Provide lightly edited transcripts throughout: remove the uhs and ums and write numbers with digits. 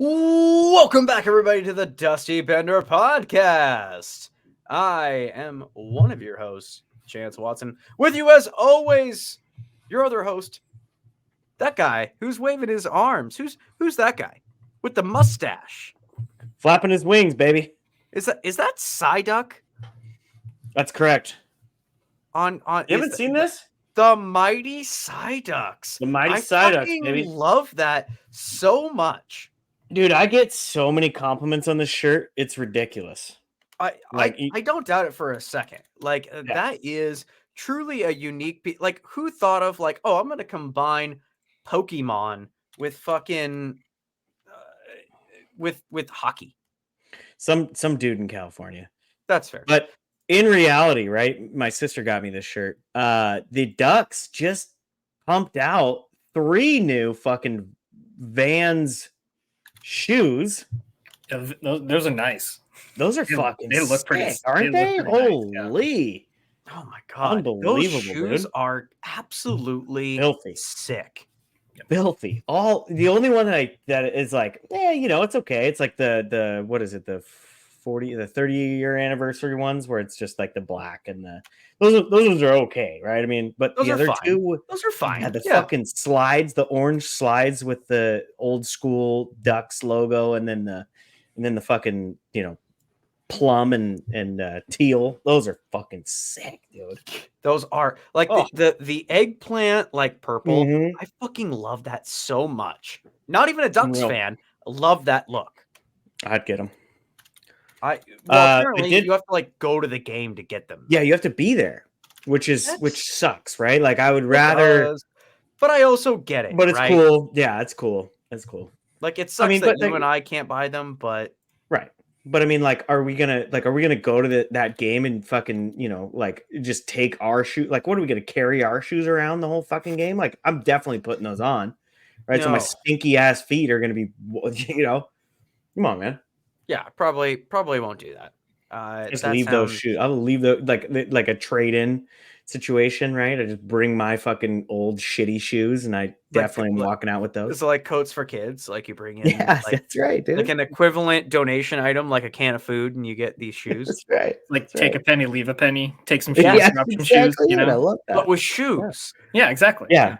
Welcome back, everybody, to the Dusty Bender Podcast. I am one of your hosts, Chance Watson. With you, as always, your other host, that guy who's waving his arms. Who's that guy with the mustache? Flapping his wings, baby. Is that Psyduck? That's correct. On You haven't seen this? The Mighty Psyducks. The Mighty I Psyducks, fucking baby. love that so much. Dude, I get so many compliments on this shirt. It's ridiculous. I don't doubt it for a second. Like, that is truly a unique like, who thought of like, oh, I'm going to combine Pokemon with fucking with hockey. Some dude in California. That's fair. But in reality, right? My sister got me this shirt. The Ducks just pumped out 3 new fucking Vans shoes. Yeah, those are nice. Those are fucking they look pretty, aren't they? Holy. Nice, yeah. Oh my god. Unbelievable, those shoes dude. are absolutely filthy. Sick. Filthy. The only one that is like, it's okay. It's like the what is it? The 30-year anniversary ones where it's just like the black and those ones are okay, right? I mean, but those the other fine. two, those are fine. Yeah, fucking slides, the orange slides with the old school Ducks logo, and then the fucking plum and teal. Those are fucking sick, dude. Those are like the eggplant, like purple. Mhm. I fucking love that so much. Not even a Ducks fan. Love that look. I'd get them. Apparently you have to like go to the game to get them. Yeah, you have to be there, which sucks, right? Like I would rather, but I also get it. But it's right? cool. Yeah, it's cool. It's cool. Like it sucks that you and I can't buy them, but right. But I mean, like, are we gonna go to that game and fucking, like, just take our shoe? Like, what are we gonna carry our shoes around the whole fucking game? Like, I'm definitely putting those on, right? No. So my stinky ass feet are gonna be, come on, man. Yeah, probably won't do that. Just leave those shoes. I'll leave like a trade-in situation, right? I just bring my fucking old shitty shoes, and I definitely am walking out with those. It's like coats for kids, like you bring in. Yeah, that's right, dude. Like an equivalent donation item, like a can of food, and you get these shoes. That's right. Like take a penny, leave a penny. Take some shoes, grab some shoes. I love that. But with shoes. Yeah, exactly. Yeah.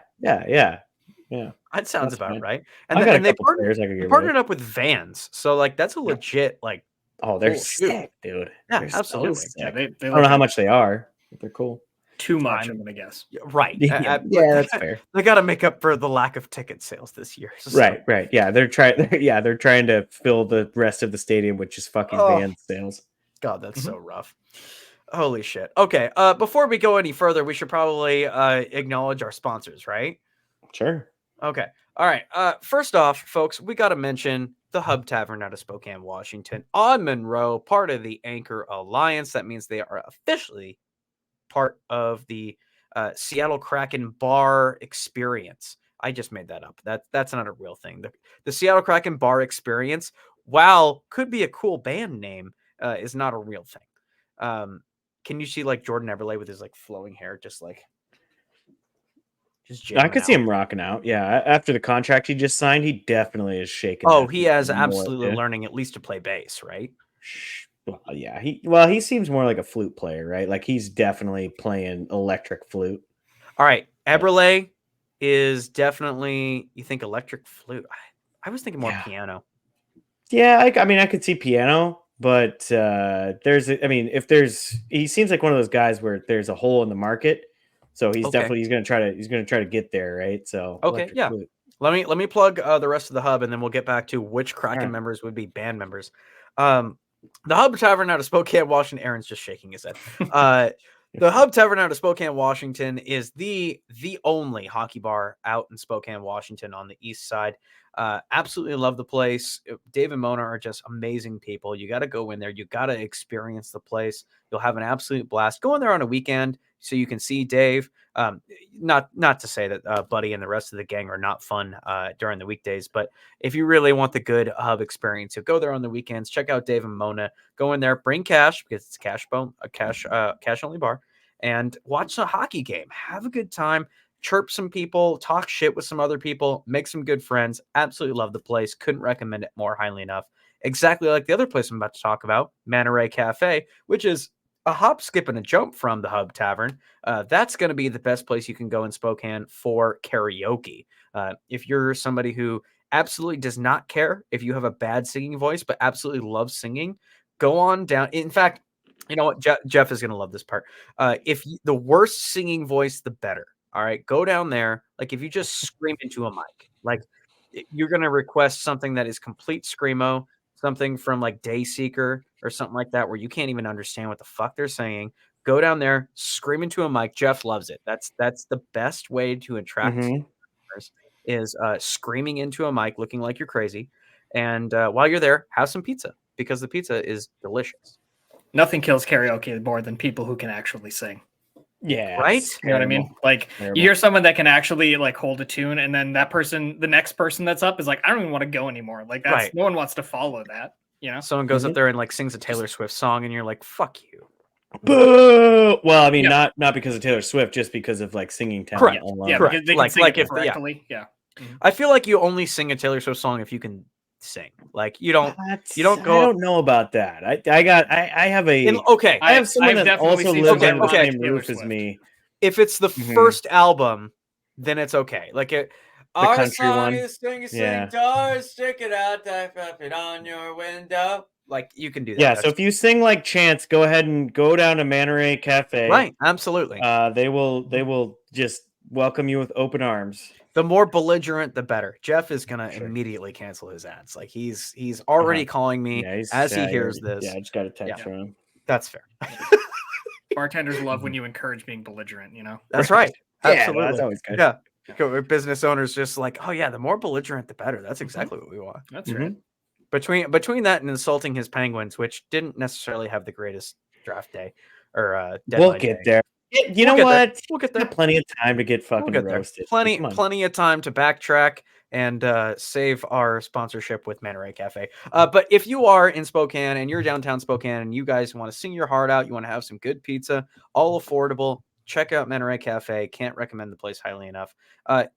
That sounds about right. And they partnered up with Vans, so like that's a legit like. Oh, they're sick, dude. Yeah, they're absolutely. So yeah, I don't know how much they are, but they're cool. Too much, I'm gonna guess. Right. Yeah, that's fair. They got to make up for the lack of ticket sales this year. So. Right. Yeah, they're trying to fill the rest of the stadium with just fucking Vans sales. God, that's so rough. Holy shit. Okay. Before we go any further, we should probably acknowledge our sponsors, right? Sure. Okay. All right. First off, folks, we got to mention the Hub Tavern out of Spokane, Washington, on Monroe, part of the Anchor Alliance. That means they are officially part of the Seattle Kraken Bar Experience. I just made that up. That's not a real thing. The Seattle Kraken Bar Experience, while could be a cool band name, is not a real thing. Can you see like Jordan Everlay with his like flowing hair, just I could see him rocking out. Yeah, after the contract he just signed, he definitely is shaking. Oh, he has absolutely learning at least to play bass, right? Well, yeah. He seems more like a flute player, right? Like he's definitely playing electric flute. All right, Eberle is definitely. You think electric flute? I was thinking more piano. Yeah, I could see piano, but he seems like one of those guys where there's a hole in the market. So he's definitely he's gonna try to get there, right? So okay, yeah. Flute. Let me plug the rest of the hub, and then we'll get back to which Kraken members would be band members. The Hub Tavern out of Spokane, Washington. Aaron's just shaking his head. The Hub Tavern out of Spokane, Washington is the only hockey bar out in Spokane, Washington on the east side. Absolutely love the place. Dave and Mona are just amazing people. You got to go in there. You got to experience the place. You'll have an absolute blast. Go in there on a weekend so you can see Dave. Not to say that Buddy and the rest of the gang are not fun during the weekdays, but if you really want the good hub experience, so go there on the weekends. Check out Dave and Mona. Go in there, bring cash because it's a cash only bar, and watch a hockey game. Have a good time. Chirp some people, talk shit with some other people, make some good friends. Absolutely love the place. Couldn't recommend it more highly enough. Exactly like the other place I'm about to talk about, Monterey Cafe, which is a hop, skip, and a jump from the Hub Tavern. That's going to be the best place you can go in Spokane for karaoke. If you're somebody who absolutely does not care if you have a bad singing voice, but absolutely loves singing, go on down. In fact, you know what? Jeff is going to love this part. The worst singing voice, the better. All right, go down there. Like if you just scream into a mic, like you're going to request something that is complete screamo, something from like Dayseeker or something like that, where you can't even understand what the fuck they're saying. Go down there, scream into a mic. Jeff loves it. That's the best way to attract customers is screaming into a mic, looking like you're crazy. And while you're there, have some pizza because the pizza is delicious. Nothing kills karaoke more than people who can actually sing. Yeah. Right? You know what I mean? Like you hear someone that can actually like hold a tune, and then that person, the next person that's up is like, I don't even want to go anymore. Like that's no one wants to follow that. You know, someone goes up there and like sings a Taylor Swift song, and you're like, "Fuck you." Boo! Well, I mean, not because of Taylor Swift, just because of like singing talent. Correct. Yeah, because they can sing it correctly. Yeah. I feel like you only sing a Taylor Swift song if you can sing. Like you don't go. I don't know about that. I have someone that also lives under the same roof as me. If it's the first album, then it's okay. Like it. The country one. Sing, stick it out, type it on your window. Like you can do that. Yeah. So if you sing like Chance, go ahead and go down to Monterey Cafe. Right. Absolutely. They will just welcome you with open arms. The more belligerent, the better. Jeff is gonna immediately cancel his ads. Like he's already calling me as he hears this. Yeah, I just got a text from him. That's fair. Bartenders love when you encourage being belligerent. You know. That's right. Absolutely. That's always good. Yeah. Business owners just like, oh yeah, the more belligerent, the better. That's exactly what we want. That's right. Between that and insulting his Penguins, which didn't necessarily have the greatest draft day or deadline we'll get there. You know what? We'll get there. Plenty of time to get fucking roasted. Plenty of time to backtrack and save our sponsorship with Monterey Cafe. But if you are in Spokane and you're downtown Spokane and you guys want to sing your heart out, you want to have some good pizza, all affordable, check out Monterey Cafe. Can't recommend the place highly enough.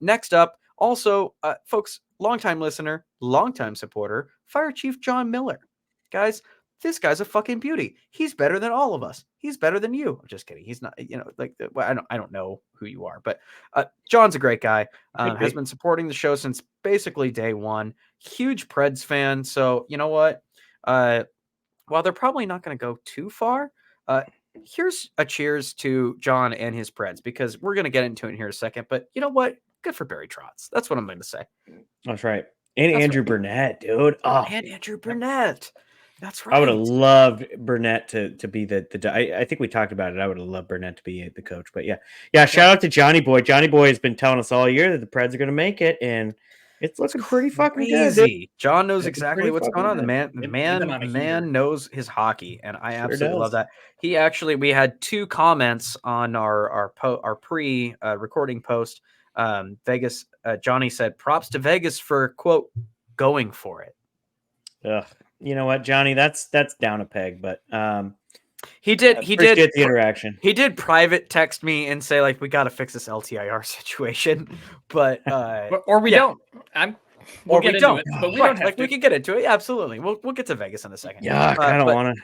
Next up, also, folks, longtime listener, longtime supporter, Fire Chief John Miller. Guys, this guy's a fucking beauty. He's better than all of us. He's better than you. I'm just kidding. He's not, I don't know who you are, but John's a great guy. Has been supporting the show since basically day one. Huge Preds fan. So you know what? While they're probably not going to go too far, here's a cheers to John and his Preds, because we're going to get into it in here in a second. But you know what? Good for Barry Trotz. That's what I'm going to say. That's right. And Andrew Burnett, dude. Oh, and Andrew Burnett. That's right. I would have loved Burnett to be the I think we talked about it. I would have loved Burnett to be the coach. But yeah. Shout out to Johnny Boy. Johnny Boy has been telling us all year that the Preds are going to make it, and it's looking pretty fucking good. John knows exactly what's going on. The man knows his hockey, and I absolutely love that. He actually, we had 2 comments on our pre recording post. Vegas. Johnny said, "Props to Vegas for quote going for it." Ugh. You know what, Johnny? That's down a peg, but he did the interaction. He did private text me and say like, we got to fix this LTIR situation, but or we don't. We'll get into it, but we don't have we can get into it. Yeah, absolutely. We'll get to Vegas in a second. Yeah, I don't want to.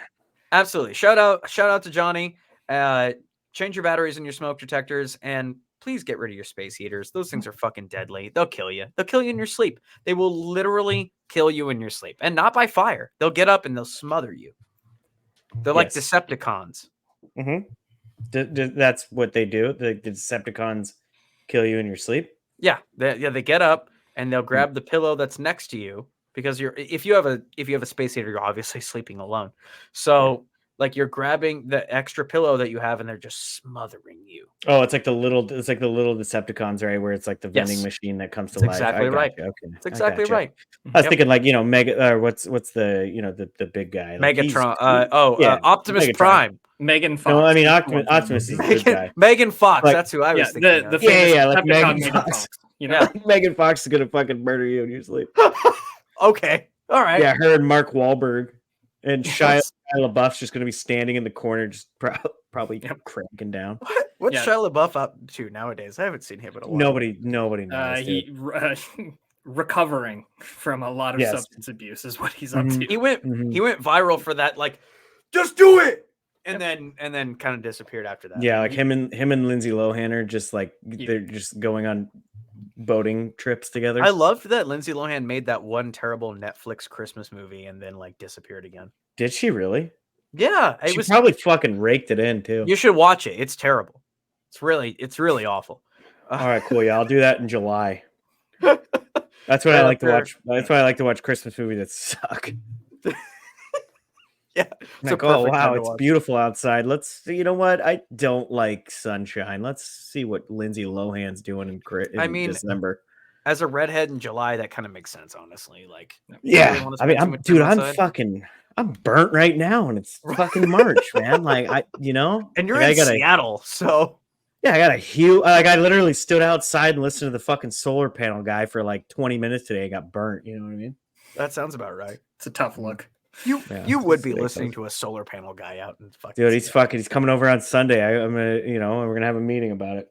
Absolutely. Shout out to Johnny. Change your batteries and your smoke detectors, and please get rid of your space heaters. Those things are fucking deadly. They'll kill you. They'll kill you in your sleep. They will literally kill you in your sleep, and not by fire. They'll get up and they'll smother you. They're like Decepticons. Mm-hmm. That's what they do. The Decepticons kill you in your sleep. Yeah. They get up and they'll grab the pillow that's next to you, because if you have a space heater, you're obviously sleeping alone. So like you're grabbing the extra pillow that you have and they're just smothering you. Oh, it's like the little Decepticons, right? Where it's like the vending machine that comes to life. Exactly right. Okay. That's exactly right. I was thinking like, Mega, what's the the big guy? Like Megatron. Optimus Megatron. Prime. Megan Fox. No, I mean Optimus is the good guy. Megan Fox. Like, that's who I was thinking. Like Megan Fox. Megan Fox is gonna fucking murder you in your sleep. Okay. All right. Yeah, her and Mark Wahlberg and Shia LaBeouf's just gonna be standing in the corner, just probably cranking down. What's Shia LaBeouf up to nowadays? I haven't seen him in a while. Nobody knows. He recovering from a lot of substance abuse is what he's up to. He went viral for that, like, just do it, and then kind of disappeared after that. Yeah, like him and Lindsay Lohan are just like they're just going on boating trips together. I loved that Lindsay Lohan made that one terrible Netflix Christmas movie and then like disappeared again. Did she really? Yeah, she probably fucking raked it in too. You should watch it. It's terrible. It's really awful. All right, cool. Yeah, I'll do that in July. That's what I like to watch. That's why I like to watch Christmas movies that suck. Yeah. Like, oh wow, it's beautiful outside. Let's. You know what? I don't like sunshine. Let's see what Lindsay Lohan's doing in December. As a redhead in July, that kind of makes sense, honestly. Like, yeah. I mean, I'm burnt right now, and it's fucking March, man. Like, and you're in Seattle, so. Yeah, I got a huge. I literally stood outside and listened to the fucking solar panel guy for like 20 minutes today. I got burnt. You know what I mean? That sounds about right. It's a tough look. You would be listening to a solar panel guy out in fucking. Dude, he's coming over on Sunday. I'm gonna, we're gonna have a meeting about it.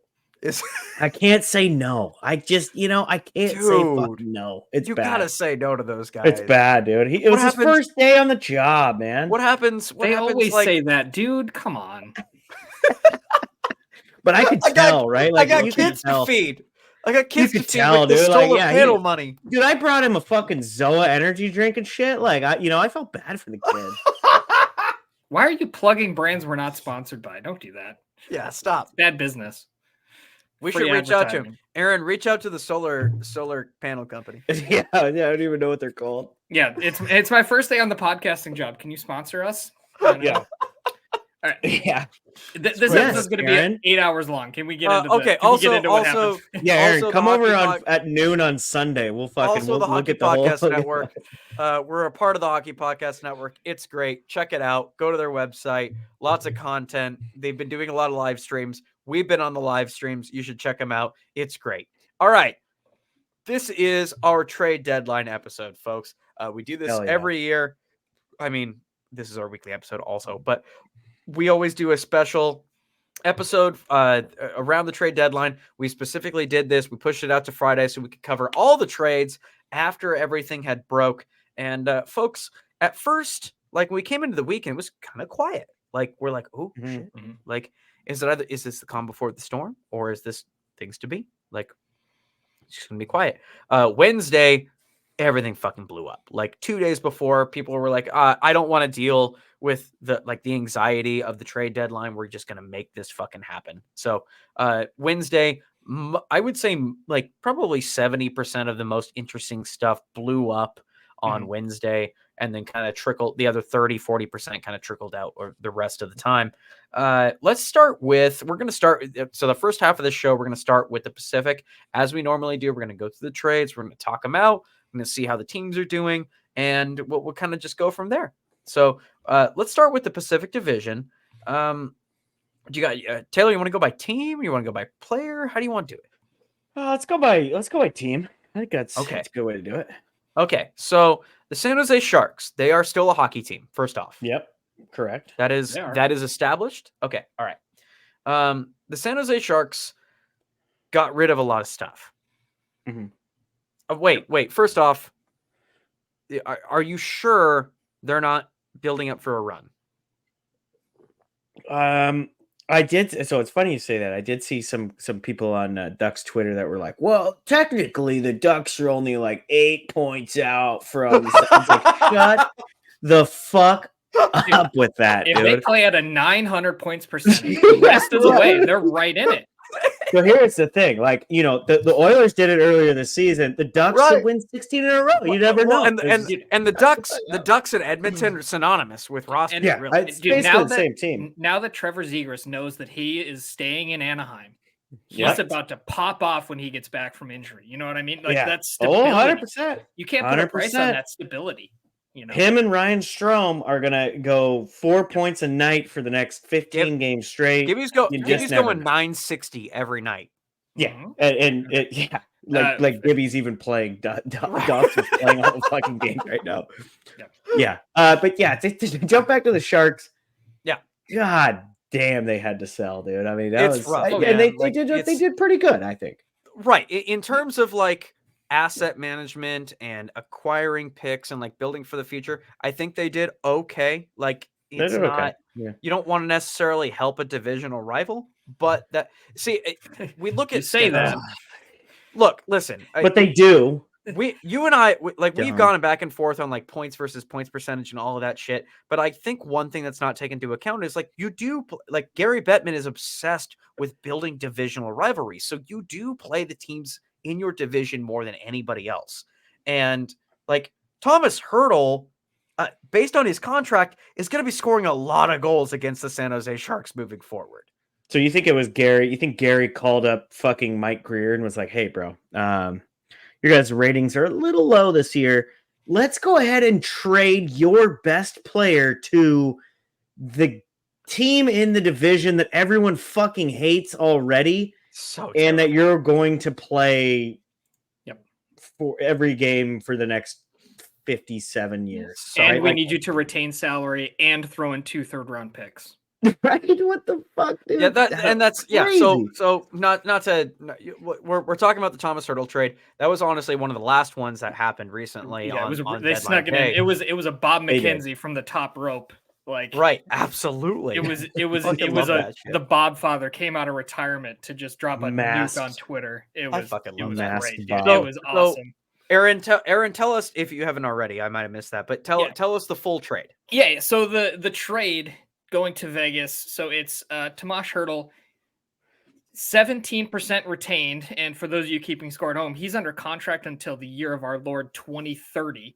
I can't say no. I can't say fucking no. It's bad. You gotta say no to those guys. It's bad, dude. It was his first day on the job, man. What happens? They always say that, dude. Come on. But I could tell, right? Like, I got kids to feed. I got kids to feed with the solar panel money. Dude, I brought him a fucking Zoa energy drink and shit. Like, I felt bad for the kid. Why are you plugging brands we're not sponsored by? Don't do that. Yeah, stop. It's bad business. We should reach out to him. Aaron, reach out to the solar panel company. Yeah, I don't even know what they're called. Yeah, it's my first day on the podcasting job. Can you sponsor us? Yeah. All right. Yeah. This episode is going to be 8 hours long. Can we get into okay. What happened? Yeah, Aaron, come over at noon on Sunday. We'll fucking the Hockey get the Podcast whole... Network. We're a part of the Hockey Podcast Network. It's great. Check it out. Go to their website. Lots of content. They've been doing a lot of live streams. We've been on the live streams. You should check them out. It's great. All right. This is our trade deadline episode, folks. We do this every year. I mean, this is our weekly episode also, but we always do a special episode around the trade deadline. We specifically did this. We pushed it out to Friday so we could cover all the trades after everything had broke. And folks, at first, like, we came into the weekend, it was kind of quiet. Like, we're like, oh, shit. Mm-hmm. Like, is this the calm before the storm, or is this things to be? Like, it's just gonna be quiet. Wednesday, everything fucking blew up. Like 2 days before, people were like, I don't want to deal with the anxiety of the trade deadline. We're just going to make this fucking happen. So Wednesday, I would say like probably 70% of the most interesting stuff blew up on Wednesday, and then kind of trickled, the other 30-40% kind of trickled out or the rest of the time. Let's start with, so the first half of this show, we're going to start with the Pacific as we normally do. We're going to go through the trades. We're going to talk them out. I'm going to see how the teams are doing, and we'll kind of just go from there. So let's start with the Pacific Division. Do you got Taylor? You want to go by team? Or you want to go by player? How do you want to do it? Let's go by team. I think that's a good way to do it. Okay, so the San Jose Sharks, they are still a hockey team. First off, yep, correct. That is established. Okay, all right. The San Jose Sharks got rid of a lot of stuff. Mm-hmm. Wait. First off, are you sure they're not building up for a run? I did. So it's funny you say that. I did see some people on Ducks Twitter that were like, well, technically the Ducks are only like 8 points out from. Like, shut the fuck up with that, if dude. They play at a 900 points percentage the rest of the way, they're right in it. So here's the thing, like, the Oilers did it earlier this season. The Ducks could win 16 in a row. You never know. And the Ducks in Edmonton are synonymous with roster. Yeah, really. It's basically the same team. Now that Trevor Zegras knows that he is staying in Anaheim, he's about to pop off when he gets back from injury. You know what I mean? Like that's stability. 100%. You can't put a price on that stability. Him and Ryan Strome are gonna go 4 points a night for the next 15 games straight. Gibby's going 960 every night. Yeah, and like Gibby's even playing. Dobbs is playing all the fucking games right now. Yeah. But yeah, to jump back to the Sharks. Yeah. God damn, they had to sell, dude. I mean, that It's was rough, and man. they Like, did pretty good, I think. Right. In terms of like asset management and acquiring picks and like building for the future, I think they did okay. Like They it's did not okay. Yeah. you don't want to necessarily help a divisional rival, but that we look You at say Skittles. that. Look, listen, But they do. you and I we've Dumb. gone back and forth on like points versus points percentage and all of that shit. But I think one thing that's not taken into account is like like Gary Bettman is obsessed with building divisional rivalries. So you do play the teams in your division more than anybody else. And like Thomas Hurdle, based on his contract, is going to be scoring a lot of goals against the San Jose Sharks moving forward. So you think it was Gary? You think Gary called up fucking Mike Greer and was like, "Hey, bro, your guys' ratings are a little low this year. Let's go ahead and trade your best player to the team in the division that everyone fucking hates already, and that you're going to play for every game for the next 57 years. So, and we need you to retain salary and throw in 2 third-round picks." Right? What the fuck, dude? Yeah, that's crazy. So not to we're talking about the Thomas Hurdle trade. That was honestly one of the last ones that happened recently. Yeah, on they snuck it in. It was a Bob McKenzie from the top rope. Like right, absolutely. It was the Bob father came out of retirement to just drop a nuke on Twitter. It was great. Dude. It was awesome. Aaron, tell us if you haven't already. I might have missed that, but tell us the full trade. Yeah, so the trade going to Vegas. So it's Tomas Hurdle, 17% retained. And for those of you keeping score at home, he's under contract until the year of our Lord 2030.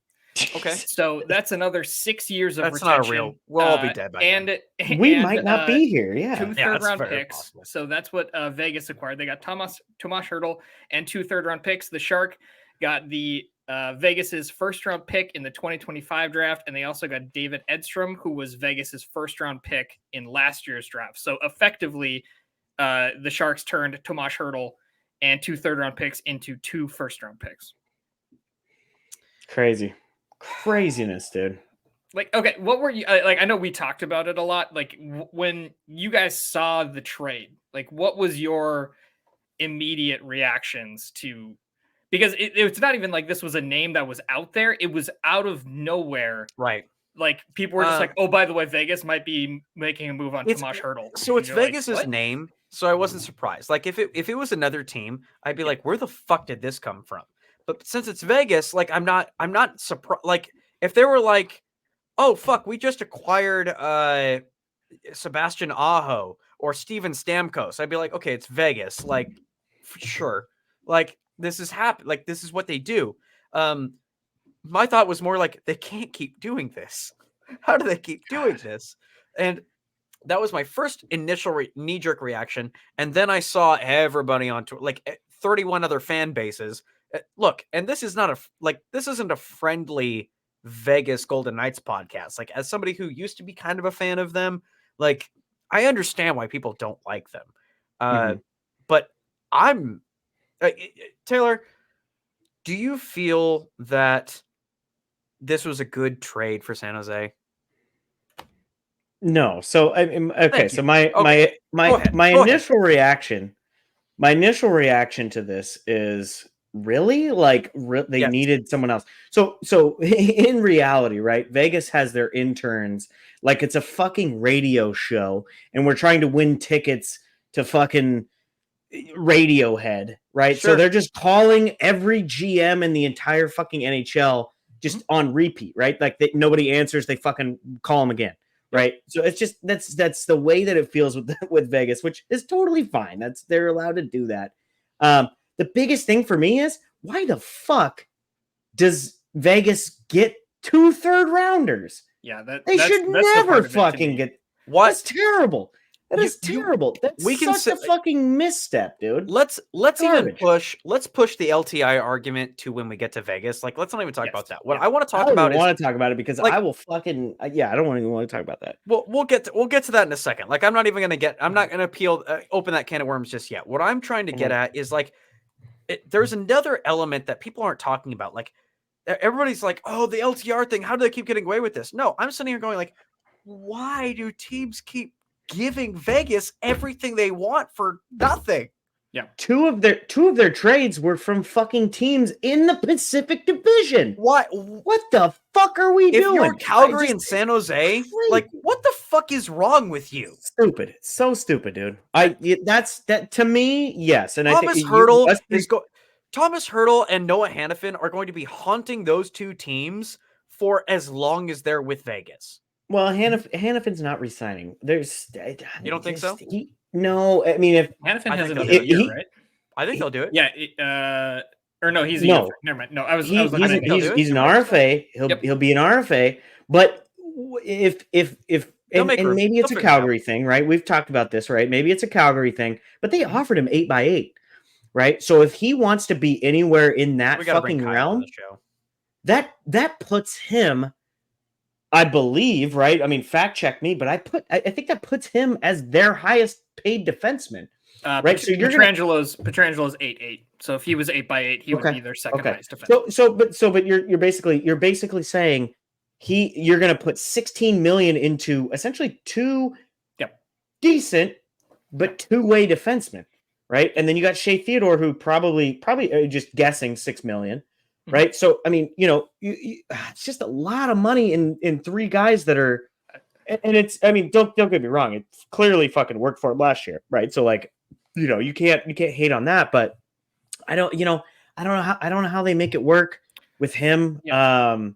Okay. So that's another 6 years of retention. That's not real. We'll all be dead by then. We might not be here. Yeah. 2 third-round picks. Possible. So that's what Vegas acquired. They got Tomas Hurdle and 2 third-round picks. The Shark got the Vegas's first-round pick in the 2025 draft, and they also got David Edstrom, who was Vegas's first-round pick in last year's draft. So effectively, the Sharks turned Tomas Hurdle and 2 third-round picks into 2 first-round picks. Craziness, dude. Like, okay, what were you like? I know we talked about it a lot. Like, when you guys saw the trade, like, what was your immediate reactions to? Because it's not even like this was a name that was out there. It was out of nowhere. Right. Like, people were just like, oh, by the way, Vegas might be making a move on Tomas Hurdle. So it's Vegas's name. So I wasn't surprised. Like, if it was another team, I'd be like, where the fuck did this come from? But since it's Vegas, like, I'm not surprised. Like, if they were like, oh, fuck, we just acquired Sebastian Aho or Steven Stamkos, I'd be like, okay, it's Vegas. Like, sure. Like, this is like, this is what they do. My thought was more like, they can't keep doing this. How do they keep doing this? And that was my first initial knee-jerk reaction. And then I saw everybody on Twitter, like 31 other fan bases. Look, and this is not this isn't a friendly Vegas Golden Knights podcast. Like, as somebody who used to be kind of a fan of them, like, I understand why people don't like them. But I'm Taylor, do you feel that this was a good trade for San Jose? No. So okay. So my initial reaction to this is really like they needed someone else. So in reality, right? Vegas has their interns like it's a fucking radio show, and we're trying to win tickets to fucking Radiohead, right? Sure. So they're just calling every GM in the entire fucking NHL just on repeat, right? Like nobody answers, they fucking call them again, right? So it's just that's the way that it feels with Vegas, which is totally fine. They're allowed to do that. The biggest thing for me is, why the fuck does Vegas get 2 third-rounders? Yeah, they should never fucking get. What? That's terrible. That is terrible. That's such a fucking misstep, dude. Let's even push the LTI argument to when we get to Vegas. Like, let's not even talk about that. What I want to talk about want to talk about it because I will fucking I don't even want to talk about that. We'll get to that in a second. Like, I'm not gonna open that can of worms just yet. What I'm trying to get at is like, there's another element that people aren't talking about. Like, everybody's like, oh, the LTR thing. How do they keep getting away with this? No, I'm sitting here going like, why do teams keep giving Vegas everything they want for nothing. Yeah. Two of their trades were from fucking teams in the Pacific Division. What the fuck are we doing? If you're Calgary and San Jose, like, what the fuck is wrong with you? Stupid. It's so stupid, dude. That to me, yes. And Thomas I think Hurdle Thomas Hurdle and Noah Hannafin are going to be haunting those two teams for as long as they're with Vegas. Well, Hannafin's not resigning. You don't think so? No, I mean, if Hannafin has think another they'll year, right? I think they'll do it. Yeah. Or no, he's a No. year. Never mind. No, I was he's looking at it. an RFA. He'll be an RFA. But if and maybe it's a Calgary thing, right? We've talked about this, right? Maybe it's a Calgary thing, but they offered him 8x8, right? So if he wants to be anywhere in that fucking realm, that puts him, I believe, right? I mean, fact check me, but I think that puts him as their highest paid defenseman. Right. So Petrangelo's 8-8. So if he was 8x8, he would be their second highest defenseman. But you're basically saying you're going to put $16 million into essentially two decent but two-way defensemen, right? And then you got Shea Theodore, who probably just guessing $6 million, right? So I mean, it's just a lot of money in three guys that are, and it's, I mean, don't get me wrong, it clearly fucking worked for him last year, right? So like, you can't hate on that, but I don't know how they make it work with him. So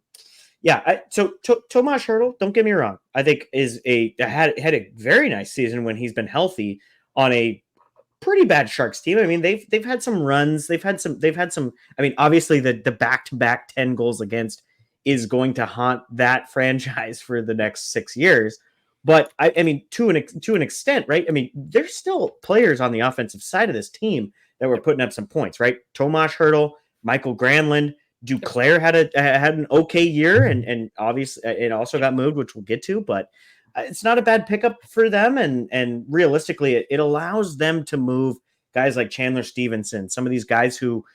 Tomas Hurdle, don't get me wrong, I think had a very nice season when he's been healthy on a pretty bad Sharks team. I mean, they've had some runs, they've had some. I mean, obviously the back-to-back 10 goals against is going to haunt that franchise for the next 6 years. But I mean, to an extent, right? I mean, there's still players on the offensive side of this team that were putting up some points, right? Tomas Hurdle, Michael Granlund, Duclair had an okay year, and obviously it also got moved, which we'll get to, but it's not a bad pickup for them, and realistically, it allows them to move guys like Chandler Stevenson, some of these guys who,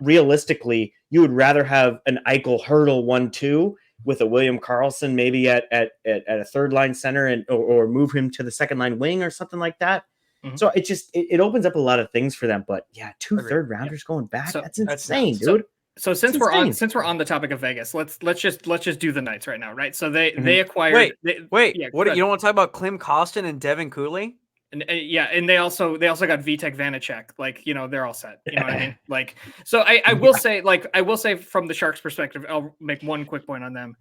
realistically, you would rather have an Eichel Hurdle 1-2 with a William Karlsson maybe at a third line center or move him to the second line wing or something like that. Mm-hmm. So it opens up a lot of things for them. But yeah, 2 third rounders going back, that's insane, dude. So since we're on the topic of Vegas, let's just do the Knights right now, right? So they acquired. Wait. What you don't want to talk about Klim Kostin and Devin Cooley? And and they also got Vitek Vanacek, like, they're all set. You know what I mean? Like, so I will say from the Sharks' perspective, I'll make one quick point on them.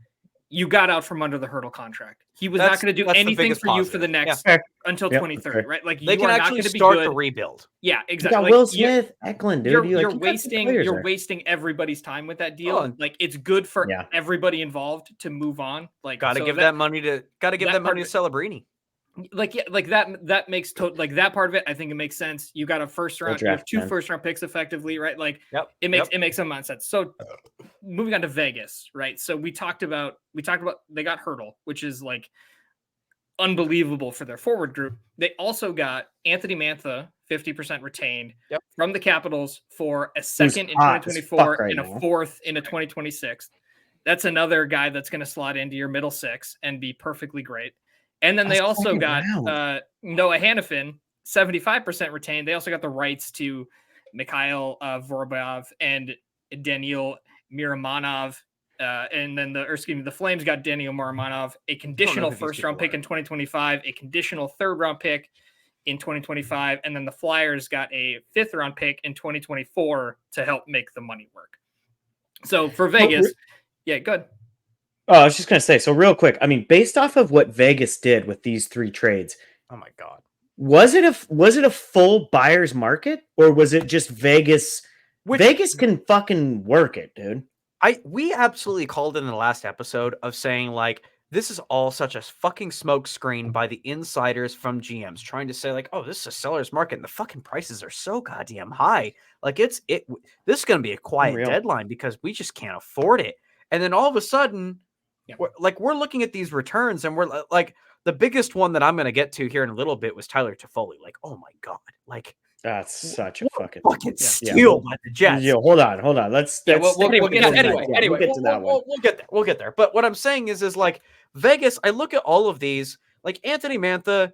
You got out from under the Hurdle contract. He was not going to do anything for you for the next until 2030, right? Like, they can actually start the rebuild. Yeah, exactly. Like, Will Smith, Eklund, dude. You're wasting everybody's time with that deal. Like, it's good for everybody involved to move on. Like, gotta give that money to Celebrini. That makes that part of it. I think it makes sense. You got a first round, you have 2 first round picks effectively, right? Like, it makes some amount of sense. So moving on to Vegas, right? So we talked about they got Hurdle, which is like unbelievable for their forward group. They also got Anthony Mantha, 50% retained from the Capitals for a second in 2024 and a fourth in a 2026. That's another guy that's going to slot into your middle six and be perfectly great. And then they also got Noah Hannafin, 75% retained. They also got the rights to Mikhail Vorobov and Daniil Miramanov. And then the Flames got Daniil Miramanov, a conditional first-round pick in 2025, a conditional third-round pick in 2025, and then the Flyers got a fifth-round pick in 2024 to help make the money work. So for Vegas, good. Oh, I was just going to say, so real quick, I mean, based off of what Vegas did with these 3 trades, oh my God, was it a full buyer's market, or was it just Vegas? Vegas can fucking work it, dude. We absolutely called in the last episode of saying, like, this is all such a fucking smoke screen by the insiders from GMs trying to say, like, oh, this is a seller's market and the fucking prices are so goddamn high. Like, this is going to be a quiet deadline because we just can't afford it. And then all of a sudden, we're looking at these returns, and we're like, the biggest one that I'm going to get to here in a little bit was Tyler Toffoli. Like, oh my God, like, that's such a fucking steal by the Jets. Hold on. We'll get to that one. We'll get there. But what I'm saying is like Vegas. I look at all of these, like Anthony Mantha.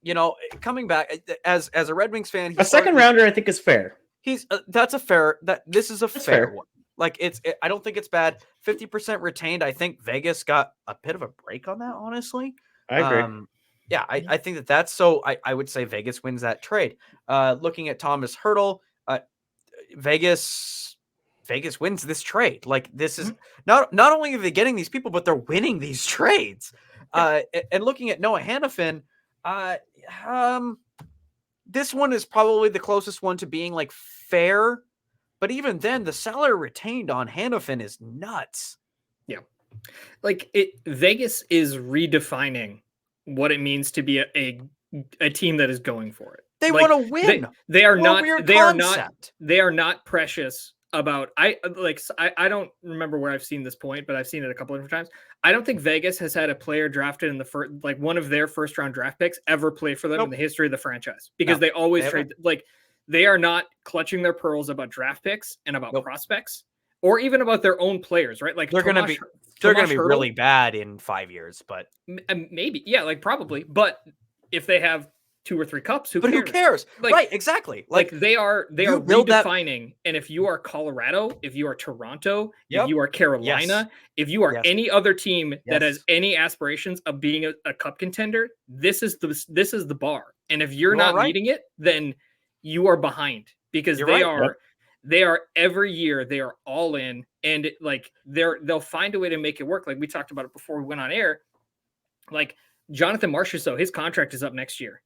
You know, coming back as a Red Wings fan, A second rounder, I think, is fair. That's a fair this is a That's fair fair. one. Like I don't think it's bad. 50% retained. I think Vegas got a bit of a break on that, honestly. I agree. Yeah, I think that's so. I would say Vegas wins that trade. Looking at Thomas Hurdle, Vegas wins this trade. Like this is not only are they getting these people, but they're winning these trades. And looking at Noah Hannafin, this one is probably the closest one to being like fair, but even then, the salary retained on Hannafin is nuts. Yeah, like Vegas is redefining what it means to be a team that is going for it. They like, want to win. They are not. They are concept. not. They are not precious about. I don't remember where I've seen this point, but I've seen it a couple of different times. I don't think Vegas has had a player drafted in the first, like one of their first round draft picks ever play for them in the history of the franchise, because they always trade. Like they are not clutching their pearls about draft picks and about prospects, or even about their own players. Right? Like they're going to be really bad in 5 years, but maybe like probably. But if they have 2 or 3 cups, who cares? Like, right, exactly. Like they are redefining. And if you are Colorado, if you are Toronto, if you are Carolina, if you are any other team that has any aspirations of being a cup contender, this is the bar. And if you're not meeting it, then you are behind, because they are every year they are all in, and they'll find a way to make it work. Like we talked about it before we went on air. Like Jonathan Marchessault, his contract is up next year.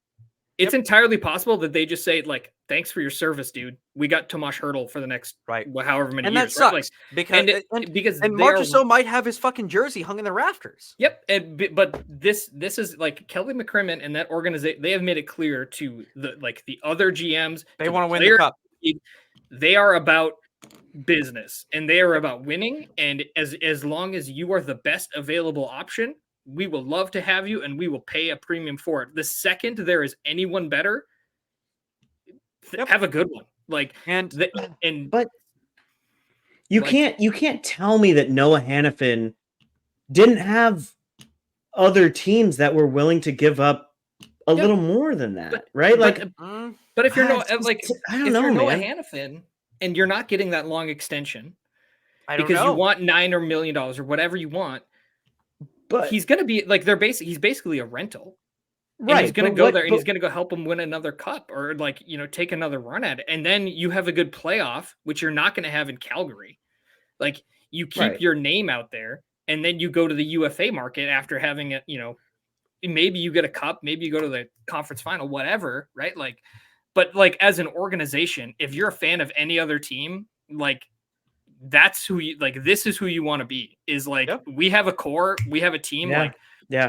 It's entirely possible that they just say, like, thanks for your service, dude. We got Tomas Hurdle for the next however many years. And that sucks. Like, because Marchessault might have his fucking jersey hung in the rafters. Yep. But this is like Kelly McCrimmon and that organization. They have made it clear to the other GMs. They want to win the cup. They are about business, and they are about winning. And as long as you are the best available option, we will love to have you, and we will pay a premium for it. The second there is anyone better, have a good one. Like, but you can't tell me that Noah Hannafin didn't have other teams that were willing to give up a little more than that, right? But if you're Noah man. Hannafin and you're not getting that long extension because you want $9 million or whatever you want. But he's going to be like he's basically a rental. Right. And he's going to go there and he's going to go help him win another cup, or take another run at it. And then you have a good playoff, which you're not going to have in Calgary. Like you keep your name out there, and then you go to the UFA market after having it, maybe you get a cup, maybe you go to the conference final, whatever. Right. But as an organization, if you're a fan of any other team, that's who you this is who you want to be, is we have a core, we have a team,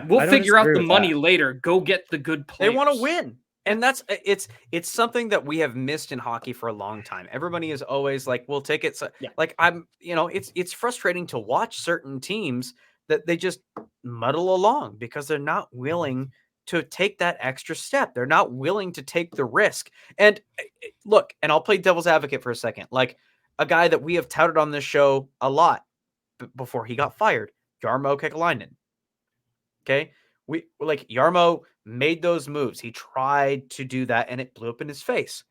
we'll figure out the money later, go get the good players. They want to win. And that's it's something that we have missed in hockey for a long time. Everybody is always like, we'll take it. So, it's frustrating to watch certain teams that they just muddle along because they're not willing to take that extra step. They're not willing to take the risk. And look, and I'll play devil's advocate for a second. Like, a guy that we have touted on this show a lot before he got fired, Jarmo Kekalainen. Okay. Jarmo made those moves. He tried to do that and it blew up in his face.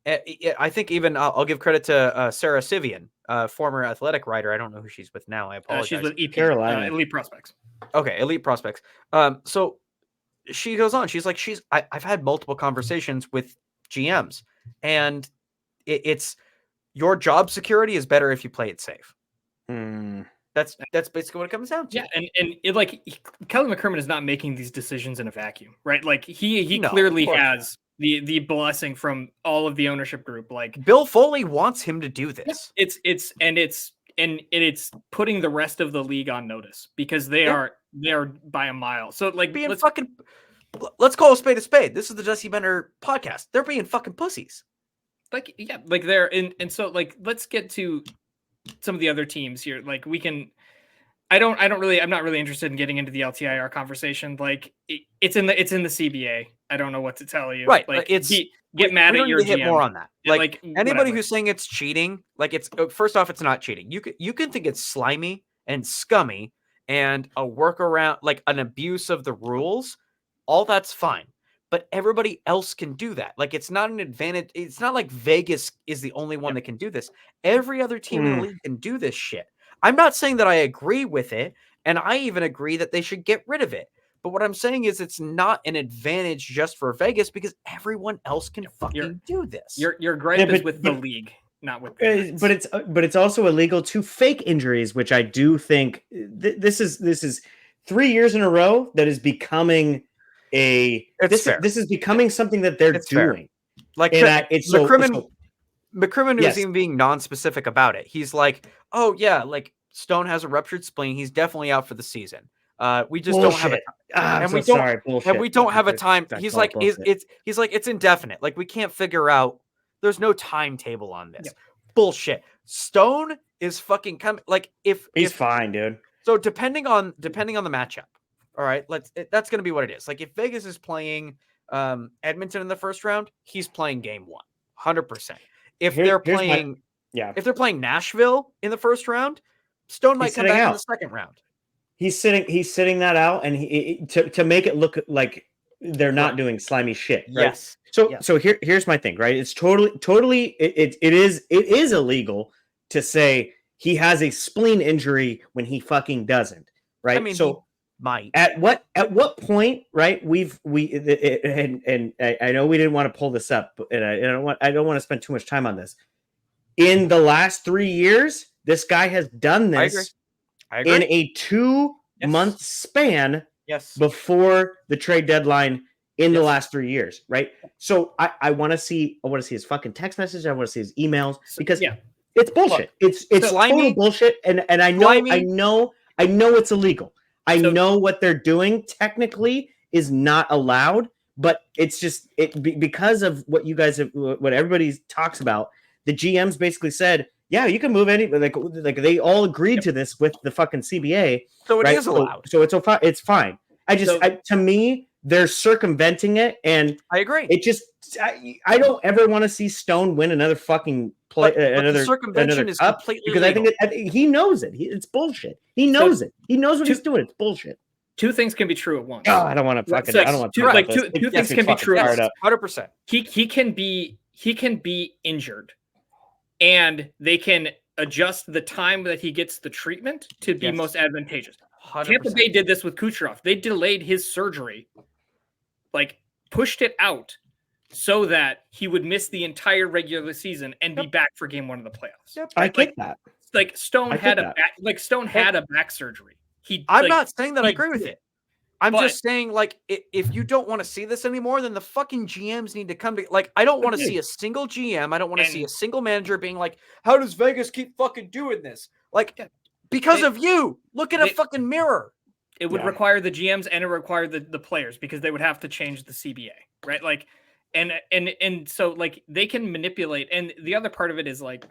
I think even I'll give credit to Sarah Sivian, former Athletic writer. I don't know who she's with now. I apologize. She's with EP, Carolina. Elite Prospects. Okay. Elite Prospects. So she goes on. She's like, I've had multiple conversations with GMs, and it's, your job security is better if you play it safe. That's basically what it comes down to. Yeah, and Kelly McCrimmon is not making these decisions in a vacuum, right? Like he clearly has the blessing from all of the ownership group. Like Bill Foley wants him to do this. It's putting the rest of the league on notice, because they are by a mile. So let's call a spade. This is the Jesse Bender podcast. They're being fucking pussies. They're so let's get to some of the other teams here. Like I'm not really interested in getting into the LTIR conversation. Like it's in the CBA. I don't know what to tell you. Right. Get mad at your GM. Hit more on that. Like anybody whatever. who's saying it's cheating, it's first off, it's not cheating. You can think it's slimy and scummy and a workaround, like an abuse of the rules, all that's fine. But everybody else can do that. Like, it's not an advantage. It's not like Vegas is the only one that can do this. Every other team in the league can do this shit. I'm not saying that I agree with it, and I even agree that they should get rid of it. But what I'm saying is it's not an advantage just for Vegas because everyone else can fucking do this. Your gripe is with the league, not with the but it's also illegal to fake injuries, which I do think this is 3 years in a row that is becoming this is becoming something that they're doing. Fair. Like, it's McCrimmon was even being non-specific about it. He's like, oh yeah, like Stone has a ruptured spleen. He's definitely out for the season. We just don't have we don't have a time. He's like, it's indefinite. Like, we can't figure out. There's no timetable on this. Bullshit. Stone is fucking coming. Like, he's fine, dude. So depending on the matchup. All right, that's going to be what it is. Like, if Vegas is playing Edmonton in the first round, he's playing game 1, 100%. If they're playing Nashville in the first round, Stone might come back in the second round. He's sitting that out, and to make it look like they're not doing slimy shit. Right? Yes. So here's my thing. Right, it's totally it is illegal to say he has a spleen injury when he fucking doesn't. Right. I mean, so. Might. At what point, right? And I know we didn't want to pull this up, and I don't want to spend too much time on this. In the last 3 years, this guy has done this I agree. in a 2-month span before the trade deadline in the last 3 years, right? So I want to see his fucking text message. I want to see his emails because it's bullshit. Look, it's total bullshit, and I know it's illegal. I know what they're doing technically is not allowed, but it's just because of what you guys have, what everybody talks about. The GMs basically said, "Yeah, you can move any." Like they all agreed to this with the fucking CBA, so it is allowed. So it's fine. To me, they're circumventing it, and I agree. It just I don't ever want to see Stone win another fucking play. Another circumvention is completely because legal. I think he knows it. It's bullshit. He knows it. He knows what he's doing. It's bullshit. Two things can be true at once. Oh, I don't want to fucking. I don't want to. Two things can be true. 100%. He can be injured, and they can adjust the time that he gets the treatment to be most advantageous. 100%. Tampa Bay did this with Kucherov. They delayed his surgery, like pushed it out so that he would miss the entire regular season and be back for game 1 of the playoffs. Yep. I get that. Like Stone had a back surgery. I'm not saying that I agree with it. I'm just saying, like, if you don't want to see this anymore, then the fucking GMs need to come to. Like, I don't want to see a single GM. I don't want to see a single manager being like, "How does Vegas keep fucking doing this?" Like, because of you. Look at a fucking mirror. It would require the GMs and it would require the players because they would have to change the CBA, right? Like, and so like they can manipulate. And the other part of it is like,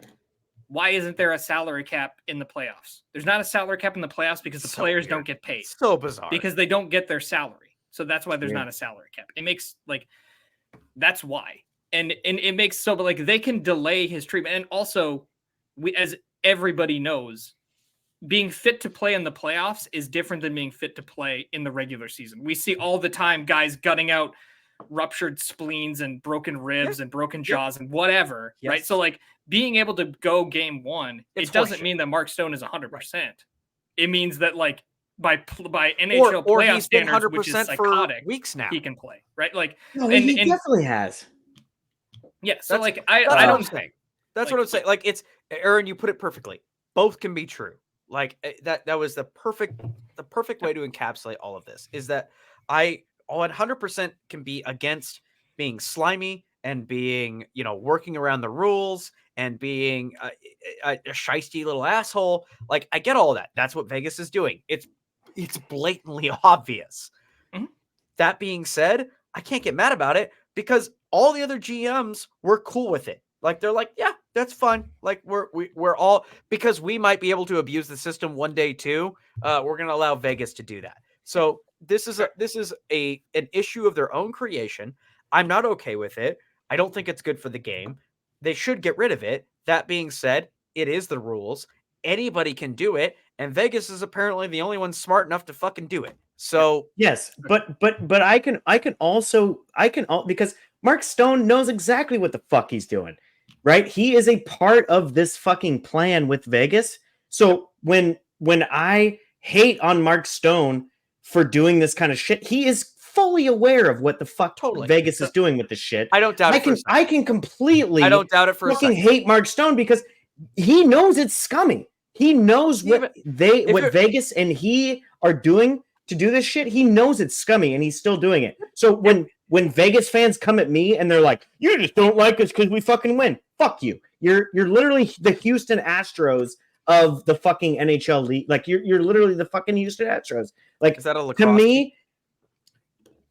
why isn't there a salary cap in the playoffs? There's not a salary cap in the playoffs because the players don't get paid. So bizarre. Because they don't get their salary. So that's why there's not a salary cap. It makes that's why. And it makes but like they can delay his treatment. And also as everybody knows, being fit to play in the playoffs is different than being fit to play in the regular season. We see all the time guys gutting out ruptured spleens and broken ribs and broken jaws and whatever, right? So like being able to go game 1, it doesn't mean that Mark Stone is 100%. It means that like by NHL playoff standards, which is psychotic, for weeks now, he can play, right? Like, he definitely has. Yeah, so like I don't think that's what I'm saying. Like, it's Aaron, you put it perfectly. Both can be true. Like that was the perfect way to encapsulate all of this. Is that I 100% can be against being slimy and being, working around the rules and being a shisty little asshole. Like, I get all that. That's what Vegas is doing. It's blatantly obvious. Mm-hmm. That being said, I can't get mad about it because all the other GMs were cool with it. Like, they're like, yeah, that's fine. Like, we're all, because we might be able to abuse the system one day too. We're going to allow Vegas to do that. So this is an issue of their own creation. I'm not okay with it. I don't think it's good for the game. They should get rid of it. That being said, it is the rules. Anybody can do it. And Vegas is apparently the only one smart enough to fucking do it. So yes, but I can because Mark Stone knows exactly what the fuck he's doing, right? He is a part of this fucking plan with Vegas. So when I hate on Mark Stone for doing this kind of shit, he is fully aware of what the fuck Totally. Vegas is doing with this shit. I don't doubt it. I can completely I don't doubt it for a fucking second. hate Mark Stone because he knows it's scummy. He knows what Vegas and he are doing to do this shit. He knows it's scummy and he's still doing it. So when Vegas fans come at me and they're like, "You just don't like us because we fucking win," fuck you. You're literally the Houston Astros of the fucking NHL league. Like you're literally the fucking Houston Astros. Like, is that a lacrosse to me?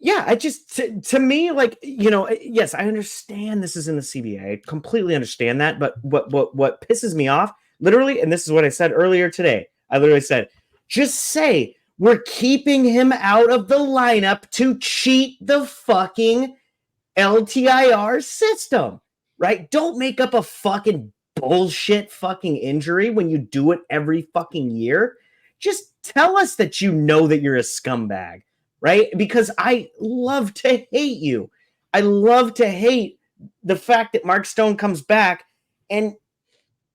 Yeah, I just to me, like, you know, yes, I understand this is in the CBA. I completely understand that, but what pisses me off, literally, and this is what I said earlier today. I literally said, just say we're keeping him out of the lineup to cheat the fucking LTIR system, right? Don't make up a fucking bullshit fucking injury when you do it every fucking year. Just tell us that you know that you're a scumbag. Right? Because I love to hate you. I love to hate the fact that Mark Stone comes back and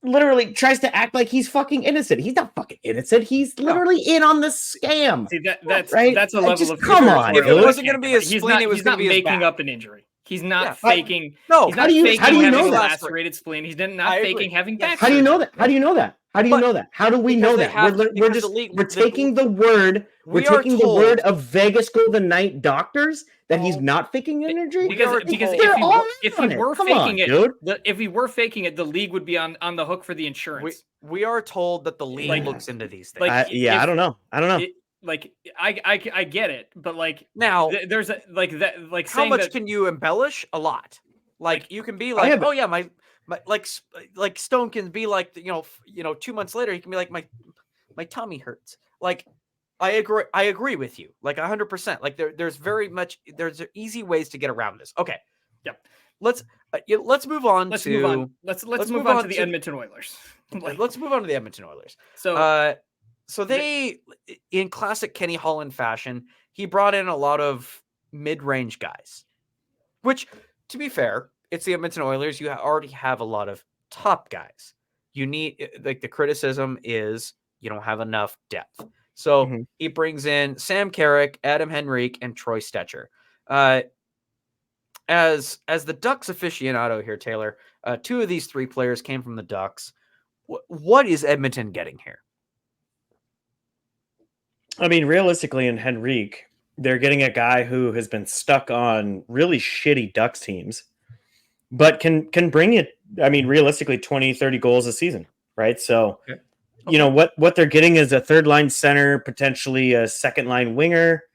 literally tries to act like he's fucking innocent. He's not fucking innocent. He's literally in on the scam. See, that's right? That's a level of come on. If it wasn't going to be his he's spleen, not, it was he's going not to be his making back. up an injury. He's not Yeah. faking. No, he's not faking how do you know having a that? lacerated spleen. He's not I faking agree. having back. How do you know that? How do you know that? How do you know that? How do we know that? We're taking the word. We're taking the word of Vegas Golden Knight doctors that he's not faking an injury. Because if he were faking it, dude. If we were faking it, the league would be on the hook for the insurance. We are told that the league looks into these things. I don't know. I get it, but like now there's a like that like how much can you embellish? A lot. Like you can be like, oh yeah, my like Stone can be like, you know 2 months later he can be like my tummy hurts. Like I agree with you like 100%. Like there's easy ways to get around this. Okay. Yep. Let's move on. Let's move on. Let's move on to the Edmonton Oilers. Let's move on to the Edmonton Oilers. So they, in classic Kenny Holland fashion, he brought in a lot of mid-range guys, which, to be fair, it's the Edmonton Oilers. You already have a lot of top guys. You need, like, the criticism is you don't have enough depth. So he brings in Sam Carrick, Adam Henrique, and Troy Stetcher. As the Ducks aficionado here, Taylor, 2 of these 3 players came from the Ducks. What is Edmonton getting here? I mean, realistically, in Henrique, they're getting a guy who has been stuck on really shitty Ducks teams, but can bring it, I mean, realistically, 20, 30 goals a season, right? So, you know, what they're getting is a third-line center, potentially a second-line winger,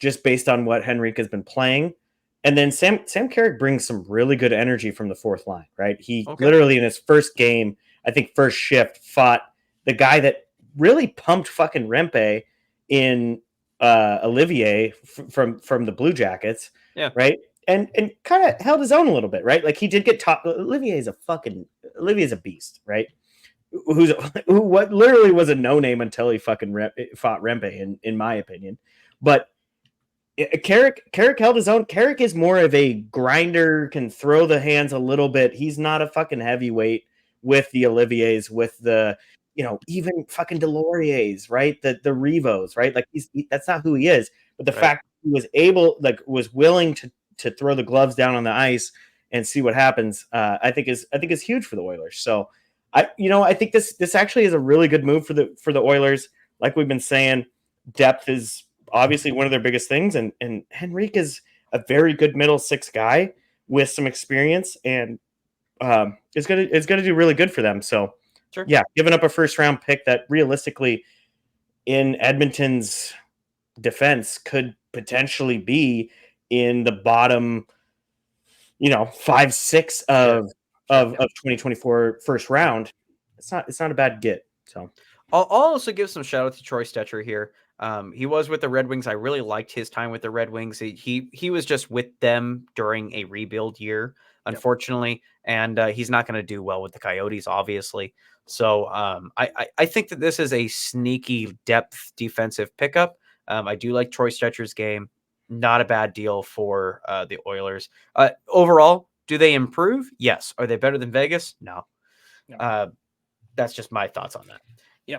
just based on what Henrique has been playing. And then Sam Carrick brings some really good energy from the fourth line, right? He literally, in his first game, I think first shift, fought the guy that really pumped fucking Rempe in Olivier from the Blue Jackets, right? And kind of held his own a little bit, right? Like he did get top. Olivier's a beast, right? Who what literally was a no name until he fucking fought Rempe, in my opinion. But Carrick held his own. Carrick is more of a grinder, can throw the hands a little bit. He's not a fucking heavyweight with the Oliviers, with the, you know, even fucking Deloriers, right? The Revos, right? Like that's not who he is. But the fact he was willing to throw the gloves down on the ice and see what happens, I think is huge for the Oilers. So I think this actually is a really good move for the Oilers. Like we've been saying, depth is obviously one of their biggest things, and Henrique is a very good middle six guy with some experience, and it's gonna do really good for them. So yeah, giving up a first round pick that realistically in Edmonton's defense could potentially be in the bottom, 5-6 of 2024 first round. It's not a bad get. So I'll also give some shout out to Troy Stetcher here. He was with the Red Wings. I really liked his time with the Red Wings. He was just with them during a rebuild year, unfortunately, and he's not going to do well with the Coyotes, obviously. So I think that this is a sneaky depth defensive pickup. I do like Troy Stetcher's game. Not a bad deal for the Oilers. Overall, do they improve? Yes. Are they better than Vegas? No. That's just my thoughts on that. Yeah,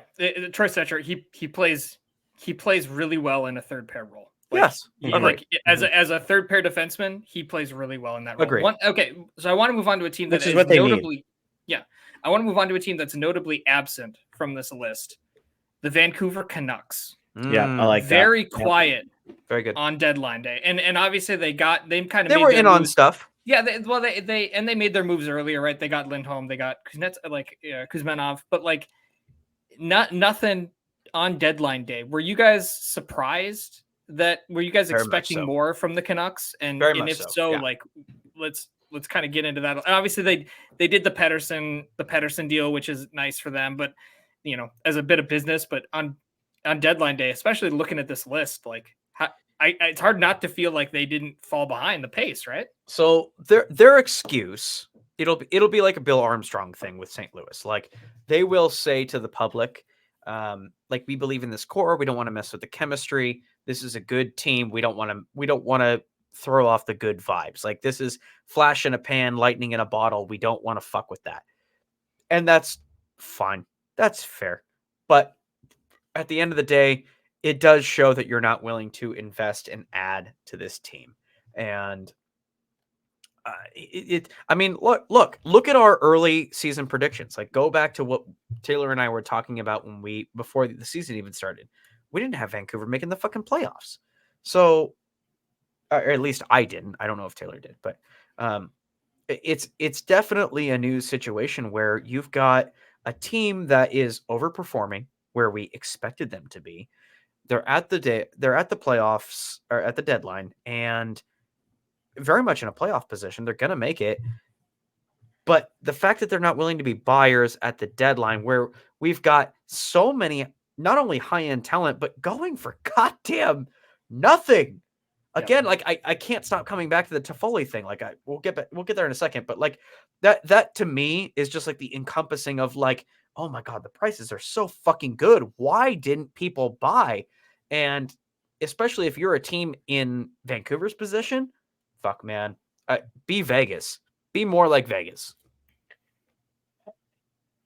Troy Stetcher, he plays really well in a third pair role. Yes, like as a third pair defenseman, he plays really well in that role. Agreed. Okay, so I want to move on to a team that Which is what they notably need. Yeah, I want to move on to a team that's notably absent from this list. The Vancouver Canucks. Yeah, I like that. Very quiet. Very good. On deadline day. And obviously they were in on stuff. Yeah, they made their moves earlier, right? They got Lindholm, they got Kuzmenov, but like nothing on deadline day. Were you guys surprised were you guys expecting more from the Canucks? And if so, like let's kind of get into that. Obviously they did the Pedersen deal, which is nice for them, but as a bit of business, but on deadline day, especially looking at this list, like it's hard not to feel like they didn't fall behind the pace, right? So their excuse, it'll be like a Bill Armstrong thing with St. Louis. Like they will say to the public, like, we believe in this core. We don't want to mess with the chemistry. This is a good team. We don't want to throw off the good vibes. Like, this is flash in a pan, lightning in a bottle. We don't want to fuck with that. And that's fine. That's fair. But at the end of the day, it does show that you're not willing to invest and add to this team. And look at our early season predictions. Like, go back to what Taylor and I were talking about before the season even started. We didn't have Vancouver making the fucking playoffs. So, or at least I didn't. I don't know if Taylor did, but it's definitely a new situation where you've got a team that is overperforming where we expected them to be. They're at the playoffs or at the deadline, and very much in a playoff position. They're going to make it. But the fact that they're not willing to be buyers at the deadline, where we've got so many, not only high-end talent, but going for goddamn nothing. Again, like I can't stop coming back to the Toffoli thing. Like we'll get there in a second, but like that to me is just like the encompassing of like, oh my God, the prices are so fucking good. Why didn't people buy? And especially if you're a team in Vancouver's position, fuck, man, be Vegas. Be more like Vegas.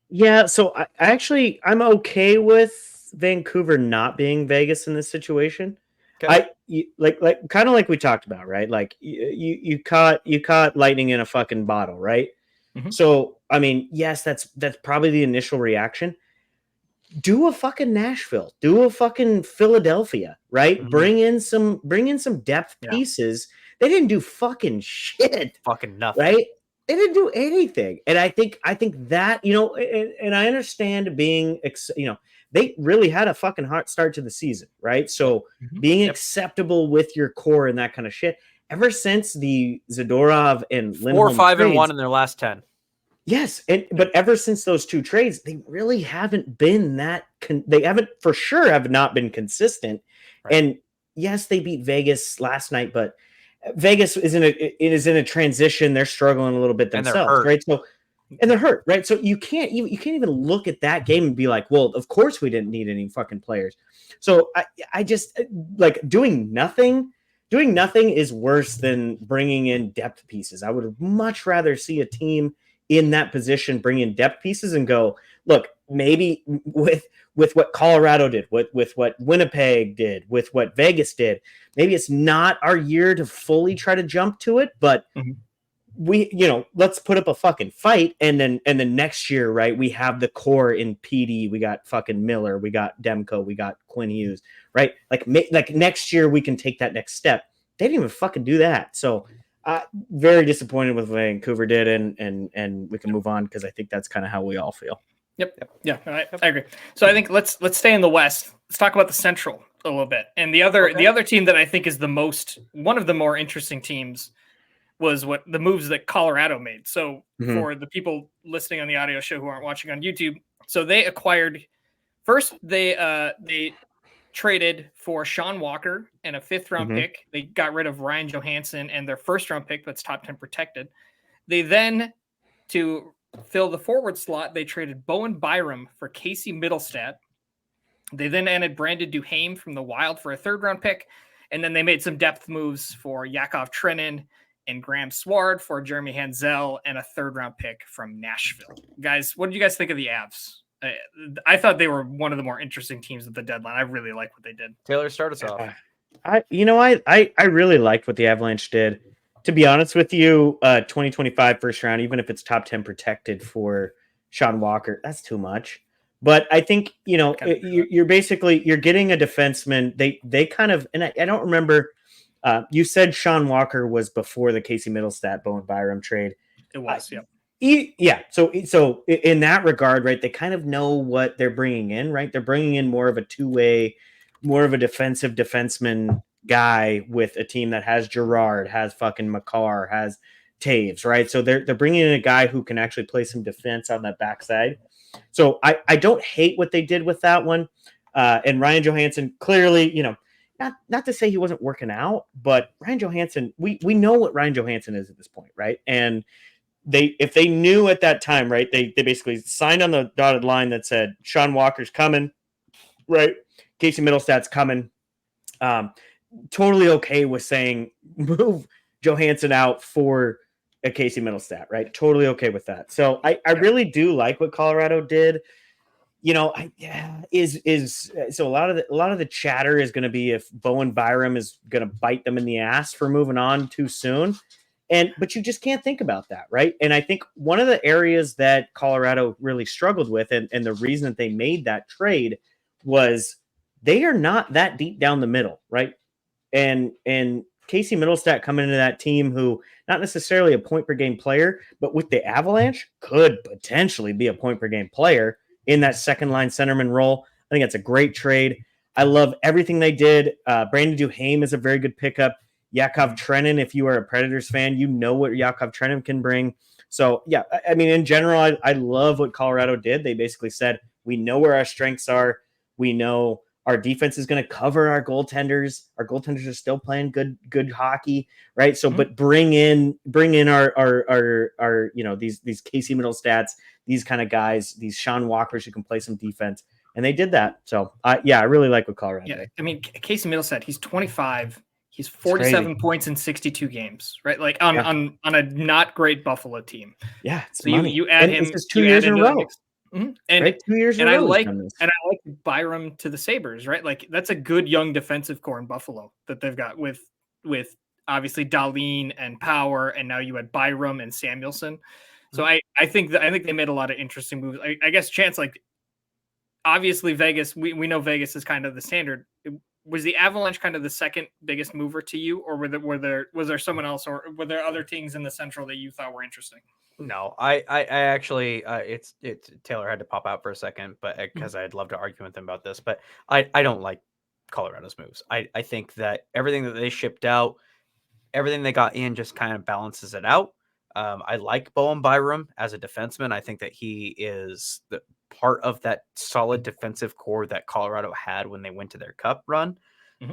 Yeah, so I'm okay with Vancouver not being Vegas in this situation. Okay. Like kind of like we talked about, right? Like you caught lightning in a fucking bottle, right? Mm-hmm. So I mean, yes, that's probably the initial reaction. Do a fucking Nashville, do a fucking Philadelphia, right? Mm-hmm. Bring in some depth pieces. They didn't do fucking shit. Fucking nothing. Right? They didn't do anything. And I think that, and I understand being, they really had a fucking hot start to the season, right? So being acceptable with your core and that kind of shit, ever since the Zadorov and Lindholm 4-5-1 in their last 10. Yes, but ever since those two trades, they really haven't been that. They have not been consistent. Right. And yes, they beat Vegas last night, but Vegas is in a transition. They're struggling a little bit themselves, right? So, and they're hurt, right? So you can't even look at that game and be like, well, of course we didn't need any fucking players. So I just like doing nothing. Doing nothing is worse than bringing in depth pieces. I would much rather see a team in that position bring in depth pieces and go, look, maybe with what Colorado did, with what Winnipeg did, with what Vegas did, maybe it's not our year to fully try to jump to it, but we, let's put up a fucking fight. And then next year, right, we have the core in PD. We got fucking Miller. We got Demko. We got Quinn Hughes, right? Like next year we can take that next step. They didn't even fucking do that. So very disappointed with what Vancouver did, and we can move on because I think that's kind of how we all feel. Yep. Yeah, I agree. So I think let's stay in the West. Let's talk about the Central a little bit. And the other team that I think is one of the more interesting teams was what the moves that Colorado made. So for the people listening on the audio show who aren't watching on YouTube, so they acquired first. They traded for Sean Walker and a 5th round pick. They got rid of Ryan Johansson and their 1st round pick that's top 10 protected. They then, to fill the forward slot, they traded Bowen Byram for Casey Middlestat. They then added Brandon Duhaime from the Wild for a 3rd-round pick, and then they made some depth moves for Yakov Trenin and Graham Sward for Jeremy Hanzel and a 3rd-round pick from Nashville. Guys, what did you guys think of the Avs? I thought they were one of the more interesting teams at the deadline. I really like what they did. Taylor, start us off. I really liked what the Avalanche did. To be honest with you, 2025 first round, even if it's top 10 protected for Sean Walker, that's too much. But I think, you're getting a defenseman. They kind of, and I don't remember, you said Sean Walker was before the Casey Middlestat, Bowen Byram trade. It was, yeah. So in that regard, right, they kind of know what they're bringing in, right? They're bringing in more of a two-way, more of a defensive defenseman guy with a team that has Gerard, has fucking Makar, has Taves, right? So they're bringing in a guy who can actually play some defense on that backside. So I don't hate what they did with that one. And Ryan Johansson, clearly, not to say he wasn't working out, but Ryan Johansson, we know what Ryan Johansson is at this point, right? And if they knew at that time, right, they basically signed on the dotted line that said Sean Walker's coming, right? Casey Middlestat's coming. Totally okay with saying move Johansson out for a Casey Middlestat, right? Totally okay with that. So I really do like what Colorado did. So a lot of the chatter is going to be if Bowen Byram is going to bite them in the ass for moving on too soon. But you just can't think about that, right? And I think one of the areas that Colorado really struggled with, and the reason that they made that trade was they are not that deep down the middle, right? And Casey Middlestat coming into that team who not necessarily a point per game player, but with the Avalanche could potentially be a point per game player in that second line centerman role. I think that's a great trade. I love everything they did. Brandon Duhaime is a very good pickup. Yakov Trenin, if you are a Predators fan, you know what Yakov Trenin can bring. So, yeah, I mean, in general, I love what Colorado did. They basically said, we know where our strengths are. We know our defense is going to cover our goaltenders. Our goaltenders are still playing good hockey, right? So, but bring in our these Casey Middlestats, these kind of guys, these Sean Walkers who can play some defense, and they did that. So, I really like what Colorado did. I mean, Casey Middlestat, he's 25. He's 47 points in 62 games, right? Like on a not great Buffalo team. Yeah, so you add him. It's 2 years in a row. And right? 2 years in a row. I like Byram to the Sabres, right? Like that's a good young defensive core in Buffalo that they've got with obviously Dahlin and Power, and now you had Byram and Samuelson. So I think they made a lot of interesting moves. I guess Chance, like obviously Vegas, we know Vegas is kind of the standard. Was the Avalanche kind of the second biggest mover to you, or was there someone else, or were there other things in the Central that you thought were interesting? No, I actually it's Taylor had to pop out for a second, but because I'd love to argue with him about this, but I don't like Colorado's moves. I think that everything that they shipped out, everything they got in just kind of balances it out. I like Bowen Byram as a defenseman. I think that he is the part of that solid defensive core that Colorado had when they went to their cup run. Casey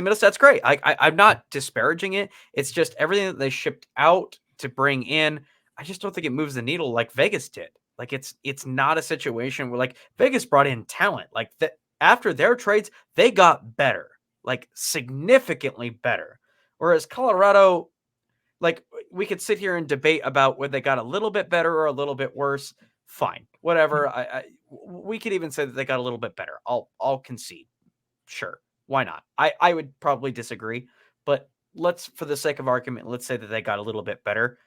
Middlestat's great. I'm not disparaging it. It's just everything that they shipped out to bring in. I just don't think it moves the needle like Vegas did. Like it's not a situation where like Vegas brought in talent. Like after their trades, they got better, like significantly better. Whereas Colorado, like we could sit here and debate about whether they got a little bit better or a little bit worse. Fine, whatever. We could even say that they got a little bit better. I'll concede. Sure, why not? I would probably disagree, but let's, for the sake of argument, let's say that they got a little bit better.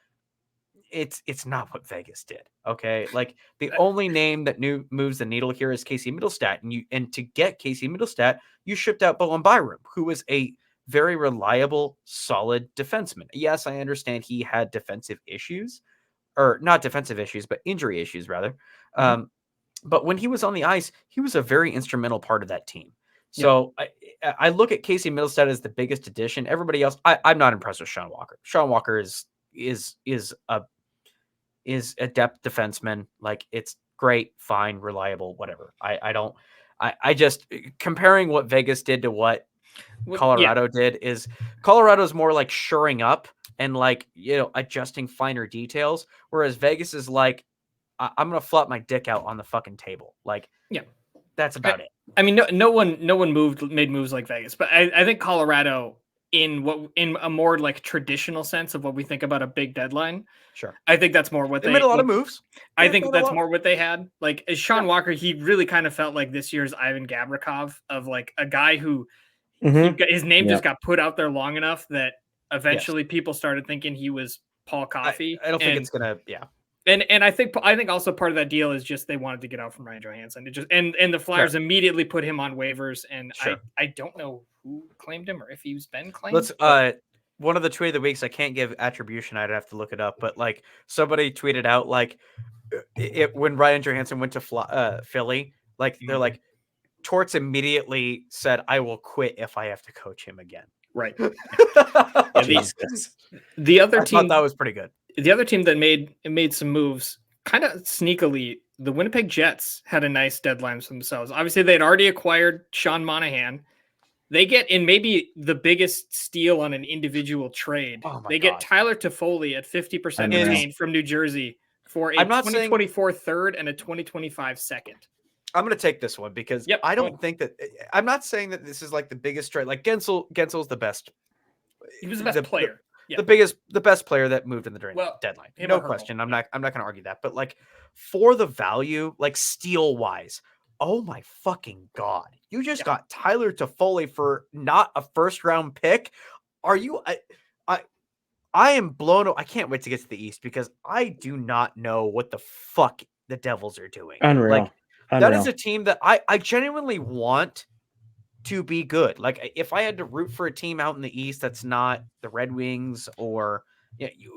It's not what Vegas did. Okay, like the only name that moves the needle here is Casey Middlestat, and to get Casey Middlestat, you shipped out Bowen Byram, who was a very reliable, solid defenseman. Yes, I understand he had defensive issues, or not defensive issues, but injury issues rather. But when he was on the ice, he was a very instrumental part of that team. So I look at Casey Middlestat as the biggest addition. Everybody else, I'm not impressed with Sean Walker. Sean Walker is a depth defenseman. Like it's great, fine, reliable, whatever. I just comparing what Vegas did to what Colorado did is Colorado's more like shoring up and like, adjusting finer details. Whereas Vegas is like, I'm gonna flop my dick out on the fucking table. Like, Yeah. that's about it. I mean, no one made moves like Vegas, but I think Colorado in a more like traditional sense of what we think about a big deadline. Sure. I think that's more what They made a lot of moves. I think that's more what they had. Like as Sean Walker, he really kind of felt like this year's Ivan Gavrikov of like a guy who his name just got put out there long enough that eventually people started thinking he was Paul Coffey. I don't think it's gonna. Yeah. And I think also part of that deal is just they wanted to get out from Ryan Johansson. It just and the Flyers immediately put him on waivers, and I don't know who claimed him or if he's been claimed. Let's one of the tweet of the weeks, I can't give attribution, I'd have to look it up, but like somebody tweeted out like when Ryan Johansson went to Philly, like they're like Torts immediately said, "I will quit if I have to coach him again." Right. Jesus. The other team thought that was pretty good. The other team that made some moves kind of sneakily, the Winnipeg Jets had a nice deadline for themselves. Obviously, they'd already acquired Sean Monahan. They get in maybe the biggest steal on an individual trade. They get Tyler Toffoli at 50% retained from New Jersey for a 2024 third and a 2025 second. I'm going to take this one because I don't think that I'm not saying that this is like the biggest trade. Like Gensel's the best. He was the best player. The best player that moved in the deadline. No question. I'm not going to argue that. But like for the value, like steal wise, oh my fucking God. You just got Tyler Toffoli for not a first round pick. Are you I am blown. I can't wait to get to the East because I do not know what the fuck the Devils are doing. Unreal. That is a team that I genuinely want to be good. Like if I had to root for a team out in the East that's not the Red Wings or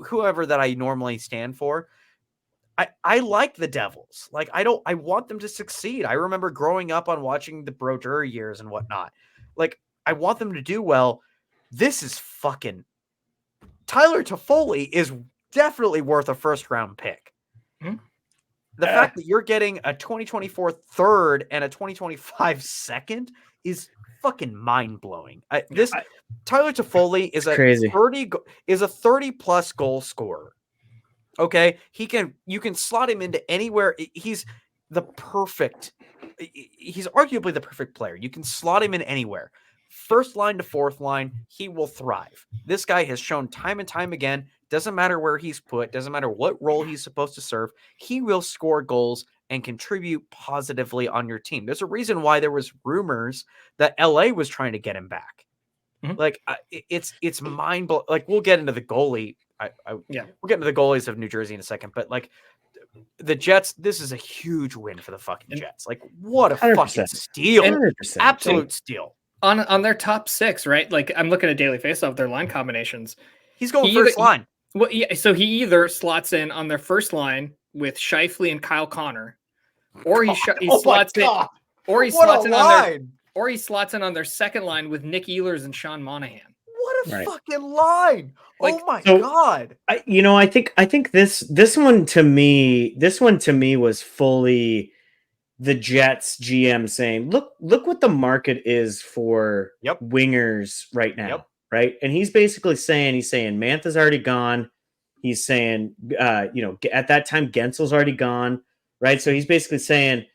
whoever that I normally stand for, I like the Devils. Like I want them to succeed. I remember growing up on watching the Brodeur years and whatnot. Like I want them to do well. This is fucking Tyler Toffoli is definitely worth a first round pick. Mm-hmm. The fact that you're getting a 2024 third and a 2025 second is fucking mind blowing. Tyler Toffoli is crazy. 30 plus goal scorer. Okay, you can slot him into anywhere. He's arguably the perfect player. You can slot him in anywhere. First line to fourth line, he will thrive. This guy has shown time and time again, doesn't matter where he's put, doesn't matter what role he's supposed to serve, he will score goals and contribute positively on your team. There's a reason why there was rumors that LA was trying to get him back. Mm-hmm. Like it's mind blowing. Like we'll get into the goalie. We'll get into the goalies of New Jersey in a second, but like the Jets, this is a huge win for the fucking Jets. Like what a 100%. Fucking steal. 100%. Absolute steal. On their top six, right? Like I'm looking at Daily Faceoff, their line combinations. He's going first line. Well, yeah. So he either slots in on their first line with Scheifele and Kyle Connor, or he slots in, or he slots in on their second line with Nick Ehlers and Sean Monahan. What a fucking line! Oh my God! I think this one to me was fully the Jets GM saying, look what the market is for wingers right now, right? And he's basically saying, Mantha's already gone. He's saying, at that time, Gensel's already gone, right? So he's basically saying,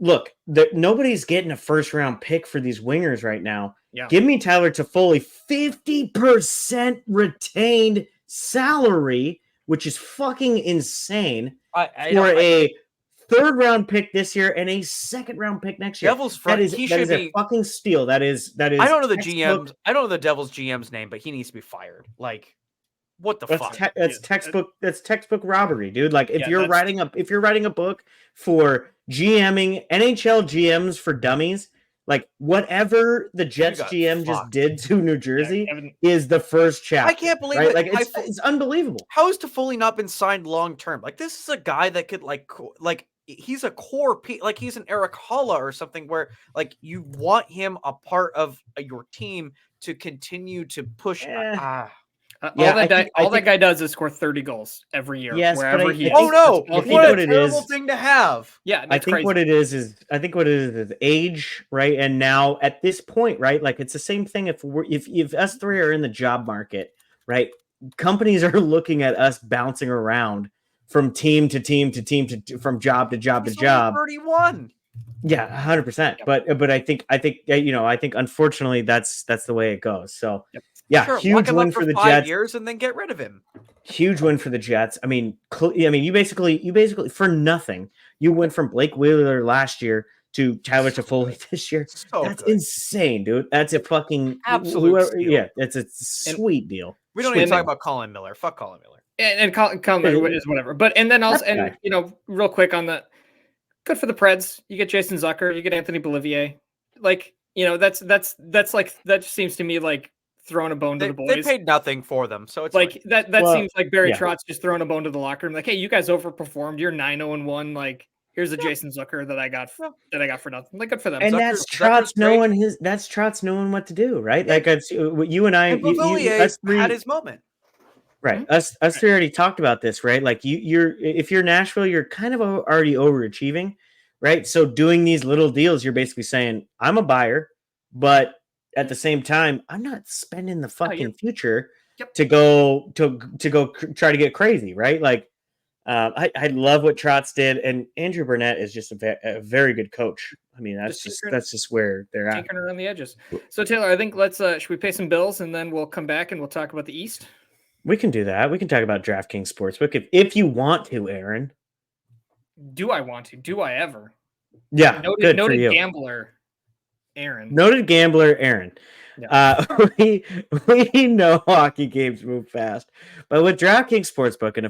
look, nobody's getting a first round pick for these wingers right now. Yeah. Give me Tyler Toffoli, 50% retained salary, which is fucking insane for a third round pick this year and a second round pick next year. Devils front. That is a fucking steal. That is. I don't know the GM's. I don't know the Devils GM's name, but he needs to be fired. Like, what the fuck? That's textbook. That's textbook robbery, dude. Like, if you're writing a book for GMing NHL GMs for dummies, like whatever the Jets GM just did to New Jersey is the first chapter. I can't believe it. Like it's unbelievable. How has Toffoli not been signed long term? Like this is a guy that could like he's a core piece, like he's an Eric Holla or something where like you want him a part of your team to continue to push. All that guy does is score 30 goals every year. Yes, wherever he is. Oh no! What a terrible thing to have. Yeah, I think what it is age, right? And now at this point, right? Like it's the same thing. If us three are in the job market, right? Companies are looking at us bouncing around from team to team to team from job to job He's to job. 31. Yeah, 100%. But I think unfortunately that's the way it goes. So yeah, Sure, huge lock him win up for for the 5 Jets. years and then get rid of him. Huge win for the Jets. I mean, you basically for nothing, you went from Blake Wheeler last year to Tyler Toffoli this year. That's insane, dude. That's a fucking absolute steal. Yeah, it's a sweet deal. We don't even talk about Colin Miller. Fuck Colin Miller. And Colin Miller is whatever. But and then also, and real quick on the good for the Preds. You get Jason Zucker, you get Anthony Bolivier. Like, that's like, that just seems to me like throwing a bone to the boys. They paid nothing for them, so it's like that seems like Barry Trotz just throwing a bone to the locker room. Like, hey, you guys overperformed. You're 9-0-1. Like, here's a Jason Zucker that I got for nothing. Like, good for them. And that's Trotz knowing what to do, right? Like, it's you and I. And us three had his moment. Right. Us three already talked about this, right? Like if you're Nashville, you're kind of already overachieving, right? So doing these little deals, you're basically saying, I'm a buyer, but at the same time, I'm not spending the fucking future to go try to get crazy, right? Like, I love what Trotz did, and Andrew Burnett is just a very good coach. I mean, that's just where they're at. Tinkering around the edges. So Taylor, I think should we pay some bills and then we'll come back and we'll talk about the East? We can do that. We can talk about DraftKings Sportsbook if you want to, Aaron. Do I want to? Do I ever? Yeah. Noted gambler, Aaron. Noted gambler, Aaron. Yeah. We know hockey games move fast, but with DraftKings Sportsbook, an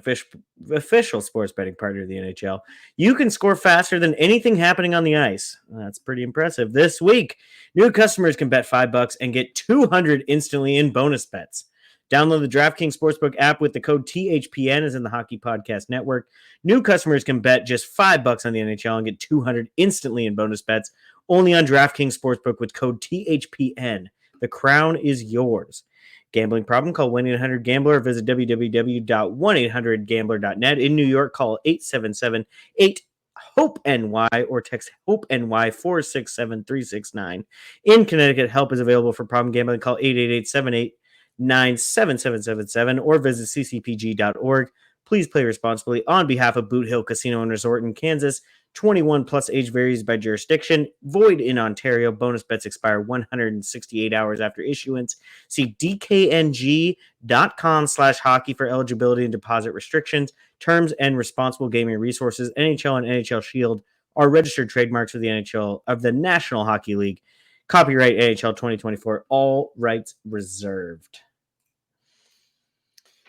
official sports betting partner of the NHL, you can score faster than anything happening on the ice. That's pretty impressive. This week, new customers can bet $5 and get $200 instantly in bonus bets. Download the DraftKings Sportsbook app with the code THPN as in the Hockey Podcast Network. New customers can bet just $5 on the NHL and get $200 instantly in bonus bets only on DraftKings Sportsbook with code THPN. The crown is yours. Gambling problem? Call 1-800-GAMBLER or visit www.1800gambler.net. In New York, call 877-8-HOPE-NY or text HOPE-NY 467-369. In Connecticut, help is available for problem gambling. Call 888-78-97777 or visit ccpg.org. Please play responsibly on behalf of Boot Hill Casino and Resort in Kansas. 21 plus, age varies by jurisdiction. Void in Ontario. Bonus bets expire 168 hours after issuance. See dkng.com/hockey for eligibility and deposit restrictions, terms, and responsible gaming resources. NHL and NHL Shield are registered trademarks of the NHL of the National Hockey League. Copyright NHL 2024. All rights reserved.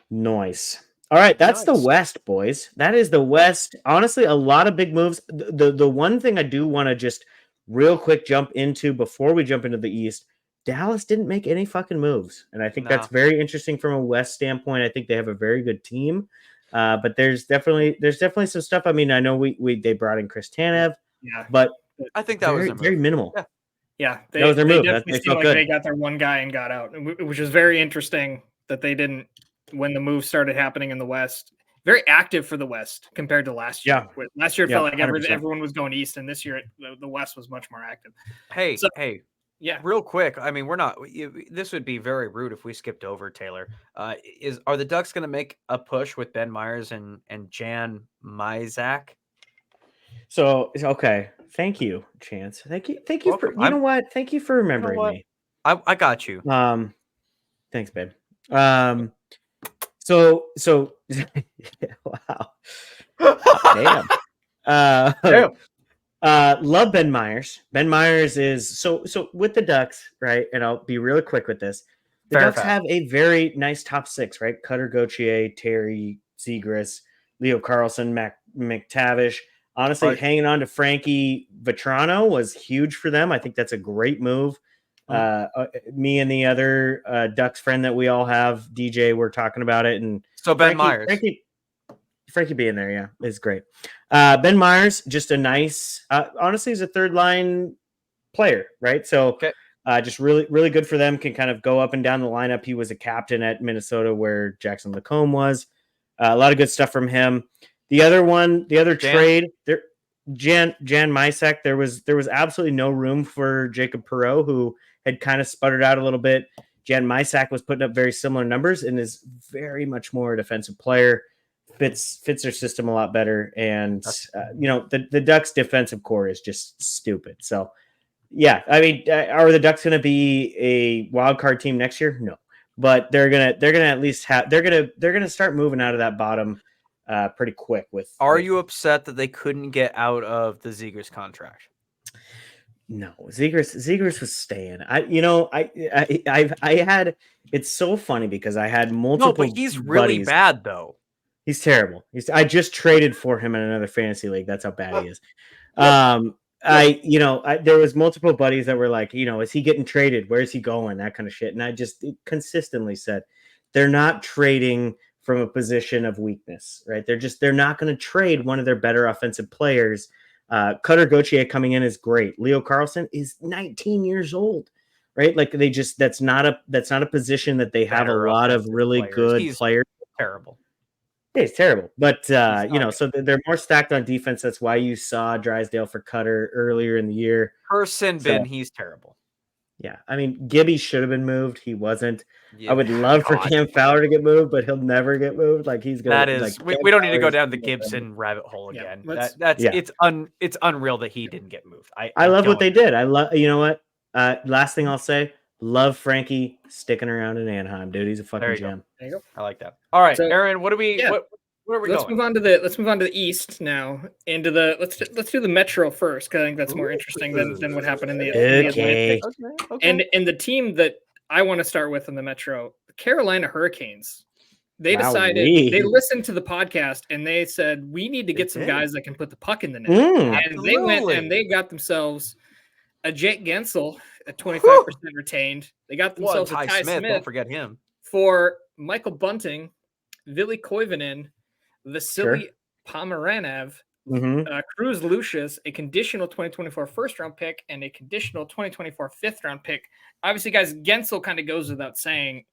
Nice. All right, that's the West, boys. That is the West. Honestly, a lot of big moves. The one thing I do want to just real quick jump into before we jump into the East, Dallas didn't make any fucking moves. And I think that's very interesting from a West standpoint. I think they have a very good team. But there's definitely some stuff. I mean, I know they brought in Chris Tanev, but I think that was very minimal. Yeah, that was their move. They felt like they got their one guy and got out, which is very interesting that they didn't when the move started happening in the West. Very active for the West compared to last year. Yeah. Last year it felt like everyone was going east, and this year the West was much more active. Hey, yeah, real quick. I mean, this would be very rude if we skipped over Taylor. Are the Ducks going to make a push with Ben Myers and Jan Mysak? So okay, thank you, Chance. Thank you for what? Thank you for remembering me. I got you. Thanks, babe. So wow. Damn. Love Ben Myers. Ben Myers is so with the Ducks, right? And I'll be really quick with this. The Ducks have a very nice top six, right? Cutter Gauthier, Terry Zegras, Leo Carlson, McTavish. Honestly, hanging on to Frankie Vetrano was huge for them. I think that's a great move. Me and the other Ducks friend that we all have, DJ, we're talking about it. And so Ben Myers. Frankie being there, yeah, is great. Ben Myers, just a nice, honestly, he's a third line player, right? So just really, really good for them. Can kind of go up and down the lineup. He was a captain at Minnesota where Jackson Lacombe was. A lot of good stuff from him. The other trade, Jan Mysak, there was absolutely no room for Jacob Perreault, who had kind of sputtered out a little bit. Jan Mysak was putting up very similar numbers and is very much more a defensive player. fits their system a lot better. And the Ducks defensive core is just stupid. So yeah, I mean, are the Ducks going to be a wild card team next year? No, but they're gonna at least have they're gonna start moving out of that bottom pretty quick. Are you upset that they couldn't get out of the Zegers contract? No, Zegers was staying. I had. It's so funny because I had multiple. No, but he's really bad though. He's terrible. I just traded for him in another fantasy league. That's how bad he is. There was multiple buddies that were like, is he getting traded? Where's he going? That kind of shit. And I just consistently said, they're not trading from a position of weakness, right? They're not going to trade one of their better offensive players. Cutter Gauthier coming in is great. Leo Carlson is 19 years old, right? Like that's not a position that they have a lot of really good players. Terrible. It's terrible, but so they're more stacked on defense. That's why you saw Drysdale for Cutter earlier in the year. He's terrible. Yeah, I mean, Gibby should have been moved. He wasn't. Yeah, I would love for Cam Fowler to get moved, but he'll never get moved. Like he's gonna. That is, we don't need to go down the Gibson rabbit hole again. It's unreal that he didn't get moved. I love what they did. I love. You know what? Last thing I'll say. Love Frankie sticking around in Anaheim, dude. He's a fucking gem. There you go. I like that. All right, so, Aaron, what are we going? Let's move on to the East now. Into the let's do the Metro first, because I think that's more interesting than what happened in the Atlantic. Okay. And the team that I want to start with in the Metro, the Carolina Hurricanes. They decided they listened to the podcast and they said we need to get some guys that can put the puck in the net. And they went and they got themselves a Jake Gensel at 25% retained. They got themselves a Ty Smith. Don't forget him. For Michael Bunting, Ville Koivunen, Vasily Pomeranov, Cruz Lucius, a conditional 2024 first-round pick, and a conditional 2024 fifth-round pick. Obviously, guys, Gensel kind of goes without saying.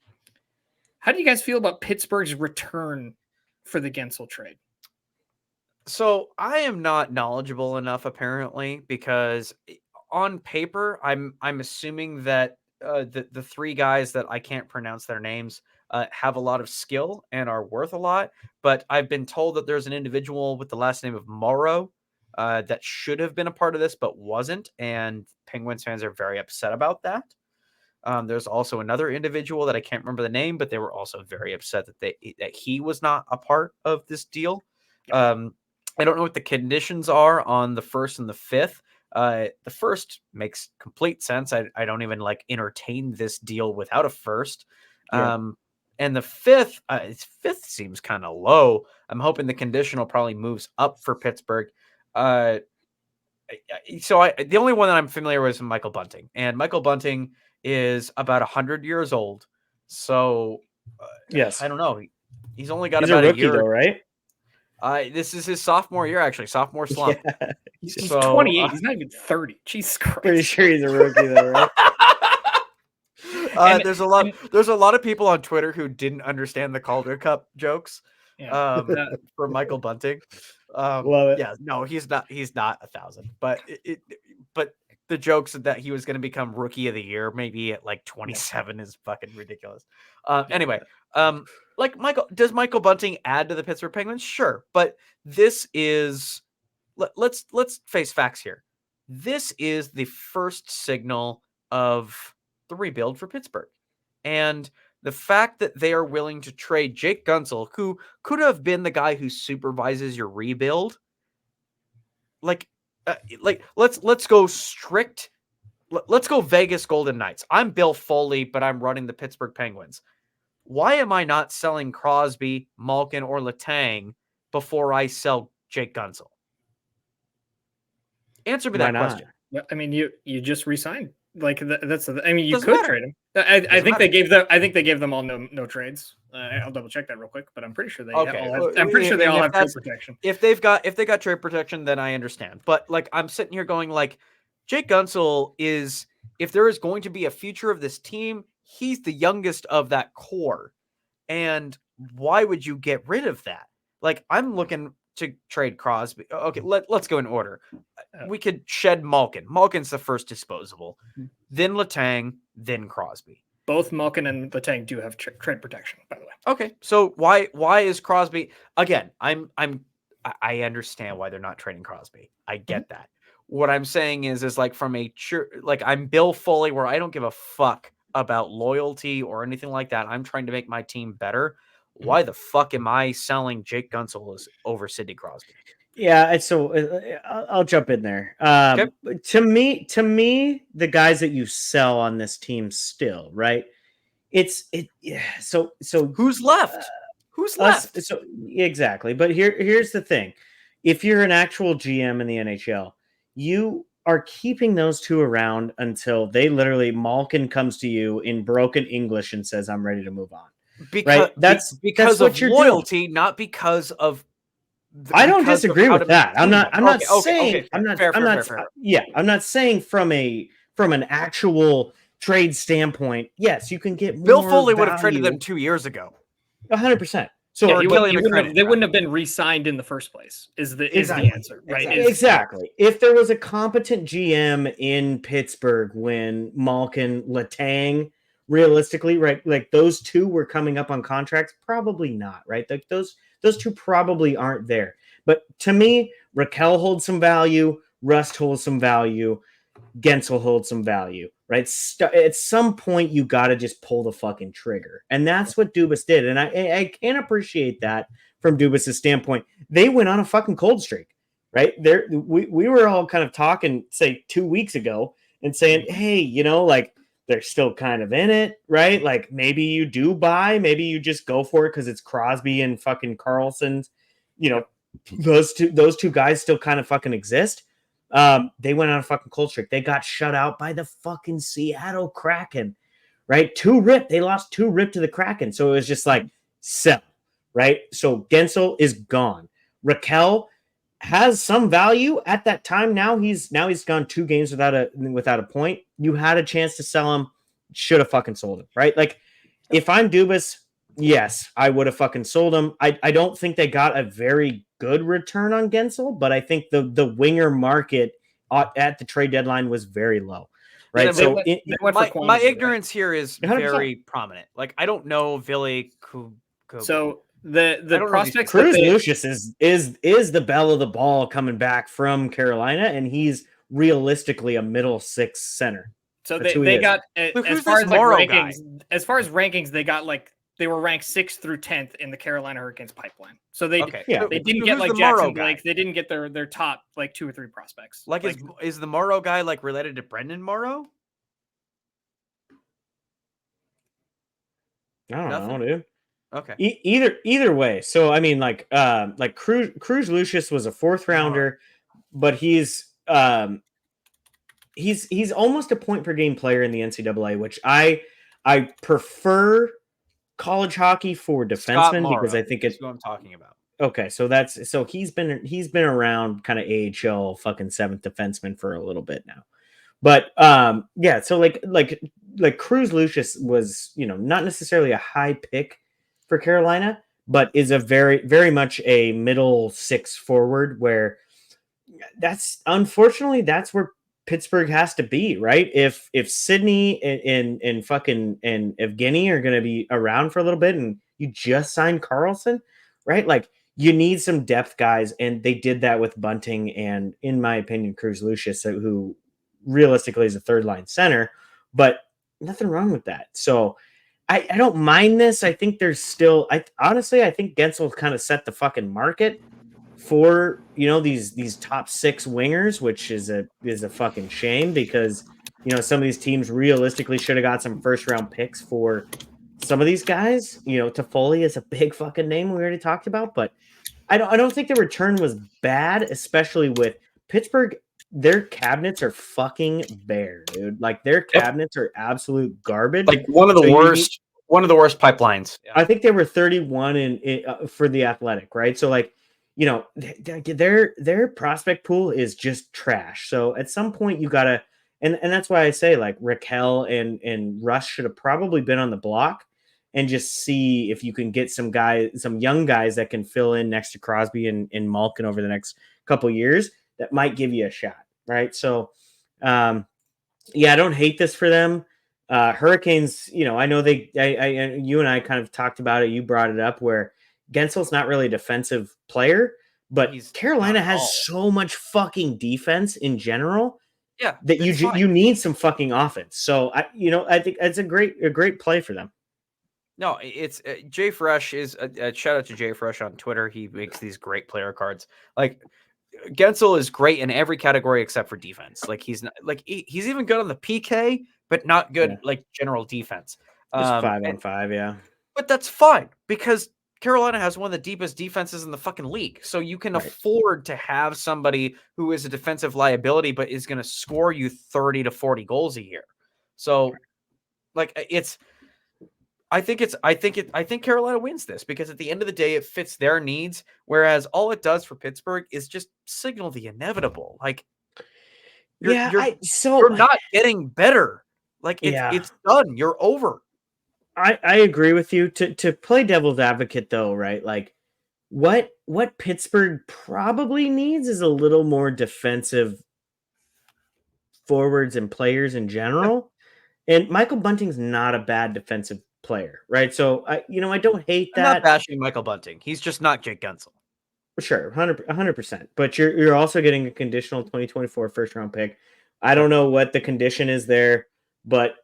How do you guys feel about Pittsburgh's return for the Gensel trade? So I am not knowledgeable enough, apparently, because on paper, I'm assuming that the three guys that I can't pronounce their names have a lot of skill and are worth a lot. But I've been told that there's an individual with the last name of Morrow that should have been a part of this, but wasn't. And Penguins fans are very upset about that. There's also another individual that I can't remember the name, but they were also very upset that he was not a part of this deal. I don't know what the conditions are on the first and the fifth. The first makes complete sense. I don't even entertain this deal without a first. And the fifth seems kind of low. I'm hoping the conditional probably moves up for Pittsburgh. The only one that I'm familiar with is Michael Bunting, and Michael Bunting is about 100 years old. So yes, I don't know. He's only got about a rookie, year, though, right? This is his sophomore year, actually. Sophomore slump. Yeah. He's 28. He's not even 30. Jesus Christ. Pretty sure he's a rookie, though, right? There's a lot of people on Twitter who didn't understand the Calder Cup jokes for Michael Bunting. Love it. Yeah, no, he's not 1,000, but but the jokes that he was going to become rookie of the year maybe at 27 is fucking ridiculous. Anyway, does Michael Bunting add to the Pittsburgh Penguins? Sure, but this is let's face facts here. This is the first signal of the rebuild for Pittsburgh, and the fact that they are willing to trade Jake Gensel, who could have been the guy who supervises your rebuild, let's go strict. Let's go Vegas Golden Knights. I'm Bill Foley, but I'm running the Pittsburgh Penguins. Why am I not selling Crosby, Malkin, or Letang before I sell Jake Gensel? Answer me that question. I mean, you just re-signed. That's. I mean, you Doesn't could matter. trade him. I think they gave them. I think they gave them all no trades. I'll double check that real quick, but I'm pretty sure they. Okay. I'm pretty sure they all have trade protection. If they've got trade protection, then I understand. But I'm sitting here going Jake Gensel is, if there is going to be a future of this team, he's the youngest of that core, and why would you get rid of that? I'm looking to trade Crosby. Okay, let's go in order. We could shed Malkin. Malkin's the first disposable, then Letang, then Crosby. Both Malkin and the Tank do have trade protection, by the way. Okay, so why is Crosby again? I understand why they're not trading Crosby. I get that. What I'm saying is like from a like I'm Bill Foley, where I don't give a fuck about loyalty or anything like that. I'm trying to make my team better. Why the fuck am I selling Jake Guentzel over Sidney Crosby? Yeah, so I'll jump in there. Okay. To me, the guys that you sell on this team still, right? Yeah. So who's left? Who's left? So exactly. But here's the thing: if you're an actual GM in the NHL, you are keeping those two around until they literally Malkin comes to you in broken English and says, "I'm ready to move on." Because right? That's because what of you're loyalty, doing. not because of. I don't disagree with that. I'm not saying fair. Yeah, I'm not saying from an actual trade standpoint. Yes, you can get more. Bill Foley would have traded them 2 years ago. 100%. So they wouldn't have been re-signed in the first place. Is the answer, right? Exactly. If there was a competent GM in Pittsburgh when Malkin, Letang, realistically, right, like those two were coming up on contracts, probably not, right? Like those two probably aren't there. But to me, Raquel holds some value, Rust holds some value, Guentzel holds some value, right? At some point, you got to just pull the fucking trigger. And that's what Dubas did. And I can appreciate that from Dubas' standpoint. They went on a fucking cold streak, right? We were all kind of talking, say, 2 weeks ago and saying, hey, like, they're still kind of in it, right? Like, maybe you do buy, maybe you just go for it because it's Crosby and fucking Carlson's, those two guys still kind of fucking exist. They went on a fucking cold streak. They got shut out by the fucking Seattle Kraken, right? They lost 2-rip to the Kraken. So it was just like, sell, right? So Guentzel is gone. Raquel has some value at that time. Now he's gone 2 games without a point. You had a chance to sell him. Should have fucking sold him, right? Like, if I'm Dubas, yes, I would have fucking sold him. I don't think they got a very good return on Guentzel, but I think the winger market at the trade deadline was very low, right? Yeah, so my ignorance here is 100%. very prominent. Like, I don't know Ville. So the prospects, Cruz Lucius is the belle of the ball coming back from Carolina, and he's realistically a middle 6 center. So they got as far as rankings, they got they were ranked 6th through 10th in the Carolina Hurricanes pipeline. So they didn't get like Jackson Blake. They didn't get their top 2 or 3 prospects. Like is the Morrow guy like related to Brendan Morrow? I don't know, dude. Okay. Either way. So I mean, like Cruz Lucius was a 4th rounder, but he's almost a point per game player in the NCAA, which I prefer college hockey for defensemen because I think it's what I'm talking about. Okay, so he's been around kind of AHL fucking 7th defenseman for a little bit now. But yeah, so like Cruz Lucius was, not necessarily a high pick for Carolina, but is a very, very much a middle 6 forward where unfortunately that's where Pittsburgh has to be, right? If Sidney and Evgeny are going to be around for a little bit and you just signed Carlson, right? Like, you need some depth guys, and they did that with Bunting and, in my opinion, Cruz Lucius, who realistically is a 3rd-line center, but nothing wrong with that. So I don't mind this. I think there's still I think Guentzel kind of set the fucking market for these top 6 wingers, which is a fucking shame because some of these teams realistically should have got some 1st-round picks for some of these guys. Toffoli is a big fucking name we already talked about, but I don't think the return was bad, especially with Pittsburgh. Their cabinets are fucking bare, dude. Like, their cabinets are absolute garbage. Like one of the worst pipelines. Yeah. I think they were 31 for the Athletic, right? So like, their prospect pool is just trash. So at some point you gotta, and that's why I say like Raquel and Russ should have probably been on the block and just see if you can get some young guys that can fill in next to Crosby and Malkin over the next couple years that might give you a shot, right? So, yeah, I don't hate this for them. Hurricanes, I know you and I kind of talked about it. You brought it up where Gensel's not really a defensive player, but He's Carolina not at all. has so much fucking defense in general Yeah, that it's fine. you need some fucking offense. So I think it's a great play for them. No, it's Jay Fresh is a shout out to Jay Fresh on Twitter. He makes these great player cards. Like Gensel is great in every category except for defense. Like he's not like he's even good on the PK, but not good like general defense. Just 5-on-5, yeah. But that's fine because Carolina has one of the deepest defenses in the fucking league. So you can afford to have somebody who is a defensive liability, but is going to score you 30 to 40 goals a year. So like I think Carolina wins this because at the end of the day, it fits their needs. Whereas all it does for Pittsburgh is just signal the inevitable. Like, you're not getting better. Like it's done. You're over. I agree with you. To play devil's advocate though, right? Like what Pittsburgh probably needs is a little more defensive forwards and players in general. And Michael Bunting's not a bad defensive player, right? So I don't hate that. I'm not bashing Michael Bunting. He's just not Jake Guentzel. Sure, 100%. But you're also getting a conditional 2024 first round pick. I don't know what the condition is there, but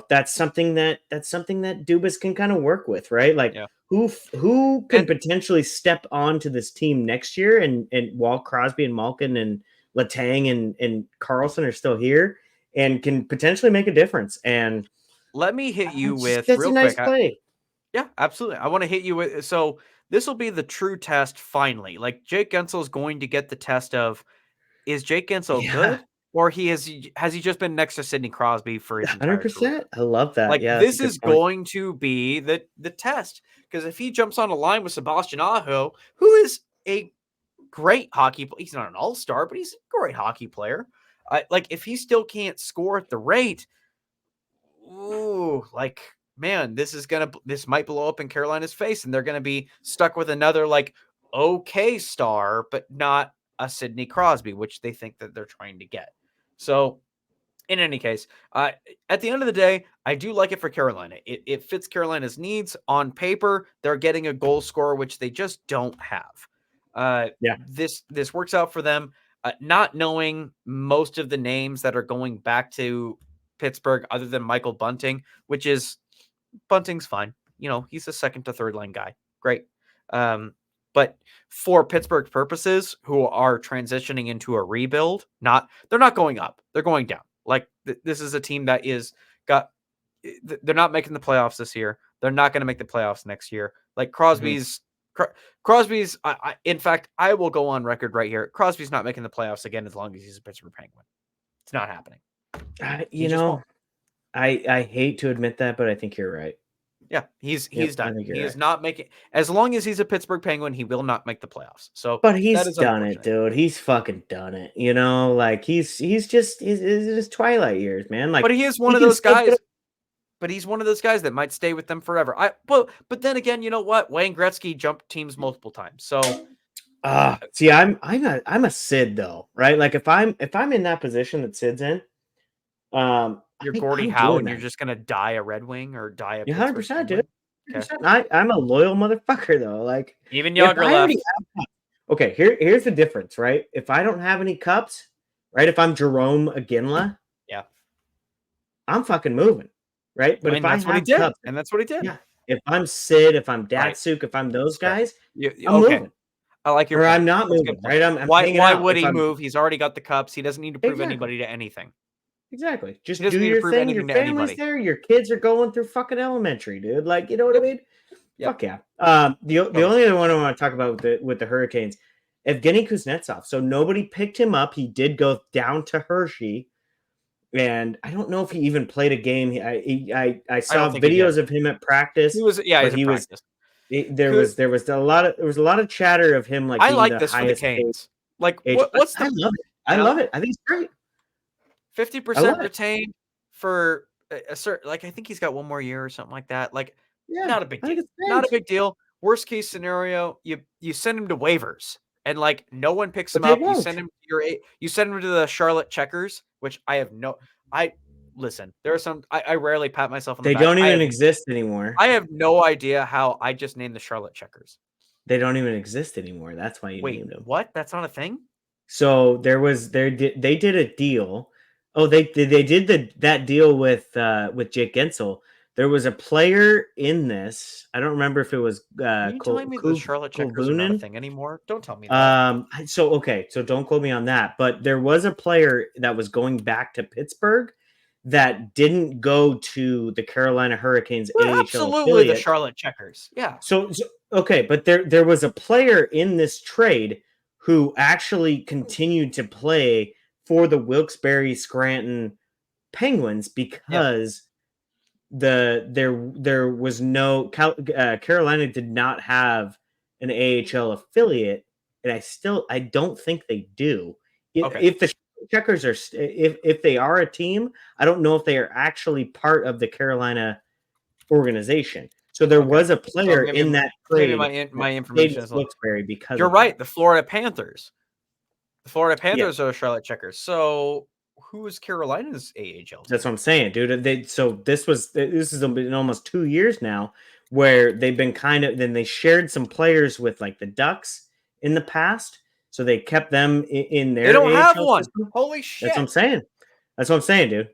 that's something that Dubas can kind of work with, right? Like who can potentially step onto this team next year, and while Crosby and Malkin and Letang and Carlson are still here and can potentially make a difference. And let me hit you with that's real a nice quick. play. Yeah, absolutely. I want to hit you with so this will be the true test finally. Like Jake Guentzel is going to get the test of is Jake Guentzel good, or has he just been next to Sidney Crosby for his entire 100%. career? I love that. Like yeah, this is going to be the test because if he jumps on a line with Sebastian Aho, who is a great hockey player, he's not an all-star, but he's a great hockey player. Like if he still can't score at the rate, ooh, like man, this might blow up in Carolina's face, and they're gonna be stuck with another like okay star, but not a Sidney Crosby, which they think that they're trying to get. So, in any case, at the end of the day, I do like it for Carolina. It fits Carolina's needs. On paper, they're getting a goal scorer, which they just don't have. This works out for them. Not knowing most of the names that are going back to Pittsburgh other than Michael Bunting, which is Bunting's fine. He's a second to third line guy. Great. But for Pittsburgh purposes, who are transitioning into a rebuild, they're not going up. They're going down. Like this is a team that they're not making the playoffs this year. They're not going to make the playoffs next year. Like Crosby's, in fact, I will go on record right here. Crosby's not making the playoffs again as long as he's a Pittsburgh Penguin. It's not happening. I hate to admit that, but I think you're right. Yeah, he's done. He is not making, as long as he's a Pittsburgh Penguin, he will not make the playoffs. So, but he's done it, dude. He's fucking done it. Like he's just in his twilight years, man. Like, but he is one of those guys. But he's one of those guys that might stay with them forever. But then again, you know what? Wayne Gretzky jumped teams multiple times. So, see, I'm a Sid though, right? Like if I'm in that position that Sid's in, you're Gordie Howe, and you're just gonna die a Red Wing or die a 100%, dude. 100%. I'm a loyal motherfucker though. Like even Yager left. Okay, here's the difference, right? If I don't have any cups, right? If I'm Jerome Iginla, I'm fucking moving, right? But if that's what he did, cups, and that's what he did. Yeah. If I'm Sid, if I'm Datsuk, if I'm those guys, I'm moving. I like your. Or I'm not moving, right? I'm why would he move? He's already got the cups. He doesn't need to prove anybody to anything. Exactly. Just do your thing. Your family's there. Your kids are going through fucking elementary, dude. Like, you know what I mean? Fuck yeah. The only other one I want to talk about with the Hurricanes, Evgeny Kuznetsov. So nobody picked him up. He did go down to Hershey, and I don't know if he even played a game. I saw videos of him at practice. He was practice. There was a lot of chatter of him like. I like this for the Canes. Like what's the? I love it. I love it. I think it's great. 50% retained for a certain, like I think he's got one more year or something like that. Like, not a big deal. Not a big deal. Worst case scenario, you send him to waivers, and like no one picks him up. You send him to the Charlotte Checkers, which listen, there are some. I rarely pat myself on the They back. don't even exist anymore. I have no idea how I just named the Charlotte Checkers. They don't even exist anymore. That's why you Wait, named them. what? That's not a thing? So they did a deal. Oh, they did that deal with Jake Gensel. There was a player in this. I don't remember if it was Are you telling me the Charlotte Checkers are not a thing anymore? Don't tell me that. So don't quote me on that, but there was a player that was going back to Pittsburgh that didn't go to the Carolina Hurricanes Well, AHL absolutely affiliate. the Charlotte Checkers. Yeah. So okay, but there was a player in this trade who actually continued to play for the Wilkes-Barre Scranton Penguins because there was no Carolina did not have an AHL affiliate, and I don't think they do. If the Checkers are if they are a team, I don't know if they are actually part of the Carolina organization. So there was a player in that trade. My information is Wilkes-Barre because you're right. The Florida Panthers. The Florida Panthers are Charlotte Checkers. So who is Carolina's AHL? That's what I'm saying, dude. This has been almost 2 years now where they've been then they shared some players with like the Ducks in the past. So they kept them in their They don't have AHL one. system. Holy shit. That's what I'm saying, dude.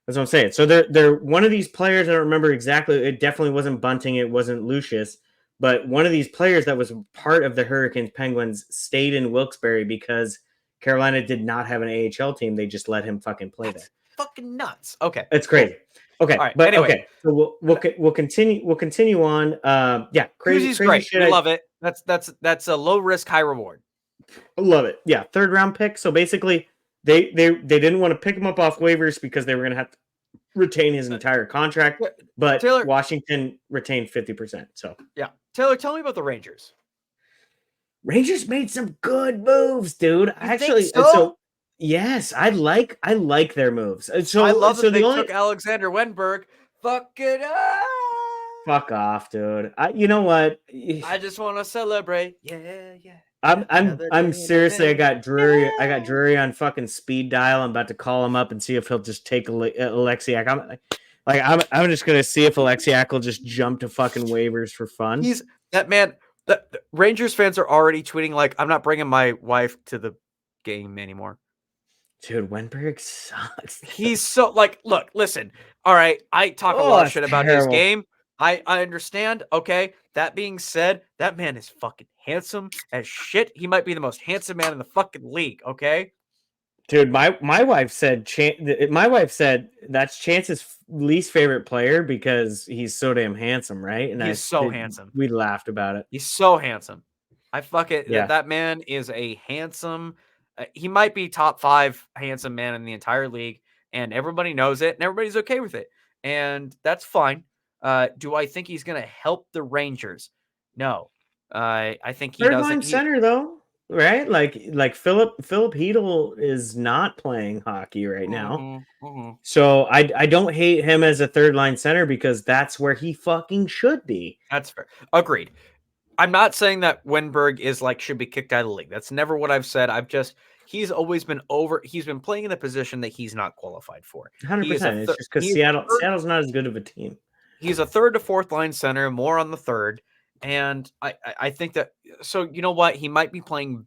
That's what I'm saying. So they're one of these players. I don't remember exactly. It definitely wasn't Bunting. It wasn't Lucius. But one of these players that was part of the Hurricanes Penguins stayed in Wilkes-Barre because Carolina did not have an AHL team. They just let him fucking play there. Fucking nuts. Okay, it's crazy. Okay, all right. But anyway, okay. So we'll continue. We'll continue on. Yeah, crazy great. shit. We love it. That's a low risk, high reward. I love it. Yeah, 3rd round pick. So basically, they didn't want to pick him up off waivers because they were going to have to retain his entire contract, but Taylor, Washington retained 50%. So yeah, Taylor, tell me about the Rangers. Rangers made some good moves, dude. Yes, I like their moves. So I love that they took Alexander Wenberg. Fuck it up. Fuck off, dude. You know what? I just want to celebrate. Yeah. I'm seriously. I got Drury on fucking speed dial. I'm about to call him up and see if he'll just take Alexiak. I'm just gonna see if Alexiak will just jump to fucking waivers for fun. He's that man. The Rangers fans are already tweeting like, "I'm not bringing my wife to the game anymore." Dude, Wenberg sucks. He's so like. Look, listen. All right, I talk a lot of shit about his game. I understand. Okay. That being said, that man is fucking handsome as shit. He might be the most handsome man in the fucking league. Okay. Dude, my wife said that's Chance's least favorite player because he's so damn handsome, right? And he's so handsome. We laughed about it. He's so handsome. I fuck it. Yeah. That man is a handsome. He might be top 5 handsome man in the entire league, and everybody knows it, and everybody's okay with it, and that's fine. Do I think he's going to help the Rangers? No. I think he doesn't. 3rd line center though, right? Like Philip Hedl is not playing hockey right now. So I don't hate him as a 3rd line center because that's where he fucking should be. That's fair. Agreed. I'm not saying that Wenberg is should be kicked out of the league. That's never what I've said. He's always been he's been playing in a position that he's not qualified for. 100%. It's just because Seattle's not as good of a team. He's a 3rd to 4th line center, more on the 3rd. And I think that, so you know what? He might be playing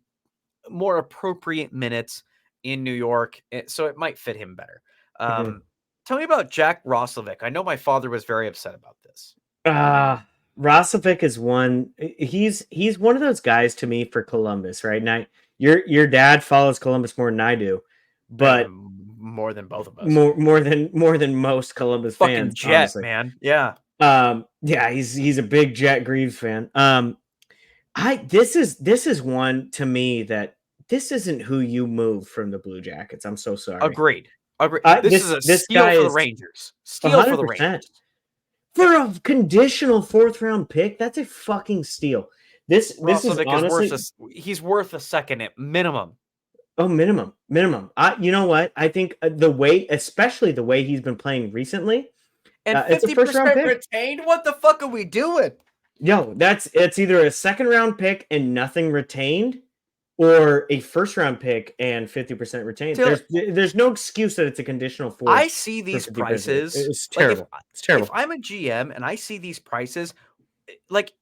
more appropriate minutes in New York, so it might fit him better. Tell me about Jack Roslovic. I know my father was very upset about this. Roslovic is one. He's one of those guys to me for Columbus, right? Now, your dad follows Columbus more than I do, but more than both of us. More than most Columbus fucking fans. Jet, honestly. Man. Yeah. Yeah, he's a big Jet Greaves fan. This is one to me that this isn't who you move from the Blue Jackets. I'm so sorry. Agreed. This is a steal for the Rangers. Steal 100%. For the Rangers. For a conditional 4th round pick, that's a fucking steal. This is honestly he's worth a second at minimum. Oh, minimum. You know what? I think especially the way he's been playing recently, and 50% retained. What the fuck are we doing? Yo, it's either a 2nd round pick and nothing retained, or a first round pick and 50% retained. Taylor, There's no excuse that it's a conditional fourth. I see these prices. It's terrible. It's terrible. If I'm a GM and I see these prices, like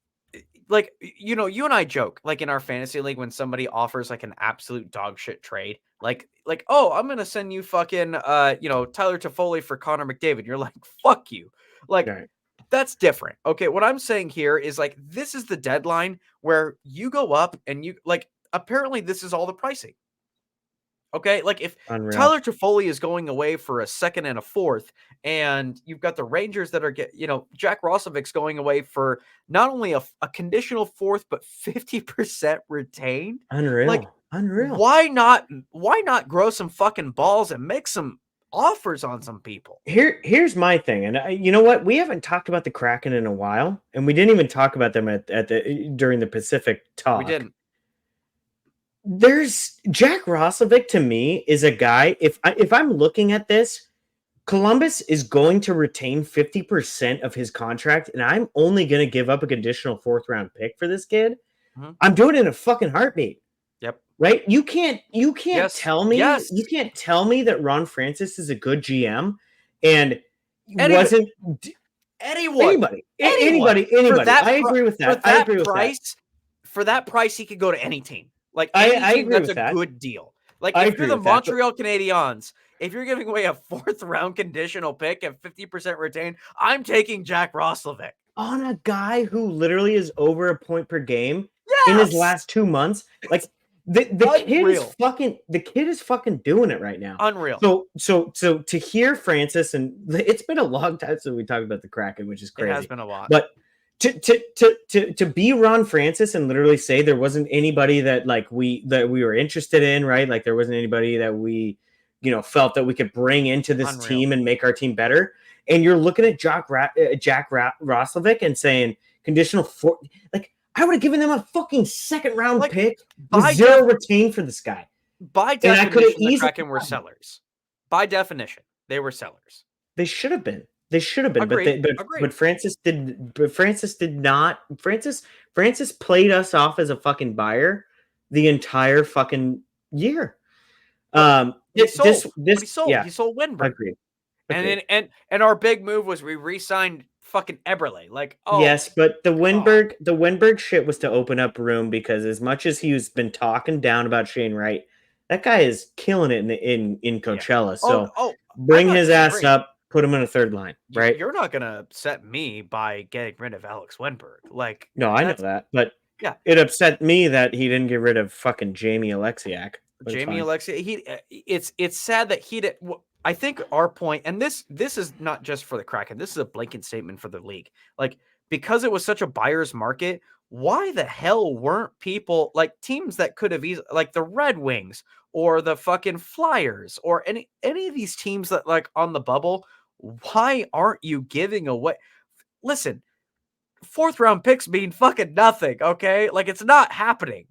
you know, you and I joke like in our fantasy league when somebody offers like an absolute dog shit trade, like oh, I'm gonna send you fucking you know, Tyler Toffoli for Connor McDavid. You're like, fuck you, like. Right. That's different. Okay, what I'm saying here is like this is the deadline where you go up and you like apparently this is all the pricing. Okay, like if Tyler Toffoli is going away for a second and a fourth, and you've got the Rangers that are Jack Roslovic's going away for not only a conditional fourth but 50% retained. Unreal. Like unreal. Why not grow some fucking balls and make some offers on some people? Here's my thing, and you know what? We haven't talked about the Kraken in a while, and we didn't even talk about them during the Pacific talk. We didn't. There's Jack Roslovic to me is a guy. If I'm looking at this, Columbus is going to retain 50% of his contract, and I'm only going to give up a conditional fourth round pick for this kid. Mm-hmm. I'm doing it in a fucking heartbeat. Yep. Right? You can't tell me you can't tell me that Ron Francis is a good GM and wasn't anybody. I agree with that. I agree with that. For that price, he could go to any team. Like I agree that's with a that. good deal. Like if you're the Montreal Canadiens, if you're giving away a fourth round conditional pick and 50% retained, I'm taking Jack Roslovic on a guy who literally is over a point per game in his last 2 months. Like the kid is fucking doing it right now. Unreal. So to hear Francis, and it's been a long time since we talked about the Kraken, which is crazy. It has been a lot. But to be Ron Francis and literally say there wasn't anybody that we were interested in, right? Like there wasn't anybody that we, felt that we could bring into this team and make our team better. And you're looking at Jack Roslovic and saying conditional four, like I would have given them a fucking second round pick with zero retained for this guy. By definition, the Kraken were sellers. By definition, they were sellers. They should have been. But Francis did not. Francis played us off as a fucking buyer the entire fucking year. He sold Winberg. Agreed. And our big move was we re-signed fucking Eberle. Like, yes, but the Winberg shit was to open up room, because as much as he's been talking down about Shane Wright, that guy is killing it in Coachella. Yeah. So bring his ass up. Put him in a third line, right? You're not gonna upset me by getting rid of Alex Winberg. Like, no, I know that, but yeah, it upset me that he didn't get rid of fucking Jamie Alexiak. It's sad that he did. I think our point, and this is not just for the Kraken. This is a blanket statement for the league. Like, because it was such a buyer's market, why the hell weren't people like teams that could have easily, like the Red Wings or the fucking Flyers or any of these teams that like on the bubble? Why aren't you giving away? Listen, fourth round picks mean fucking nothing. Okay. Like it's not happening.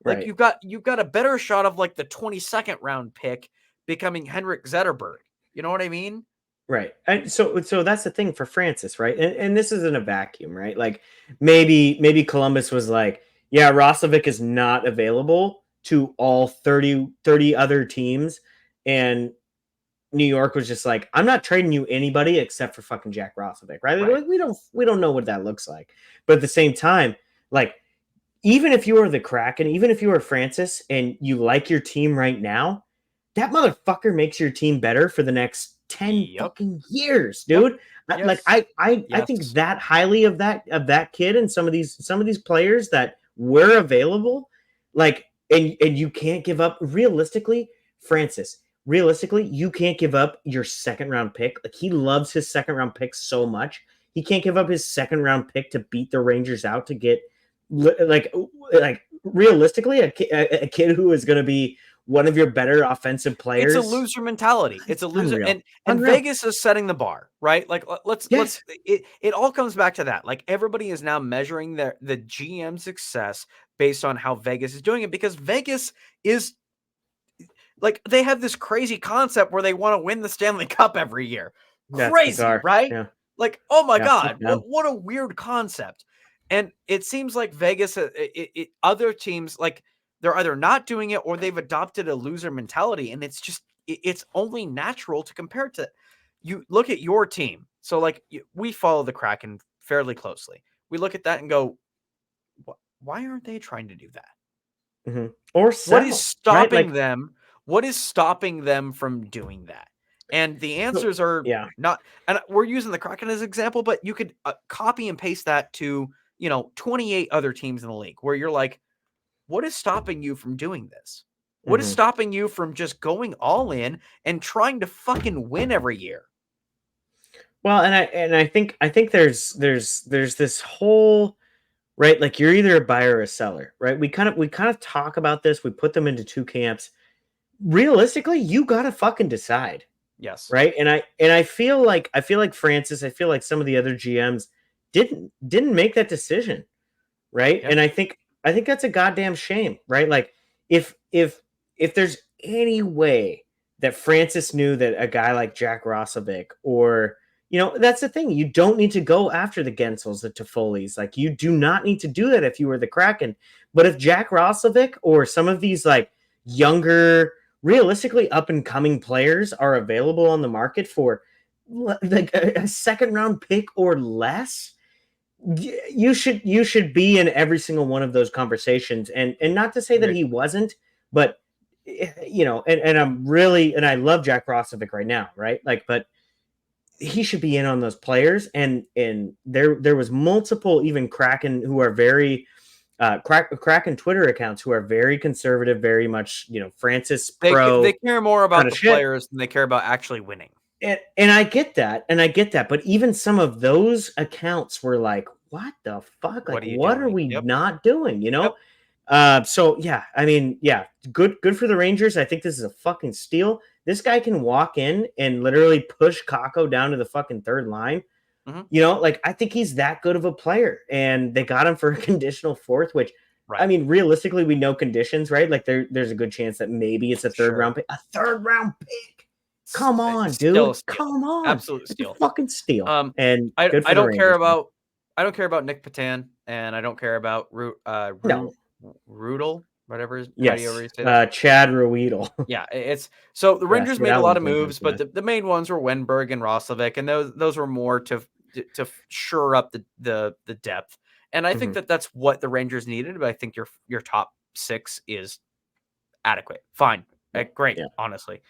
Like you've got a better shot of like the 22nd round pick becoming Henrik Zetterberg. You know what I mean? Right. And so that's the thing for Francis, right? And this isn't a vacuum, right? Like maybe Columbus was like, yeah, Roslovic is not available to all 30 other teams. And New York was just like, I'm not trading you anybody except for fucking Jack Roslovic, right? Like, we don't know what that looks like. But at the same time, like, even if you are the Kraken, even if you are Francis and you like your team right now, that motherfucker makes your team better for the next 10 fucking years, dude. Yes. Like I think that highly of that kid and some of these players that were available, like, and you can't give up realistically, Francis. Realistically, you can't give up your second round pick. Like, he loves his second round pick so much. He can't give up his second round pick to beat the Rangers out to get like realistically a kid who is going to be one of your better offensive players. It's a loser mentality. It's a loser. And Vegas is setting the bar, right? Like let's it all comes back to that. Like everybody is now measuring the GM success based on how Vegas is doing it, because Vegas is like, they have this crazy concept where they want to win the Stanley Cup every year. Crazy, right? Yeah. Like, oh my God, what a weird concept. And it seems like Vegas, other teams, like they're either not doing it or they've adopted a loser mentality, and it's only natural to compare it to. You look at your team. So like we follow the Kraken fairly closely. We look at that and go, why aren't they trying to do that? Mm-hmm. Or what is stopping right? them? What is stopping them from doing that? And the answers are not, and we're using the Kraken as an example, but you could copy and paste that to, 28 other teams in the league where you're like, what is stopping you from doing this? What is stopping you from just going all in and trying to fucking win every year? Well, and I think there's this whole, right, like you're either a buyer or a seller, right? We kind of talk about this. We put them into two camps. Realistically, you gotta fucking decide. Yes. Right. And I feel like Francis, I feel like some of the other GMs didn't make that decision. Right. Yep. And I think that's a goddamn shame. Right. Like if there's any way that Francis knew that a guy like Jack Rossovic, or, that's the thing. You don't need to go after the Gensels, the Toffoli's. Like, you do not need to do that if you were the Kraken. But if Jack Rossovic or some of these like younger, realistically up and coming players are available on the market for like a second round pick or less, you should be in every single one of those conversations. And not to say that he wasn't, but and I love Jack Rossovic right now, right? Like, but he should be in on those players. And there was multiple even Kraken who are very Kraken Twitter accounts who are very conservative, very much, Francis pro. They care more about the players than they care about actually winning. And I get that. But even some of those accounts were like, what the fuck? Like, what are we not doing? So yeah, I mean, yeah, good for the Rangers. I think this is a fucking steal. This guy can walk in and literally push Kakko down to the fucking third line. Like, I think he's that good of a player, and they got him for a conditional fourth, which, I mean, realistically, we know conditions, right? Like, there's a good chance that maybe it's a third round pick. A third round pick. Come on, dude. Come on. Absolute steal. It's a fucking steal. And I don't care about Nick Patan, and I don't care about Rudel, whatever his Chad Ruedel. Yeah, it's so the Rangers made a lot of moves, but the main ones were Wenberg and Roslovic, and those were more to shore up the depth. And I think that's what the Rangers needed. But I think your top six is adequate, fine, great. Honestly,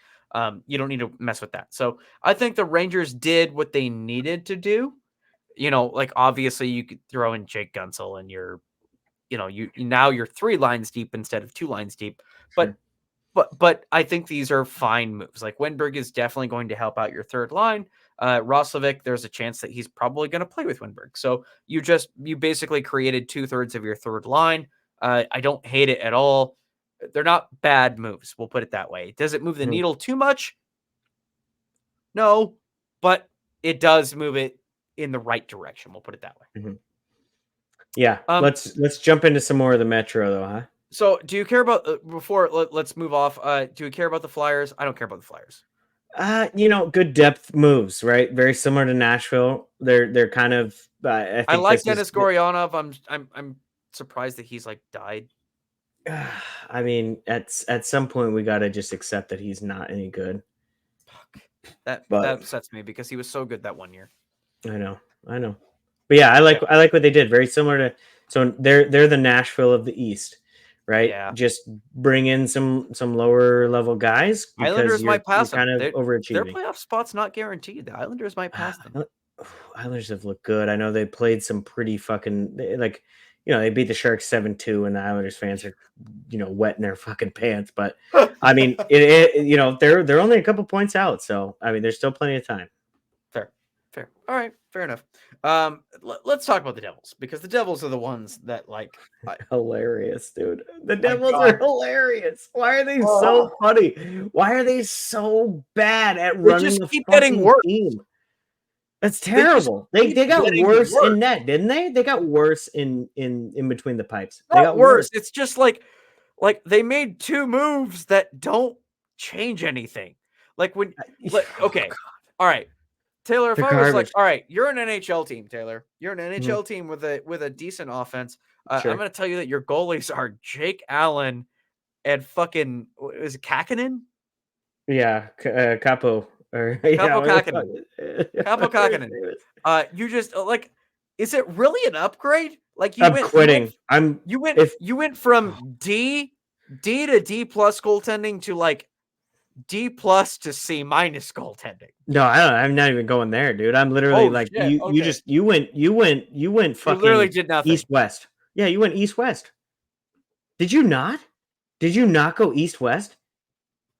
you don't need to mess with that. So I think the Rangers did what they needed to do. Like, obviously you could throw in Jake Gunsel and you're 3 lines deep instead of 2 lines deep. But I think these are fine moves. Like, Wenberg is definitely going to help out your third line. Roslovic, there's a chance that he's probably going to play with Wenberg. So you basically created 2/3 of your third line. I don't hate it at all. They're not bad moves. We'll put it that way. Does it move the needle too much? No, but it does move it in the right direction. We'll put it that way. Yeah. Let's jump into some more of the Metro, though, huh? So, do you care about let's move off. Do you care about the Flyers? I don't care about the Flyers. Good depth moves, right? Very similar to Nashville. They're kind of. I like Denis Goryanov. I'm surprised that he's like died. I mean, at some point we got to just accept that he's not any good. That upsets me because he was so good that one year. I know. But yeah, I like what they did. Very similar to. So they're the Nashville of the East. Right. Yeah. Just bring in some lower level guys. Islanders might pass them. Kind of overachieving. Their playoff spot's not guaranteed. The Islanders might pass them. Islanders have looked good. I know they played some pretty fucking they beat the Sharks 7-2, and the Islanders fans are wetting their fucking pants. But I mean, they're only a couple points out, so I mean, there's still plenty of time. Fair. All right, fair enough. Let's talk about the Devils, because the Devils are the ones that hilarious, dude. The Devils are hilarious. Why are they so funny? Why are they so bad at running? Just keep getting worse. Team? That's terrible. They got worse in net, didn't they? They got worse in between the pipes. They got worse. It's just like they made 2 moves that don't change anything. Okay, all right. Taylor, if I was like, all right, you're an NHL team, Taylor. You're an NHL team with a decent offense. Sure. I'm going to tell you that your goalies are Jake Allen and fucking is it Kakinen? Yeah, Capo or Capo Kakinen. Capo Capo Kakinen. You just like, is it really an upgrade? Like I'm quitting. You went from D to D plus goaltending to like D plus to C minus goaltending. No, I don't. I'm not even going there, dude. I'm literally like shit, you went fucking literally did nothing. east west. Yeah, you went east west. Did you not? Did you not go east west?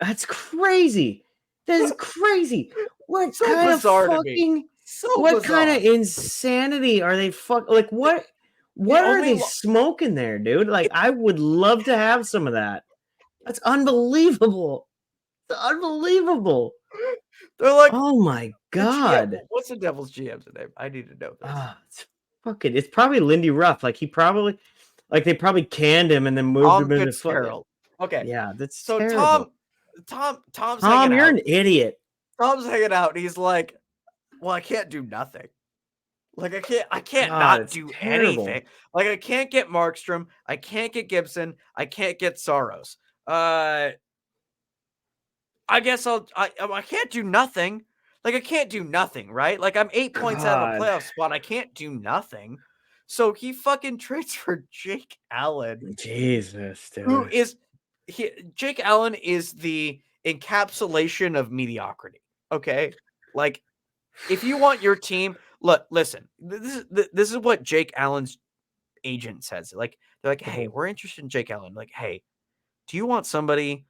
That's crazy. That is crazy. What So kind of bizarre to me. fucking So what bizarre. kind of insanity are they like what are they smoking there, dude? Like I would love to have some of that. That's unbelievable. It's unbelievable. They're like, oh my god. What's the Devil's GM's name? I need to know this. It's probably Lindy Ruff. Like he probably they probably canned him and then moved him into fucking. Okay. Yeah, that's so terrible. Tom's Tom, hanging you're out. an idiot. Tom's hanging out and he's like, well, I can't do nothing. Like I can't God, not do terrible. anything. Like I can't get Markstrom, I can't get Gibson, I can't get Saros. I guess I can't do nothing. Like I can't do nothing, right? Like I'm 8 points out of a playoff spot. I can't do nothing. So he fucking trades for Jake Allen. Jesus, dude. Jake Allen is the encapsulation of mediocrity. Okay? Like if you want your team, listen. This is what Jake Allen's agent says. Like they're like, "Hey, we're interested in Jake Allen." Like, "Hey, do you want somebody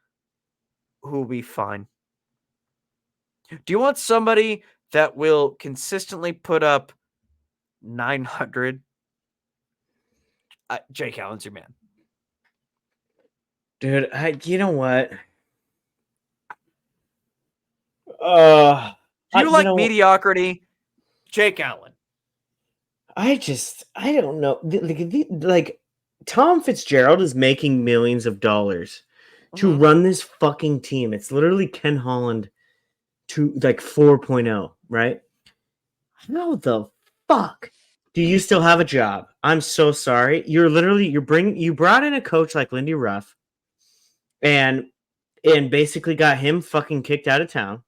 who will be fine? Do you want somebody that will consistently put up 900?" Jake Allen's your man. Dude, you know what? You like mediocrity, Jake Allen. I don't know. Like Tom Fitzgerald is making millions of dollars to run this fucking team. It's literally Ken Holland to like 4.0, right? How the fuck do you still have a job? I'm so sorry. You brought in a coach like Lindy Ruff and basically got him fucking kicked out of town.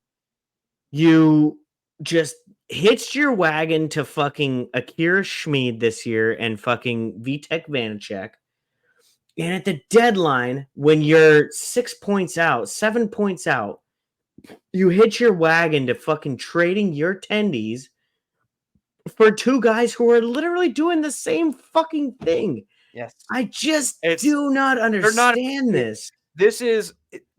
You just hitched your wagon to fucking Akira Schmid this year and fucking Vitek Vanacek. And at the deadline, when you're 6 points out, 7 points out, you hitch your wagon to fucking trading your tendies for two guys who are literally doing the same fucking thing. Yes. I just do not understand this. This is,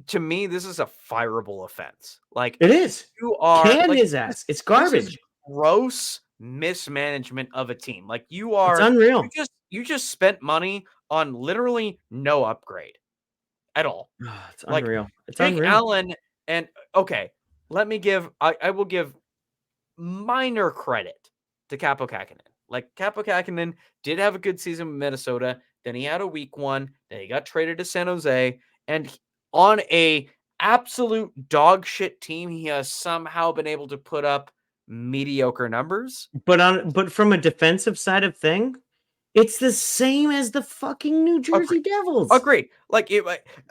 to me, this is a fireable offense. Like it is. You are can his ass. It's garbage. Gross mismanagement of a team. Like you are. It's unreal. You just spent money on literally no upgrade at all. It's unreal. It's Jake unreal. Allen and okay, let me give. I will give minor credit to Capo Kakinen. Like Capo Kakinen did have a good season with Minnesota. Then he had a weak one. Then he got traded to San Jose, and on a absolute dog shit team, he has somehow been able to put up mediocre numbers. But from a defensive side of thing, it's the same as the fucking New Jersey Devils. Agreed. Like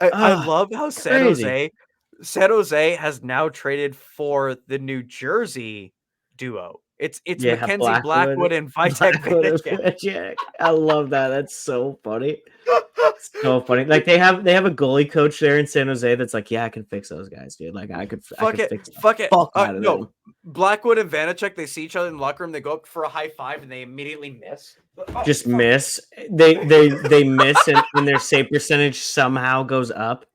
I love how San Jose has now traded for the New Jersey duo. It's Mackenzie Blackwood and Vitek Vanacek. I love that. That's so funny. So funny. Like they have a goalie coach there in San Jose that's like, yeah, I can fix those guys, dude. Like I could fix it. No, Blackwood and Vanacek, they see each other in the locker room, they go up for a high five and they immediately miss. Just miss. They miss and their save percentage somehow goes up.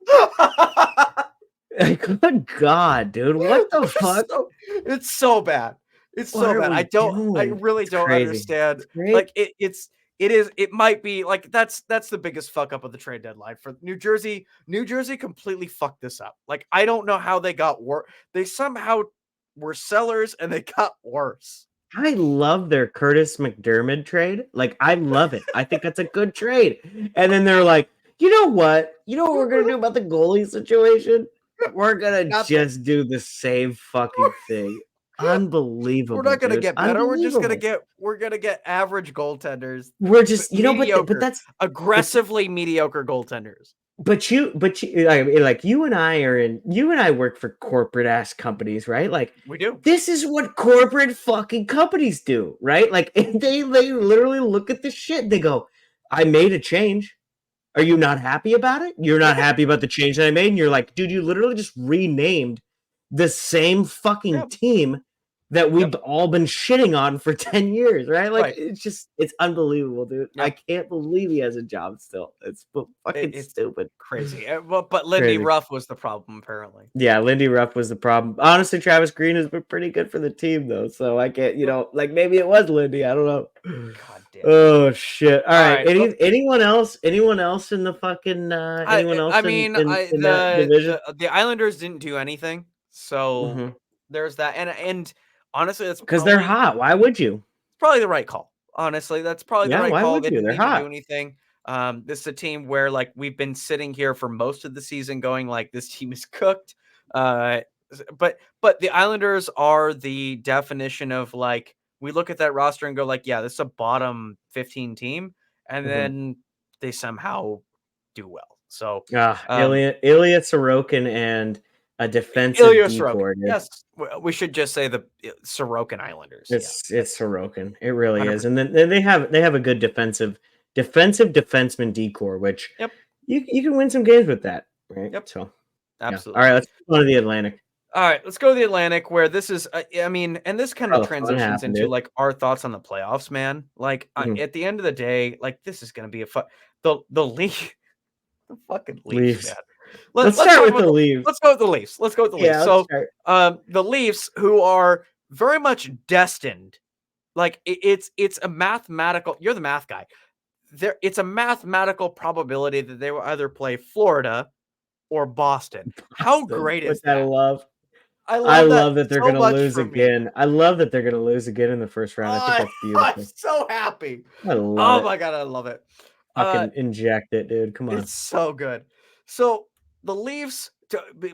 Like, good God, dude. What the fuck? It's so bad. It's so bad. I really don't understand. Like it might be like that's the biggest fuck up of the trade deadline for New Jersey. New Jersey completely fucked this up. Like I don't know how they got worse. They somehow were sellers and they got worse. I love their Curtis McDermott trade. Like I love it. I think that's a good trade. And then they're like, you know what we're gonna do about the goalie situation? We're gonna just do the same fucking thing. Unbelievable. We're not gonna get better. We're gonna get average goaltenders. We're just but that's aggressively mediocre goaltenders. But like you and I work for corporate ass companies, right? Like We do. this is what corporate fucking companies do, right? Like they literally look at this shit. They go, I made a change. Are you not happy about it? You're not happy about the change that I made? And you're like, dude, you literally just renamed the same fucking Yep. team that we've Yep. all been shitting on for 10 years, right? Like, Right. it's unbelievable, dude. I Yep. can't believe he has a job still. It's fucking It's stupid. crazy. But Lindy Crazy. Ruff was the problem, apparently. Yeah, Lindy Ruff was the problem. Honestly, Travis Green has been pretty good for the team, though. So I can't, like maybe it was Lindy. I don't know. God damn it. Oh shit! All right. right, Anyone else? Anyone else in the fucking? Anyone else? I mean, in that division? the Islanders didn't do anything, so Mhm. there's that. And honestly, that's Because they're hot. Why would you? probably the right call. Honestly, that's probably the Yeah, right why call. would They you? didn't They're need to hot. do anything. This is a team where like we've been sitting here for most of the season going like this team is cooked. But the Islanders are the definition of like we look at that roster and go like, yeah, this is a bottom 15 team, and Mhm. then they somehow do well. So Ilya Sorokin and a defensive Ilya D Sorokin. cord. Yes, we should just say the Sorokin Islanders. It's Sorokin. It really 100%. is. And then they have a good defensive defenseman decor, which Yep. you can win some games with that, right? Yep. So Absolutely. Yeah. All right, let's go to the Atlantic. All right, let's go to the Atlantic, where this is. I mean, and this kind of Oh, fun transitions happened, into dude. like our thoughts on the playoffs, man. Like Mhm. at the end of the day, like this is going to be a the league, the fucking Leafs, Leafs. man. Let's start with the Leafs. Let's go with the Leafs. Let's go with the Leafs. Yeah, So, let's start. the Leafs, who are very much destined, like it's a mathematical. You're the math guy. It's a mathematical probability that they will either play Florida or Boston. How great is that? that? I love love that they're so going to much lose for me. again. I love that they're going to lose again in the first round. I think that's beautiful. I'm so happy. I love it. My God, I love it. Fucking inject it, dude. Come on. It's so good. So the Leafs,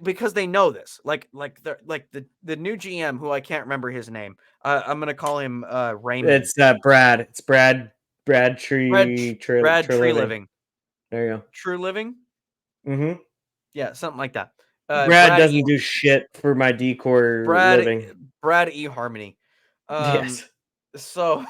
because they know this, like they're like the new GM, who I can't remember his name. I'm gonna call him Raymond. It's Brad. It's Brad Tree Living. There you go. True Living. Mm-hmm. Yeah, something like that. Brad doesn't do shit for my decor living. Brad E. Harmony. Yes. So,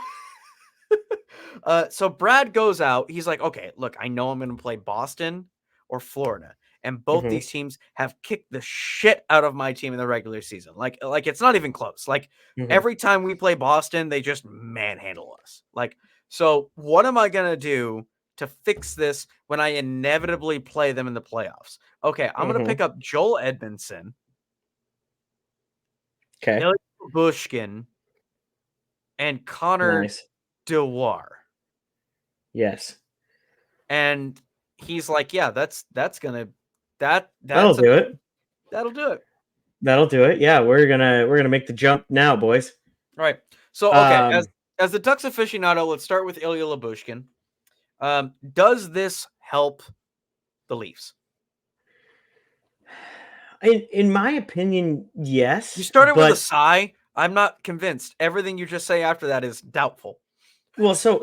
so Brad goes out. He's like, okay, look, I know I'm going to play Boston or Florida, and both these teams have kicked the shit out of my team in the regular season. Like it's not even close. Like every time we play Boston, they just manhandle us. Like, so what am I going to do to fix this when I inevitably play them in the playoffs? Okay, I'm going to pick up Joel Edmondson. Okay. Bushkin and Connor Dewar. Yes. And he's like, yeah, that'll do it. That'll do it. That'll do it. Yeah, we're gonna make the jump now, boys. All right. So okay, as the Ducks aficionado, let's start with Ilya Lyubushkin. Does this help the Leafs? In my opinion, yes. You started with a sigh. I'm not convinced. Everything you just say after that is doubtful. Well, so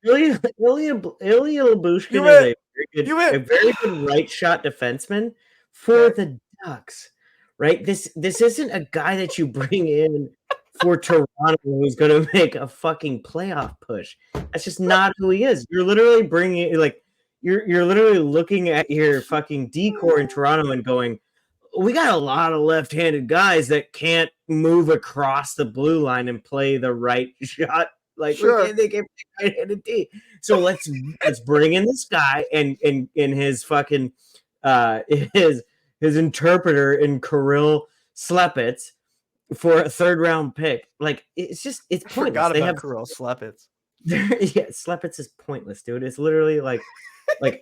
Ilya Lyubushkin is a very good right shot defenseman for the Ducks, right? This isn't a guy that you bring in for Toronto who's going to make a fucking playoff push. That's just not who he is. You're literally bringing you're literally looking at your fucking decor in Toronto and going, we got a lot of left-handed guys that can't move across the blue line and play the right shot. Like they can't play right-handed D. So let's bring in this guy and his fucking his interpreter in Kirill Slepets for a third-round pick. Like it's pointless. Forgot about Kirill Slepets. Yeah, Slepets is pointless, dude. It's literally like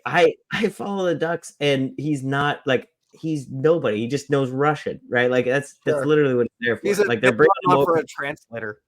I follow the Ducks and he's not like. He's nobody. He just knows Russian, right? Like that's literally what he's there for. He's they're bringing him over for a translator.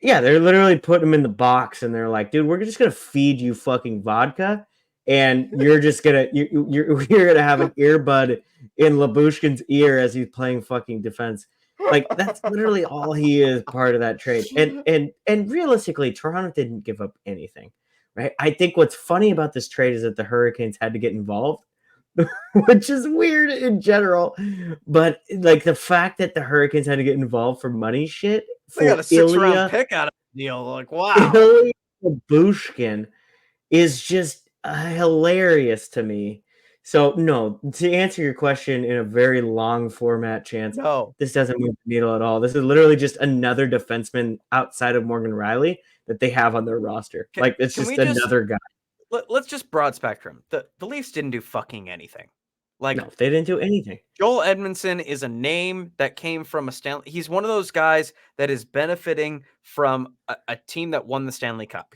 Yeah, they're literally putting him in the box, and they're like, "Dude, we're just gonna feed you fucking vodka, and you're just gonna you're gonna have an earbud in Lyubushkin's ear as he's playing fucking defense." Like that's literally all he is part of that trade. And realistically, Toronto didn't give up anything, right? I think what's funny about this trade is that the Hurricanes had to get involved. which is weird in general. But like the fact that the Hurricanes had to get involved for money shit They got for a 6th-round pick out of the deal. Like, wow. Ilya Babushkin is just hilarious to me. So no, to answer your question in a very long format, Chance, No. this doesn't move the needle at all. This is literally just another defenseman outside of Morgan Riley that they have on their roster. Like it's just another guy. Let's just broad spectrum. The Leafs didn't do fucking anything. Like, no, they didn't do anything. Joel Edmondson is a name that came from a Stanley. He's one of those guys that is benefiting from a team that won the Stanley Cup.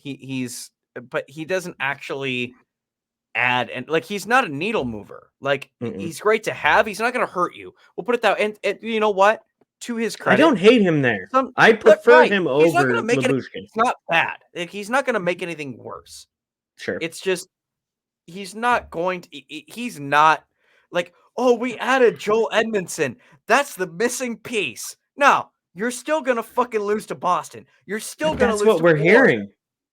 But he doesn't actually add, and like he's not a needle mover. Like he's great to have. He's not going to hurt you. We'll put it that way. And you know what? To his credit, I don't hate him there. I prefer him over Babushkin. It's not bad. Like, he's not going to make anything worse. Sure. It's just he's not going to. He's not like, oh, we added Joel Edmondson. That's the missing piece. No, you're still going to fucking lose to Boston. You're still going to lose. That's what we're hearing.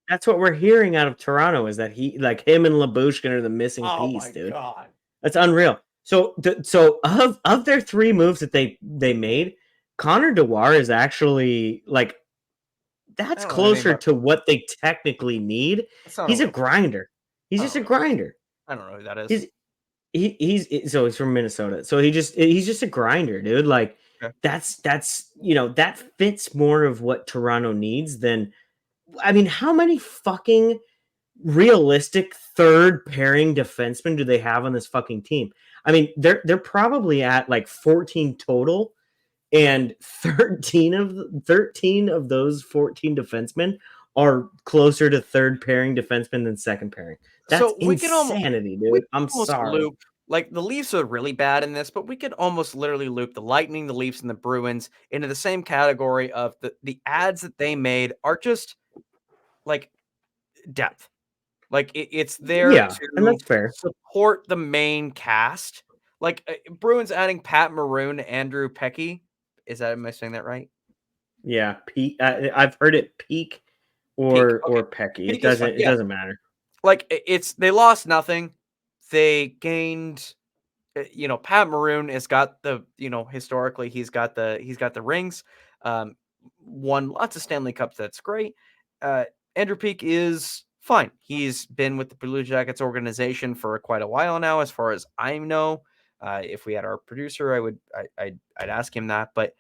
That's what we're hearing out of Toronto is that him and Lyubushkin are the missing piece, dude. God. That's unreal. So of their 3 moves that they made, Connor Dewar is actually like that's closer to what they technically need. He's a grinder. He's just a grinder. I don't know who that is. He's from Minnesota. So he's just a grinder, dude. Like that's that fits more of what Toronto needs than I mean, how many fucking realistic third pairing defensemen do they have on this fucking team? I mean, they're probably at like 14 total, and 13 of those 14 defensemen are closer to third pairing defensemen than second pairing. That's insanity, dude. I'm sorry. Like the Leafs are really bad in this, but we could almost literally loop the Lightning, the Leafs, and the Bruins into the same category of the ads that they made are just like depth. Like it's there and that's fair. Support the main cast. Like Bruins adding Pat Maroon, Andrew Pecky. Am I saying that right? Yeah, Peak. I've heard it Peak or Pecky. It doesn't matter. Like they lost nothing. They gained. Pat Maroon has got the. Historically he's got the rings. Won lots of Stanley Cups. That's great. Andrew Peak is fine. He's been with the Blue Jackets organization for quite a while now, as far as I know. If we had our producer, I'd ask him that. But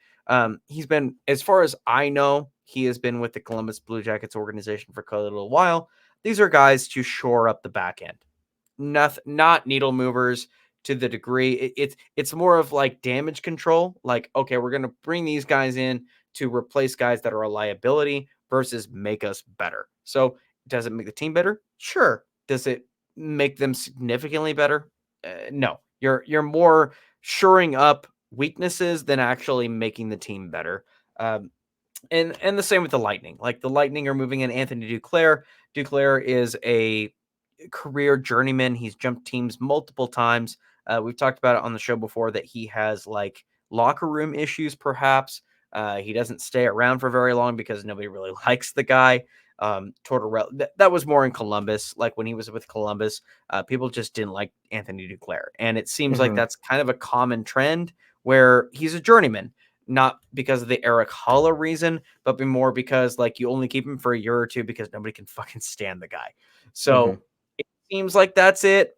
he's been, as far as I know, he has been with the Columbus Blue Jackets organization for quite a little while. These are guys to shore up the back end. Not needle movers to the degree. It's more of like damage control. Like, okay, we're going to bring these guys in to replace guys that are a liability versus make us better. So does it make the team better? Sure. Does it make them significantly better? No. You're more shoring up weaknesses than actually making the team better. And the same with the Lightning. Like the Lightning are moving in Anthony Duclair. Duclair is a career journeyman. He's jumped teams multiple times. We've talked about it on the show before that he has like locker room issues, perhaps. He doesn't stay around for very long because nobody really likes the guy. Tortorella, that was more in Columbus. Like when he was with Columbus, people just didn't like Anthony Duclair. And it seems like that's kind of a common trend where he's a journeyman, not because of the Eric Haula reason, but more because like you only keep him for a year or two because nobody can fucking stand the guy. So it seems like that's it.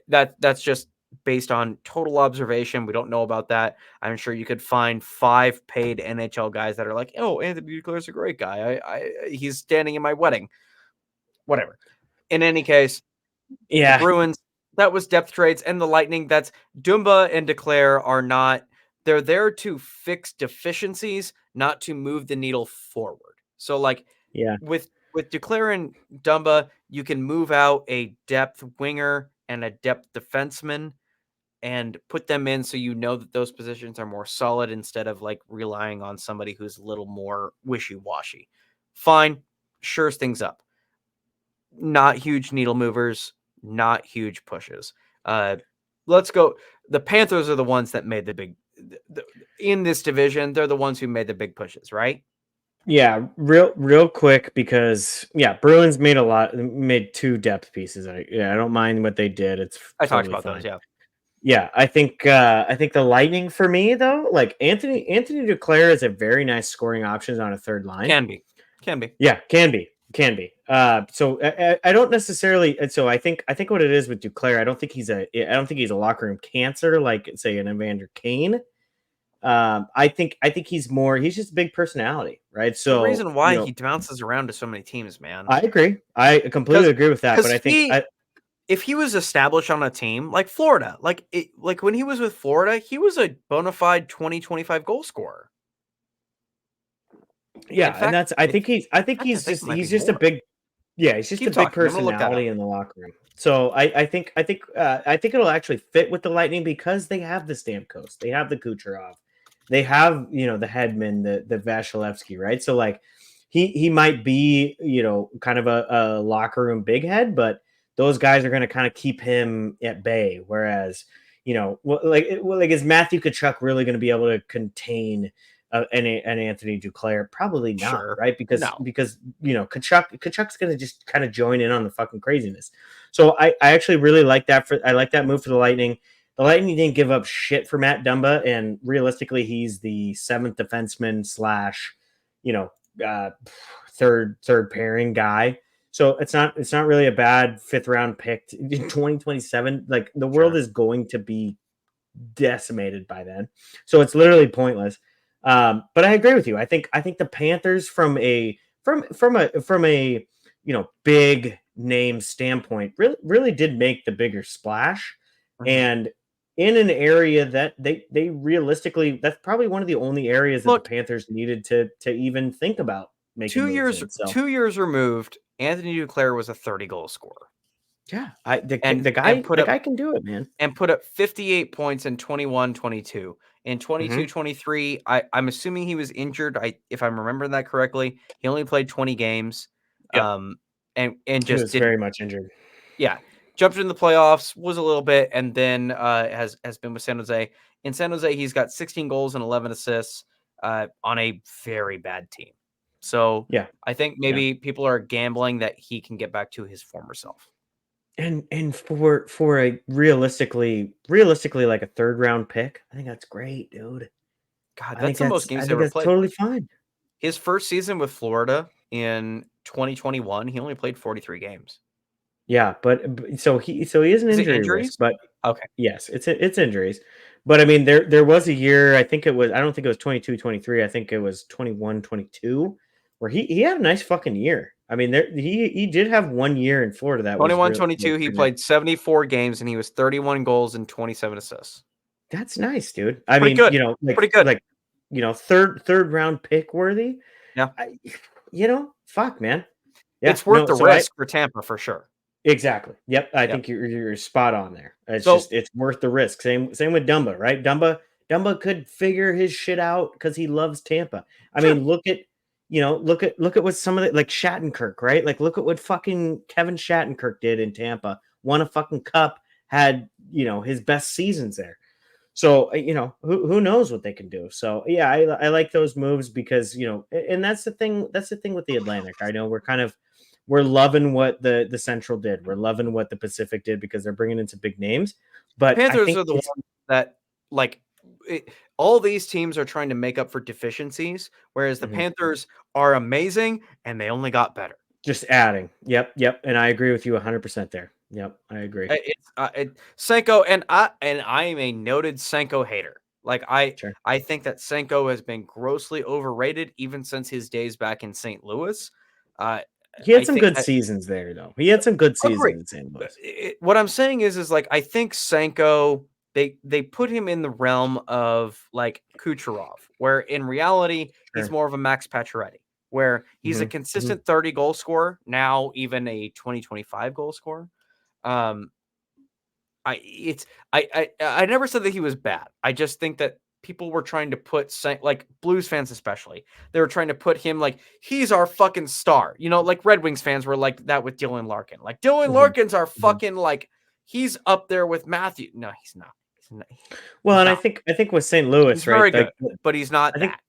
That's just based on total observation. We don't know about that. I'm sure you could find 5 paid NHL guys that are like, oh, Anthony Duclair's a great guy. He's standing in my wedding. Whatever. In any case, the Bruins, that was depth trades, and the Lightning, that's Dumba and Duclair are not, they're there to fix deficiencies, not to move the needle forward. So like with Duclair and Dumba, you can move out a depth winger and a depth defenseman and put them in so you know that those positions are more solid instead of like relying on somebody who's a little more wishy-washy. Fine, shores things up. Not huge needle movers, not huge pushes. Let's go. The Panthers are the ones that made the big in this division. They're the ones who made the big pushes, right? Yeah, real quick because Bruins made 2 depth pieces. I don't mind what they did. I talked about those. Yeah, Yeah, I think the Lightning for me though, like Anthony Duclair is a very nice scoring option on a third line. Can be. Yeah, can be. So I don't necessarily. And so I think what it is with Duclair, I don't think he's a locker room cancer like say an Evander Kane. I think he's just a big personality, right? The So reason why he bounces around to so many teams, man. I agree. I completely agree with that. But I think if he was established on a team like Florida, like when he was with Florida, he was a bona fide 20-25 goal scorer. Yeah, fact, and that's I think he's just a big he's just a big personality in the locker room. So I think it'll actually fit with the Lightning because they have the Stamkos, they have the Kucherov, they have the Hedman, the Vasilevsky, right? So like he might be kind of a locker room big head, but those guys are going to kind of keep him at bay. Whereas is Matthew Tkachuk really going to be able to contain an Anthony Duclair? Probably not, right? Because Kachuk's going to just kind of join in on the fucking craziness. So I actually really like that. I like that move for the Lightning. The Lightning didn't give up shit for Matt Dumba, and realistically, he's the seventh defenseman / third pairing guy. So it's not really a bad fifth round pick in 2027. Like the world is going to be decimated by then, so it's literally pointless. But I agree with you. I think the Panthers from a big name standpoint really did make the bigger splash, and in an area that they realistically, that's probably one of the only areas that the Panthers needed to even think about making 2 years. 2 years removed, Anthony Duclair was a 30-goal scorer. Yeah, the guy can do it, man. And put up 58 points in 21-22. In 22-23, I'm assuming he was injured. If I'm remembering that correctly, he only played 20 games. Yep. And just he was very much injured. Yeah, jumped in the playoffs, was a little bit, and then has been with San Jose. In San Jose, he's got 16 goals and 11 assists on a very bad team. So yeah, I think maybe people are gambling that he can get back to his former self. And for a realistically like a third round pick, I think that's great, dude. God, that's the most games he ever played. Totally fine. His first season with Florida in 2021, he only played 43 games. Yeah, but so he is an injury risk, but okay, yes, it's injuries. But I mean, there was a year, I don't think it was 22-23, I think it was 21-22, where he had a nice fucking year. I mean, he did have 1 year in Florida that 21-22. He played 74 games and he was 31 goals and 27 assists. That's nice, dude. I mean, good. Pretty good. Like, third round pick worthy. Yeah. Fuck, man. Yeah, it's worth the risk for Tampa for sure. Exactly. Yep. I think you're spot on there. It's worth the risk. Same with Dumba, right? Dumba could figure his shit out because he loves Tampa. I mean, look at what some of the, like Shattenkirk, right? Like look at what fucking Kevin Shattenkirk did in Tampa. Won a fucking cup, had his best seasons there. So who knows what they can do. So yeah, I like those moves because and that's the thing with the Atlantic. I know we're loving what the Central did. We're loving what the Pacific did because they're bringing in some big names. But Panthers are the ones that all these teams are trying to make up for deficiencies, whereas the Panthers are amazing and they only got better. Just adding. Yep. And I agree with you 100% there. Yep, I agree. Senko, and I am a noted Senko hater. Like I think that Senko has been grossly overrated even since his days back in St. Louis. He had some good seasons there, though. He had some good seasons in St. Louis. What I'm saying is like I think Senko, they put him in the realm of like Kucherov, where in reality he's more of a Max Pacioretty, where he's a consistent 30 goal scorer, now even a 20-25 goal scorer. I never said that he was bad. I just think that people were trying to put like Blues fans especially, they were trying to put him like he's our fucking star, like Red Wings fans were like that with Dylan Larkin. Like Dylan Larkin's our fucking like he's up there with Matthew. No, he's not. Well, and I think with St. Louis, he's right? Very good, but he's not that.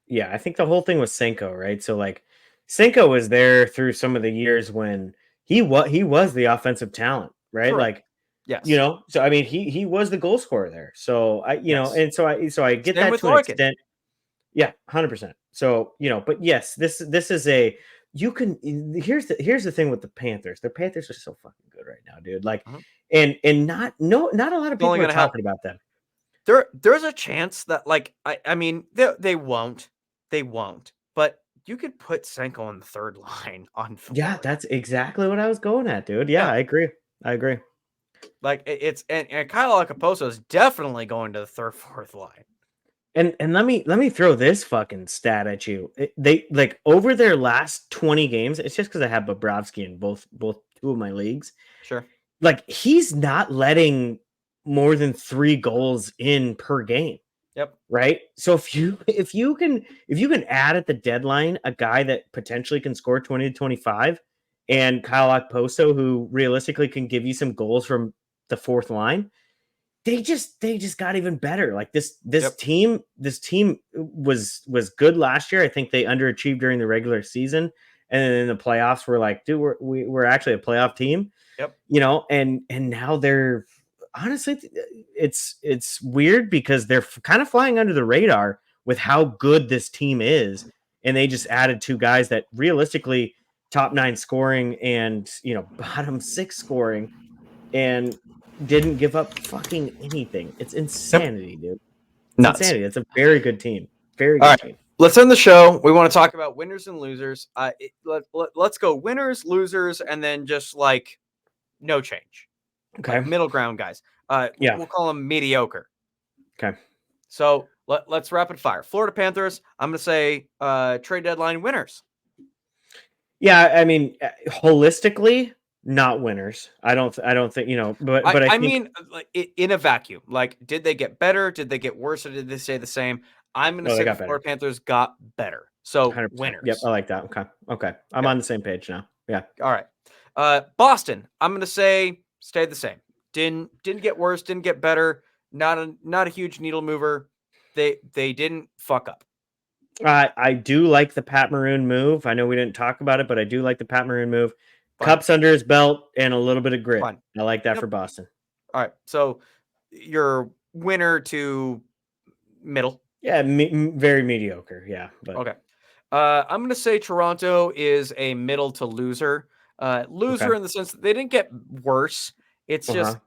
I think the whole thing was Senko, right? So like Senko was there through some of the years when he was the offensive talent, right? Correct. Yes. You know, so I mean, he was the goal scorer there. So I, you know, and so I get Same that with to an Larkin. extent. Yeah, 100%. So, you know, but yes, this is a you can here's the thing with the Panthers. The Panthers are so fucking good right now, dude. Like, and not a lot of people only are gonna help. talking about them. There's a chance that like I mean they won't, but you could put Senko on the third line on Yeah, Florida. that's exactly what I was going at, dude. Yeah, Yeah. I agree. Like it's and Kyle Akaposo is definitely going to the third, fourth line. And let me throw this fucking stat at you. They like over their last 20 games, it's just because I have Bobrovsky in both two of my leagues. Sure. Like he's not letting more than 3 goals in per game. Yep. Right. So if you can add at the deadline a guy that potentially can score 20 to 25 and Kyle Okposo, who realistically can give you some goals from the fourth line, they just got even better. Like this team was good last year. I think they underachieved during the regular season, and then in the playoffs we're like, dude, we're actually a playoff team. Yep. You know, and now they're honestly, it's weird because they're kind of flying under the radar with how good this team is, and they just added 2 guys that realistically top 9 scoring and, you know, bottom 6 scoring, and didn't give up fucking anything. It's insanity, dude. It's Nuts. insanity. It's a very good team. Very All good right. team. Let's end the show. We want to talk about winners and losers. Let's go winners, losers, and then just like no change. Okay. Like middle ground guys. Yeah. We'll call them mediocre. Okay. So let's rapid fire. Florida Panthers. I'm going to say trade deadline winners. Yeah, I mean, holistically, not winners. I don't think, you know, but I think, mean, like in a vacuum. Like, did they get better? Did they get worse? Or did they stay the same? I'm going to say the Florida Panthers got better. So 100%. winners. Yep, I like that. Okay. I'm on the same page now. Yeah. All right. Boston. I'm going to say stayed the same. Didn't get worse. Didn't get better. Not a huge needle mover. They didn't fuck up. I do like the Pat Maroon move. I know we didn't talk about it, but I do like the Pat Maroon move. Fine. Cups under his belt and a little bit of grit. Fine. I like that for Boston. All right. So your winner to middle. Yeah, very mediocre. Yeah. But. Okay. I'm going to say Toronto is a middle to loser. Loser in the sense that they didn't get worse. It's just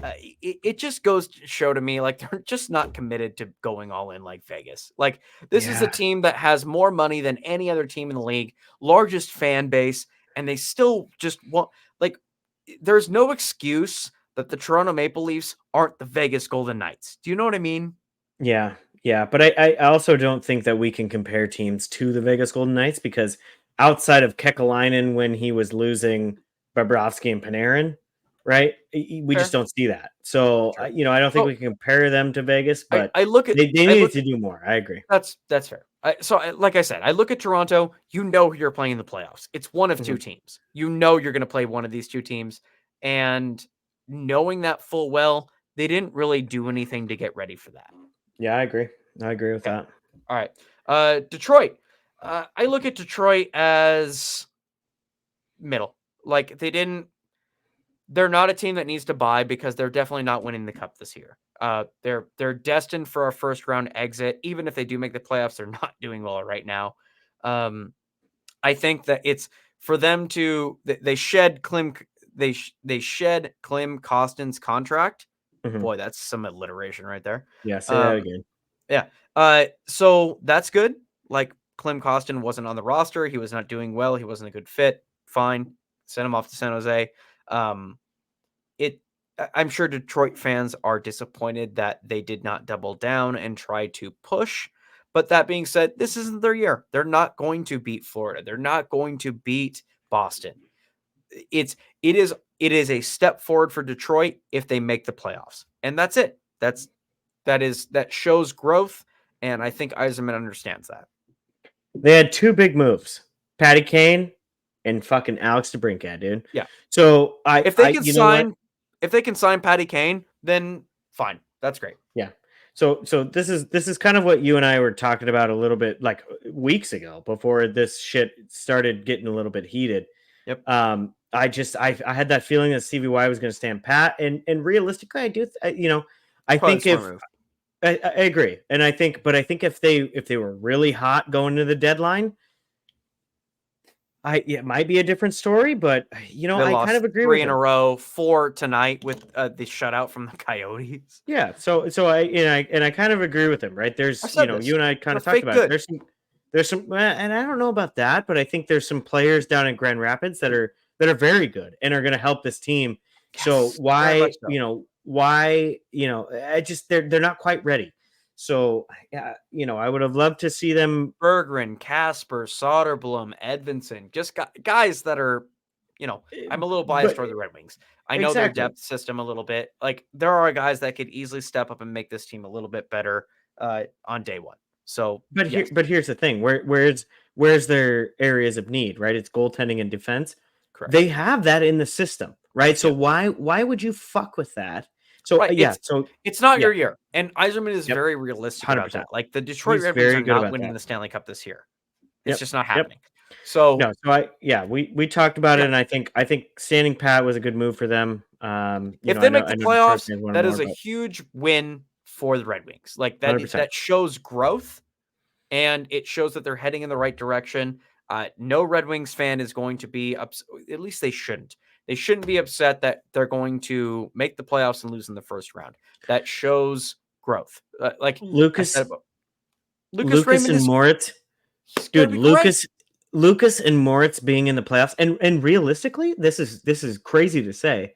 it just goes to show to me like they're just not committed to going all in like Vegas. Like this is a team that has more money than any other team in the league, largest fan base, and they still just want like there's no excuse that the Toronto Maple Leafs aren't the Vegas Golden Knights. Do you know what I mean? Yeah. But I also don't think that we can compare teams to the Vegas Golden Knights because outside of Kekalainen when he was losing Bobrovsky and Panarin, right? We just don't see that. So, you know, I don't think we can compare them to Vegas, but I look at they need to do more. I agree. That's fair. Like I said, I look at Toronto. You know you're playing in the playoffs. It's one of 2 teams. You know you're going to play one of these 2 teams, and knowing that full well, they didn't really do anything to get ready for that. Yeah, I agree. I agree with that. All right. Detroit. I look at Detroit as middle. Like they're not a team that needs to buy because they're definitely not winning the cup this year. They're destined for a first round exit. Even if they do make the playoffs, they're not doing well right now. I think that it's for them to they shed Klim Kostin's contract. Boy, that's some alliteration right there. Yeah, say that again. Yeah. So that's good. Like Klim Kostin wasn't on the roster. He was not doing well. He wasn't a good fit. Fine. Send him off to San Jose. I'm sure Detroit fans are disappointed that they did not double down and try to push. But that being said, this isn't their year. They're not going to beat Florida. They're not going to beat Boston. It is a step forward for Detroit if they make the playoffs. And that's it. That shows growth. And I think Yzerman understands that. They had 2 big moves. Patty Kane and fucking Alex DeBrincat, dude. Yeah. So if they can sign Patty Kane, then fine. That's great. Yeah. So this is kind of what you and I were talking about a little bit like weeks ago before this shit started getting a little bit heated. Yep. I had that feeling that CVY was going to stand pat, and realistically, I do. I Probably think a if smart move. I agree, and I think if they were really hot going to the deadline, it might be a different story. But They I lost kind of agree 3 with in him. a row, 4 tonight with the shutout from the Coyotes. Yeah, so I kind of agree with him, right? There's said this. you and I kind They're of talked fake about good. it. There's some, and I don't know about that, but I think there's some players down in Grand Rapids that are very good and are going to help this team. So Yes, very much so. I just they're not quite ready. So I would have loved to see them. Berggren, Casper, Soderblom, Edvinson, just guys that are, I'm a little biased But toward the Red Wings. I know their exactly. depth system a little bit. Like, there are guys that could easily step up and make this team a little bit better on day one. So, But yes, here's the thing: where's their areas of need, right? It's goaltending and defense. correct. They have that in the system, right? So Yep. why would you fuck with that? So Right. It's not yeah, your year. And Yzerman is yep, very realistic about 100%. that. Like, the Detroit He's Red Wings very are good not about winning that. the Stanley Cup this year. It's Yep, just not yep. happening. So, No, so we talked about it, yeah. and I think standing pat was a good move for them. If they make the I know Detroit playoffs, fans want that more, is a but huge win for the Red Wings. Like, 100%. that shows growth, and it shows that they're heading in the right direction. No Red Wings fan is going to be upset. At least they shouldn't. They shouldn't be upset that they're going to make the playoffs and lose in the first round. That shows growth. Like I said, Lucas Lucas Raymond and is Moritz, he's going to dude, be great. Lucas and Moritz being in the playoffs, and realistically, this is crazy to say,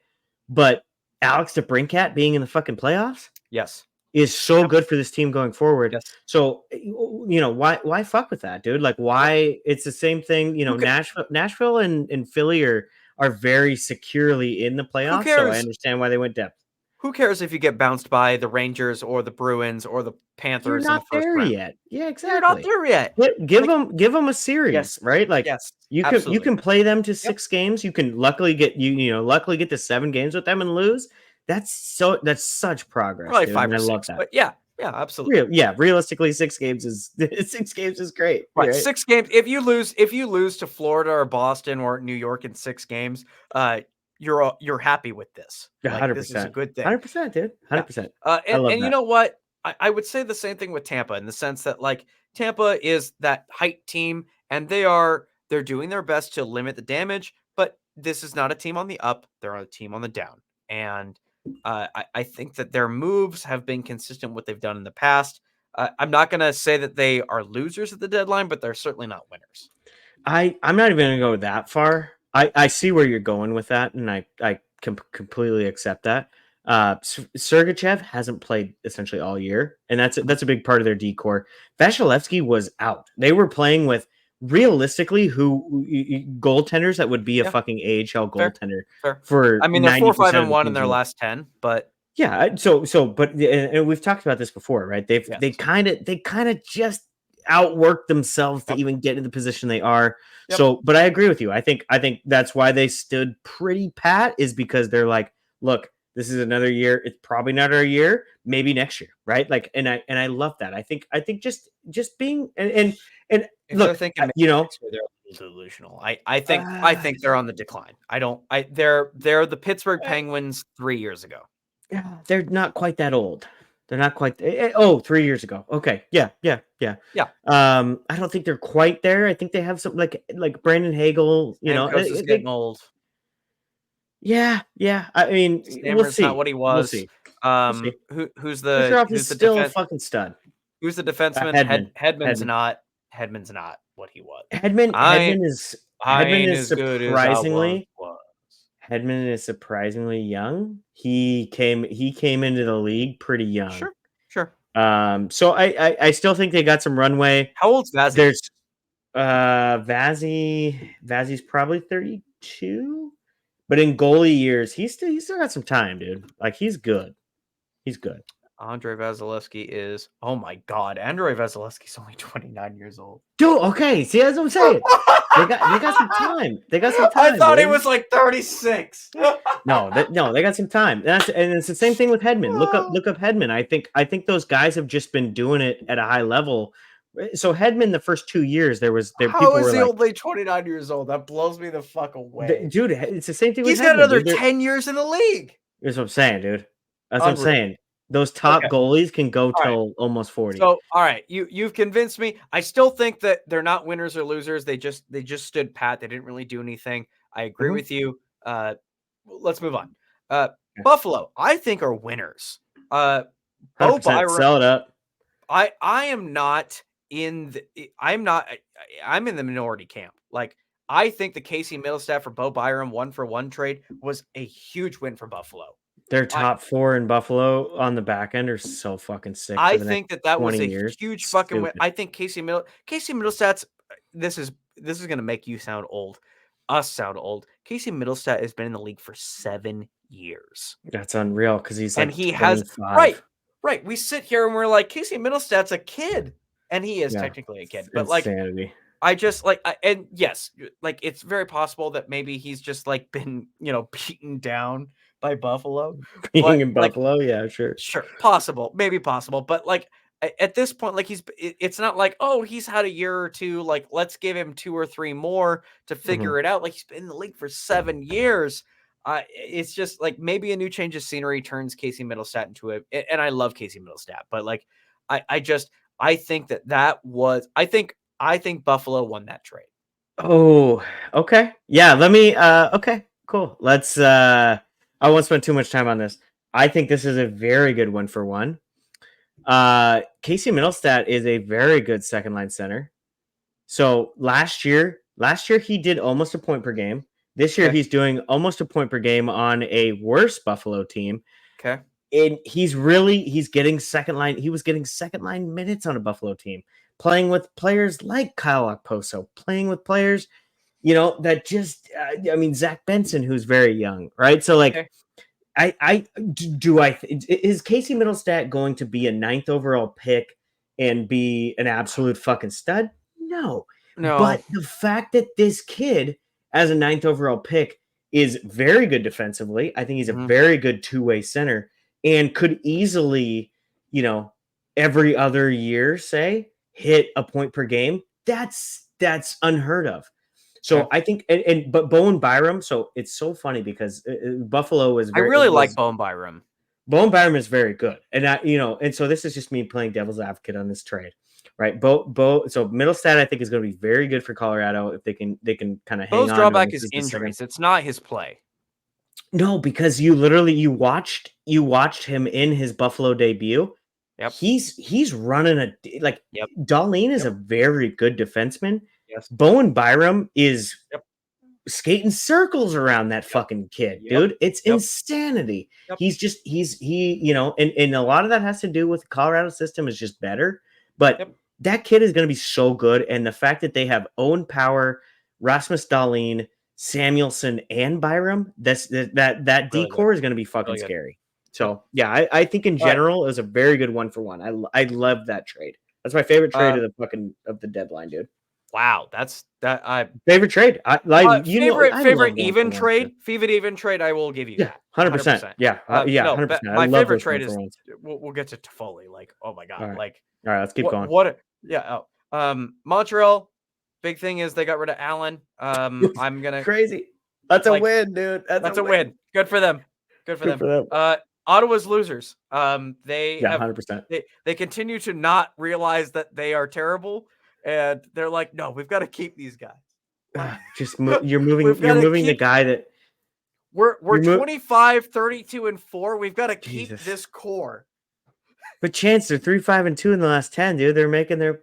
but Alex DeBrincat being in the fucking playoffs Yes. is so Yep. good for this team going forward. Yes. So why fuck with that, dude? Like, why? It's the same thing. Nashville and Philly are very securely in the Who playoffs, so I cares? understand why they went depth. Who cares if you get bounced by the Rangers or the Bruins or the You're Panthers in the not first there round? yet. Yeah, You're not exactly. there yet. Give Like, them a series, yes. right? Like, Yes. you Absolutely. can play them to Yep. 6 games. You can luckily get luckily get to 7 games with them and lose. That's such progress, Probably dude. 5 And or I love 6. that. But yeah, absolutely. Realistically, 6 games is 6 games is great. Right, 6 games. If you lose to Florida or Boston or New York in 6 games, you're happy with this. Like, this is a 100%. good thing. 100%, dude. Yeah. 100%. I And love you that. know what? I would say the same thing with Tampa, in the sense that, like, Tampa is that height team, and they're doing their best to limit the damage, but this is not a team on the up. They're a team on the down. And I think that their moves have been consistent with what they've done in the past. I'm not going to say that they are losers at the deadline, but they're certainly not winners. I'm not even going to go that far. I see where you're going with that, and I completely accept that. Sergachev hasn't played essentially all year, and that's a big part of their decor. Vasilevsky was out. They were playing with realistically goaltenders that would be a fucking AHL goaltender Fair. for I mean, they're 90% 4-5-1 of the in teams their in the- last 10, but Yeah, but and we've talked about this before, right? They kind of just outworked themselves to even get in the position they are. Yep. So, but I agree with you. I think that's why they stood pretty pat, is because they're like, look, this is another year. It's probably not our year. Maybe next year, right? Like, and I love that. I think just being and if look, they're thinking maybe next year, they're a little delusional. I think they're on the decline. They're the Pittsburgh Penguins 3 years ago. Yeah, they're not quite that old. They're not quite. 3 years ago. Okay. Yeah. I don't think they're quite there. I think they have some like Brandon Hagel. Stamkos is getting old. Yeah. I mean, we'll Stammer's see. not what he was. We'll see. Who's Kucherov the is still a defense? fucking stud. Who's the defenseman? Hedman's not what he was. Hedman is surprisingly. Hedman is surprisingly young. He came into the league pretty young. Sure. So I still think they got some runway. How old's Vazzy? There's Vazzy's probably 32, but in goalie years, he's still got some time, dude. Like, he's good. Andrei Vasilevsky is, oh my god, Andrei Vasilevsky's only 29 years old. Dude, okay, see, that's what I'm saying. They got some time. I thought he was like 36. No, they got some time. And it's the same thing with Hedman. Look up Hedman. I think those guys have just been doing it at a high level So Hedman, the first 2 years, people How is were he like, only 29 years old? That blows me the fuck away. dude, it's the same thing with He's got Hedman, another dude. 10 years in the league. That's what I'm saying, dude. That's what I'm Unreal. saying. Those top Okay. goalies can go right. till almost 40. So, all right, you've convinced me. I still think that they're not winners or losers. They just stood pat. They didn't really do anything. I agree with you. Let's move on. Buffalo, I think, are winners. Bo 100%. Byram, Sell it up. I am not in the I'm in the minority camp. Like, I think the Casey Middlestat for Bo Byram 1-for-1 trade was a huge win for Buffalo. Their top 4 in Buffalo on the back end are so fucking sick. I think that was a years. huge fucking win. Stupid. I think Casey Middlestat's this is gonna make you sound old, us sound old. Casey Middlestat has been in the league for 7 years. That's unreal because he's like and he 25. has right. We sit here and we're like, Casey Middlestat's a kid, and he is technically a kid, but insanity. like I just like and yes, like it's very possible that maybe he's just like been beaten down by Buffalo. Being in Buffalo, yeah, sure, possible, maybe possible, but like at this point, like it's not like, oh, he's had a year or two, like let's give him 2 or 3 more to figure it out. Like, he's been in the league for 7 years. It's just like maybe a new change of scenery turns Casey Middlestat into and I love Casey Middlestat, but like I think I think Buffalo won that trade. Oh, okay. Yeah, let me okay, cool. Let's I won't spend too much time on this. I think this is a very good 1-for-1. Casey Middlestat is a very good second line center. So last year he did almost a point per game. This year he's doing almost a point per game on a worse Buffalo team. Okay. And he's getting second line. He was getting second line minutes on a Buffalo team, playing with players like Kyle Okposo, playing with players, that just, Zach Benson, who's very young, right? So like, is Casey Middlestat going to be a 9th overall pick and be an absolute fucking stud? No. But the fact that this kid, as a 9th overall pick, is very good defensively, I think he's a very good two-way center, and could easily, every other year, say, hit a point per game. That's unheard of. So I think, but Bowen Byram. So it's so funny because Buffalo is. I really like Bowen Byram. Bowen Byram is very good, and and so this is just me playing devil's advocate on this trade, right? So Middlestat, I think, is going to be very good for Colorado if they can kind of hang on. Bo's drawback is injuries. It's not his play. No, because you watched him in his Buffalo debut. Yep. He's running Darlene is a very good defenseman. Yes. Bowen Byram is skating circles around that fucking kid, dude. It's insanity. He's and a lot of that has to do with the Colorado system is just better. But that kid is going to be so good. And the fact that they have Owen Power, Rasmus Dahlin, Samuelson, and Byram, that really decor is going to be fucking really scary. So yeah, I think in general it was a very good 1-for-1. I love that trade. That's my favorite trade of the deadline, dude. Wow, that's favorite trade. Favorite even trade. Favorite even trade. I will give you. Yeah, 100%. Yeah, 100%. My favorite trade is. We'll get to Toffoli. Like, oh my god. All right. Like, all right, let's keep going. Montreal. Big thing is they got rid of Allen. I'm gonna crazy. That's a win, dude. That's a win. Good for them. Good for them. Ottawa's losers. They 100%. They continue to not realize that they are terrible. And they're like, no, we've got to keep these guys. You're moving the guy that we're 25, 32, and 4. We've got to keep this core. But Chance, they're 3-5-2 in the last 10, dude. They're making their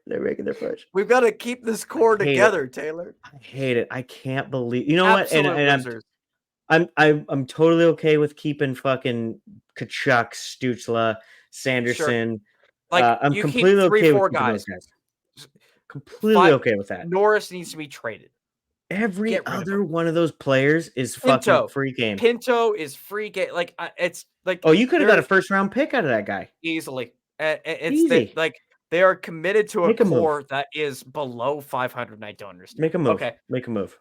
push. We've got to keep this core together, Taylor. I hate it. I can't believe what. And I'm totally okay with keeping fucking Kachuk, Stutzla, Sanderson. Sure. I'm completely okay with those guys. Completely okay with that. Norris needs to be traded. Every other one of those players is fucking free game. Pinto is free game. Like, it's like, oh, you could have got a first round pick out of that guy easily. Easy. They are committed to a core that is below 500. And I don't understand. Make a move. Okay, make a move.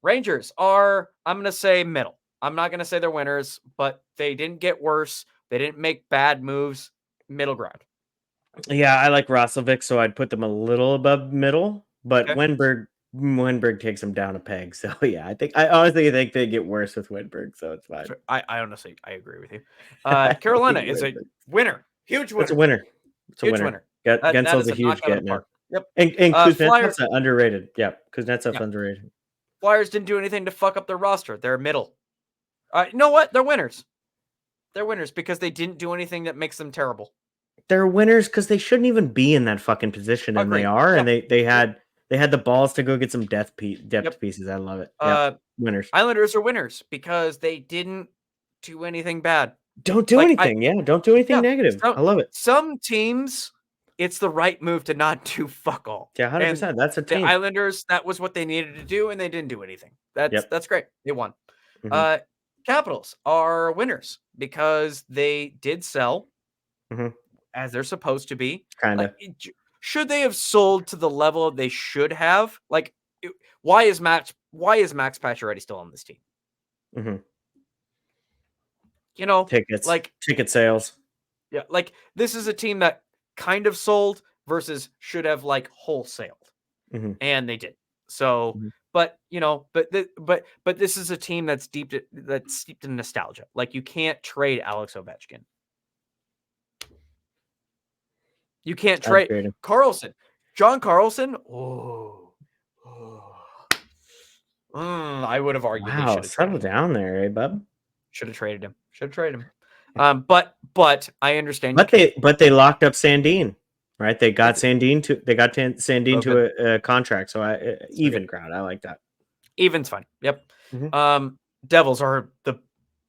Rangers are, I'm gonna say, middle. I'm not gonna say they're winners, but they didn't get worse. They didn't make bad moves. Middle ground. Yeah, I like Roslovic, so I'd put them a little above middle, but Okay. Wenberg takes them down a peg. So yeah, I honestly think they get worse with Wenberg, so it's fine. I honestly I agree with you. I Carolina hate is a Wenberg. winner, huge That's a winner, winner. It's a huge winner. winner. That Gensel's is a a huge knockout of get the now. park. Yep. And Flyers. Kuznetsov's underrated. Yeah, Kuznetsov Yeah. underrated. Flyers didn't do anything to fuck up their roster. They're middle. You know what? They're winners. They're winners because they didn't do anything that makes them terrible. They're winners because they shouldn't even be in that fucking position, and they Agreed. are. Yep. And they had the balls to go get some depth pieces. I love it. Yep. Winners. Islanders are winners because they didn't do anything bad. Don't do anything. Don't do anything negative. I love it. Some teams, it's the right move to not do fuck all. Yeah, 100%. That's a team. The Islanders, that was what they needed to do, and they didn't do anything. That's great. They won. Mhm. Capitals are winners because they did sell Mhm. as they're supposed to be. Kind of. Should they have sold to the level they should have? Like, why is Max Pacioretty still on this team? Mhm. You know, Tickets, like ticket sales. Yeah, like this is a team that kind of sold versus should have like wholesaled, Mhm. and they did. So, Mhm. but you know, but this is a team that's steeped in nostalgia. Like you can't trade Alex Ovechkin. You can't trade trade him. Carlson, John Carlson. I would have argued they Wow, should have settle traded him. down there, eh, bub? Should have traded him. Should have traded him. But I understand. But they locked up Sandin, right? They got Sandin to a contract. So even crowd. I like that. Even's fine. Yep. Mhm. Devils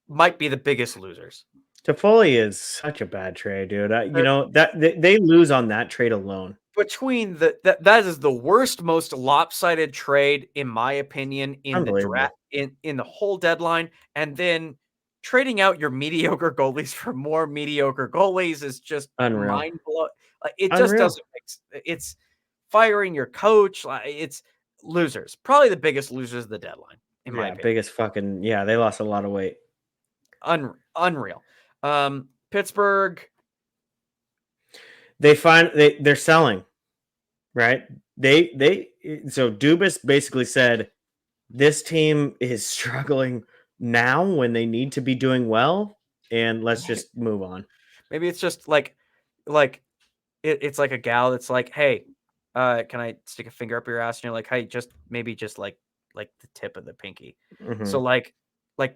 might be the biggest losers. Toffoli is such a bad trade, dude. That they lose on that trade alone. Between that is the worst, most lopsided trade in my opinion in the draft in the whole deadline, and then trading out your mediocre goalies for more mediocre goalies is just Unreal. mind blowing. It just doesn't make it's firing your coach. It's losers. Probably the biggest losers of the deadline in my opinion. Biggest fucking they lost a lot of weight. Unreal. Pittsburgh. They're selling, right? So Dubas basically said this team is struggling now when they need to be doing well, and let's just move on. Maybe it's just like it's like a gal that's like, hey, can I stick a finger up your ass? And you're like, hey, just like the tip of the pinky. Mm-hmm. So like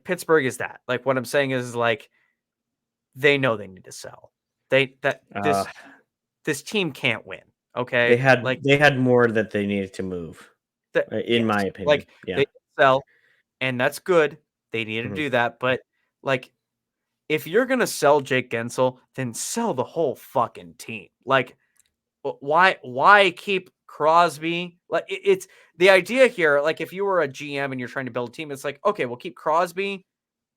Pittsburgh is that. Like what I'm saying is like they know they need to sell. This team can't win. Okay. They had more that they needed to move. In my opinion. Like they sell, and that's good. They need to do that. But like if you're gonna sell Jake Gensel, then sell the whole fucking team. Like why keep Crosby? Like it's the idea here. Like if you were a GM and you're trying to build a team, it's like, okay, we'll keep Crosby,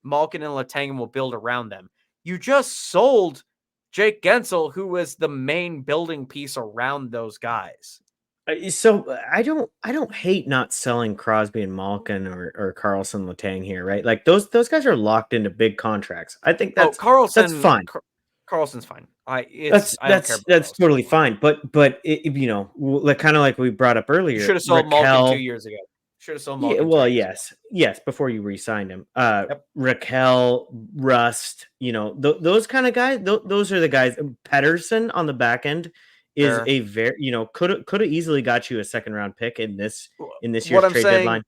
Malkin, and Letang, and we'll build around them. You just sold Jake Gensel, who was the main building piece around those guys. So I don't hate not selling Crosby and Malkin or Carlson Letang here, right? Like those guys are locked into big contracts. I think that's fine. Carlson's fine. That's totally fine. But like kind of like we brought up earlier, you should have sold Malkin 2 years ago. Should have sold Malkin. Well, yes, before you re-signed him. Raquel, Rust, those kind of guys. Those are the guys. Pedersen on the back end is a very could have easily got you a second round pick in this year's trade deadline.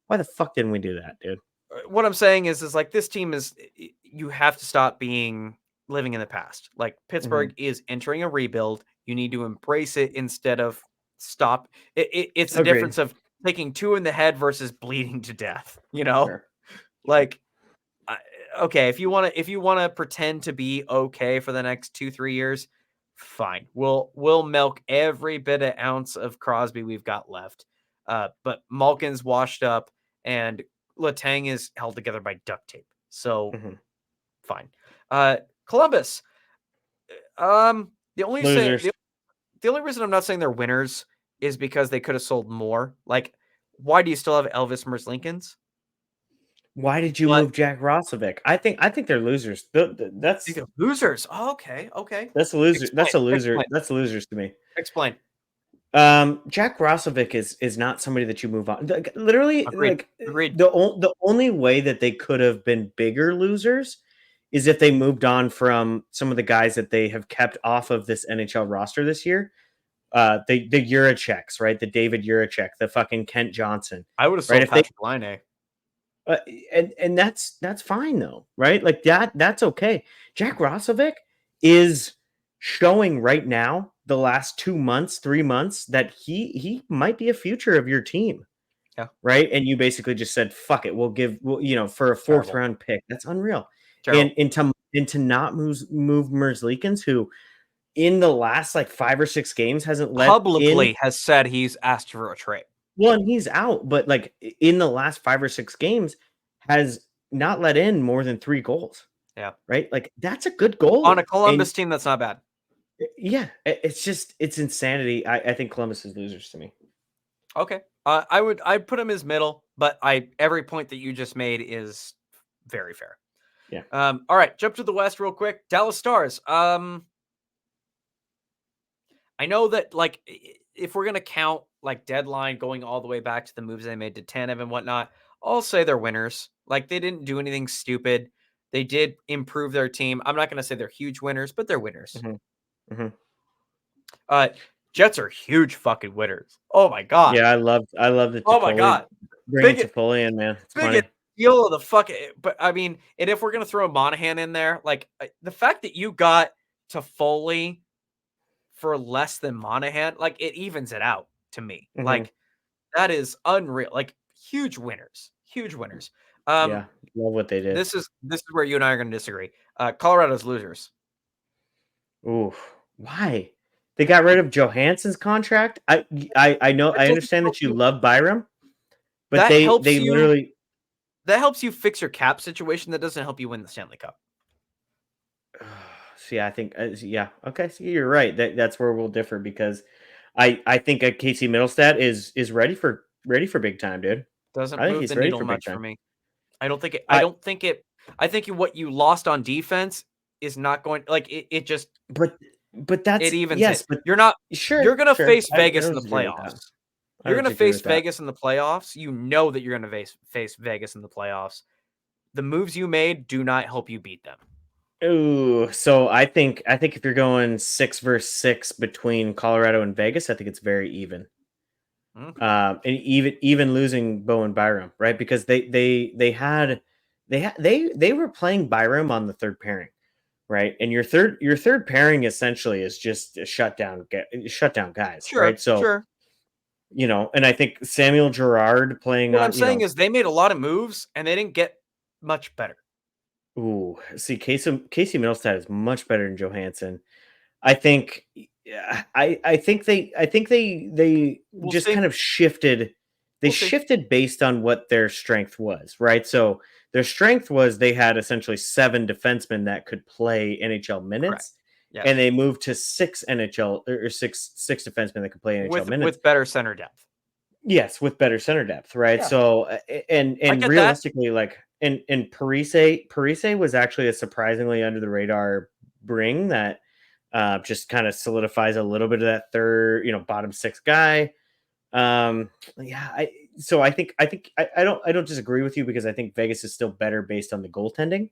Why the fuck didn't we do that, dude? What I'm saying is like this team is you have to stop living in the past. Like Pittsburgh is entering a rebuild. You need to embrace it instead of stop. It's the difference of taking 2 in the head versus bleeding to death. Like okay, if you want to pretend to be okay for the next 2-3 years, fine. We'll milk every bit of ounce of Crosby we've got left. But Malkin's washed up and Letang is held together by duct tape. So fine. Columbus. The only reason I'm not saying they're winners is because they could have sold more. Like, why do you still have Elvis Merzlikins? Why did you But- move Jack Rossovic? I think they're losers. That's losers. Oh, okay. that's a loser. That's a loser. Explain. That's losers to me. Explain. Jack Rossovic is not somebody that you move on. Literally, Agreed. like Agreed. the only way that they could have been bigger losers is if they moved on from some of the guys that they have kept off of this NHL roster this year. The Juraceks, right? The David Juracek, the fucking Kent Johnson. I would have Right, sold if they- Patrick Laine. And that's fine though, right? Like that's okay. Jack Rossovic is showing right now, the last 2 months, 3 months, that he might be a future of your team. Yeah. Right. And you basically just said, fuck it, we'll for a fourth Terrible. round pick. That's unreal. Terrible. And to not move Merzlikins, who in the last like 5 or 6 games hasn't let Publicly in. has said he's asked for a trade. Well, and he's out, but like in the last 5 or 6 games has not let in more than 3 goals. Yeah. Right. Like that's a good goal On a Columbus team, that's not bad. Yeah. It's insanity. I think Columbus is losers to me. Okay. I'd put him as middle, but every point that you just made is very fair. Yeah. All right. Jump to the West real quick. Dallas Stars. I know that like if we're gonna count like deadline going all the way back to the moves they made to Tanev and whatnot, I'll say they're winners. Like they didn't do anything stupid. They did improve their team. I'm not gonna say they're huge winners, but they're winners. Jets are huge fucking winners. Oh my god. Yeah, I love the. Oh my god. Bringing Toffoli in, man. It's funny. Biggest deal of the fucking. But I mean, and if we're gonna throw Monahan in there, like the fact that you got Toffoli for less than Monahan, like it evens it out to me. Like that is unreal. Like huge winners. Huge winners. Yeah, love what they did. This is where you and I are going to disagree. Colorado's losers. Ooh, why? They got rid of Johansson's contract. I know. I understand that you love Byram, but That they you- literally That helps you fix your cap situation. That doesn't help you win the Stanley Cup. See, I think, yeah, okay. So you're right. That's where we'll differ because I think Casey Middlestat is ready for big time, dude. Doesn't I think move he's the ready needle for big much for time. me. I don't think it. I think what you lost on defense is not going like it. Just but that's it evens. yes, it. but You're not. sure. You're gonna face I Vegas don't in the disagree with that. playoffs. I You're don't gonna disagree face with that. Vegas in the playoffs. You know that you're gonna face Vegas in the playoffs. The moves you made do not help you beat them. Ooh, so I think if you're going 6 versus 6 between Colorado and Vegas, I think it's very even. And even losing Bo and Byram, right? Because they were playing Byram on the third pairing, right? And your third pairing essentially is just a shutdown guys, right? So sure. And I think Samuel Girard playing What on. I'm saying is they made a lot of moves and they didn't get much better. Ooh, see, Casey Middlestat is much better than Johansson. I think. I think they We'll just see. kind of shifted. They We'll see. shifted based on what their strength was, right? So their strength was they had essentially 7 defensemen that could play NHL minutes, Yes. and they moved to 6 NHL or six defensemen that could play NHL minutes with better center depth. Yes, with better center depth, right? Yeah. So and get realistically, like and Parise was actually a surprisingly under the radar bring that just kind of solidifies a little bit of that third, bottom 6 guy. Yeah, I think I don't disagree with you because I think Vegas is still better based on the goaltending.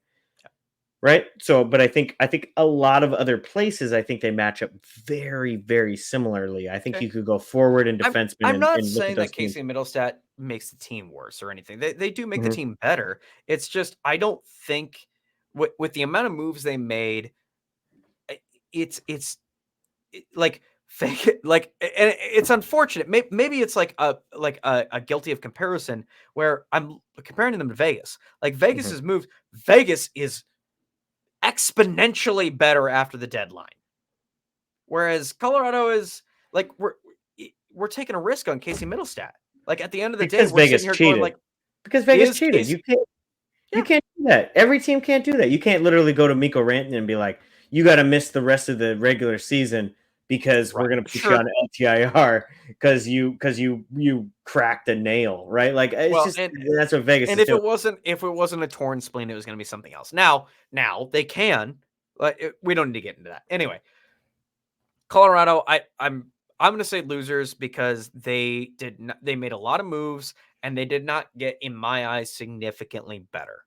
Right. So, but I think a lot of other places, I think they match up very, very similarly. I think you could go forward in defenseman. I'm not and saying that Casey Middlestat makes the team worse or anything. They do make the team better. It's just I don't think with the amount of moves they made, it's like fake like and it's unfortunate. Maybe it's like a guilty of comparison where I'm comparing them to Vegas. Like Vegas's moves, Vegas is exponentially better after the deadline, whereas Colorado is like we're taking a risk on Casey Middlestat. Like at the end of the day, we're Vegas sitting here cheated. going like because Vegas cheated. You can't do that. Every team can't do that. You can't literally go to Mikko Rantanen and be like, you got to miss the rest of the regular season because we're gonna put you on LTIR because you cracked a nail, right? Like it's that's what Vegas and is if doing. it wasn't a torn spleen, it was going to be something else. Now they can, but we don't need to get into that anyway. Colorado, I'm going to say losers because they made a lot of moves and they did not get, in my eyes, significantly better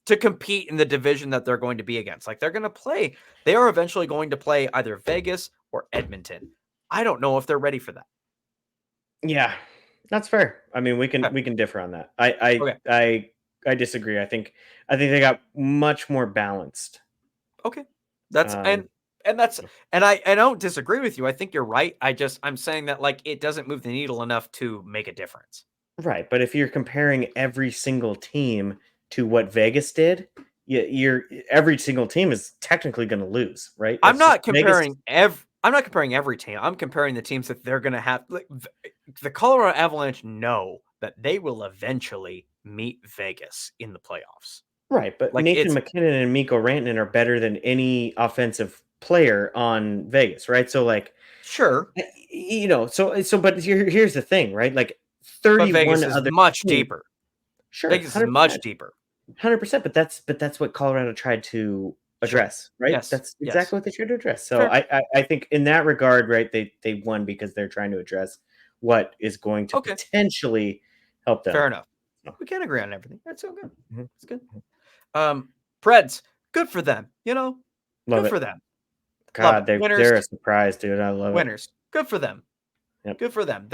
to compete in the division that they're going to be against. Like they are eventually going to play either Vegas or Edmonton. I don't know if they're ready for that. Yeah, that's fair. I mean, we can differ on that. I disagree. I think they got much more balanced. Okay, that's and I don't disagree with you. I think you're right. I'm saying that like it doesn't move the needle enough to make a difference. Right, but if you're comparing every single team to what Vegas did, every single team is technically going to lose, right? I'm not comparing every team. I'm comparing the teams that they're going to have. Like, the Colorado Avalanche know that they will eventually meet Vegas in the playoffs. Right, but like Nathan McKinnon and Mikko Rantanen are better than any offensive player on Vegas, right? So like, sure, but here's the thing, right? Like 31 Vegas is other much teams, deeper. Sure, Vegas is much deeper. 100%, but that's what Colorado tried to address, right? Yes, that's exactly what they tried to address. So Fair. I think in that regard, right, they won because they're trying to address what is going to potentially help them. Fair enough. We can't agree on everything. That's so good. It's good. Preds, good for them. Love good it. For them. God, they're a surprise, dude. I love winners. Good for them. Yep. Good for them.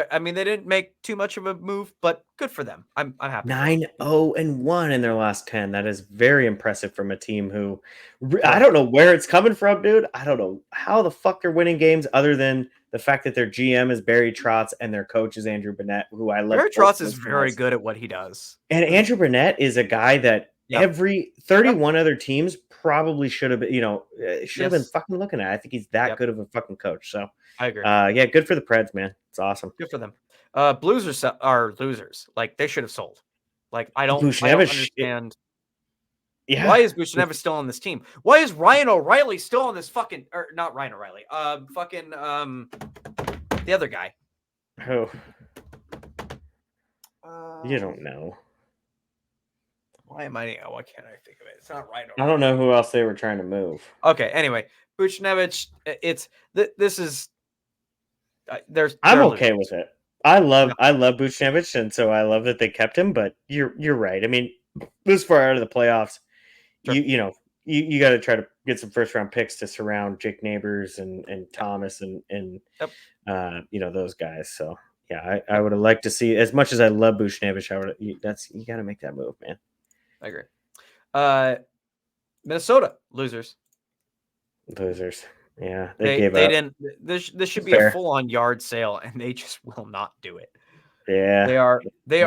I mean, they didn't make too much of a move, but good for them. I'm happy. 9-0-1 in their last 10. That is very impressive from a team who I don't know where it's coming from, dude. I don't know how the fuck they're winning games other than the fact that their GM is Barry Trotz and their coach is Andrew Burnett, who I love. Barry Trotz is very good at what he does. And Andrew Burnett is a guy that every 31 other teams probably should have been, been fucking looking at. I think he's that good of a fucking coach. So I agree. Yeah, good for the Preds, man. It's awesome. Good for them. Blues are losers. Like they should have sold. Like I don't understand. Why is Buchnevich still on this team? Why is Ryan O'Reilly still on this fucking or not Ryan O'Reilly? The other guy. Oh. You don't know. Why can't I think of it? It's not Ryan O'Reilly. I don't know who else they were trying to move. Okay, anyway, Buchnevich, this is I'm okay with it. I love Buchnevich, and so I love that they kept him. But you're right. I mean, this far out of the playoffs, you got to try to get some first round picks to surround Jake Neighbors and Thomas and those guys. So yeah, I would have liked to see, as much as I love Buchnevich, you got to make that move, man. I agree. Minnesota losers. Yeah, they gave up. Didn't. This should be a full on yard sale, and they just will not do it. Yeah, they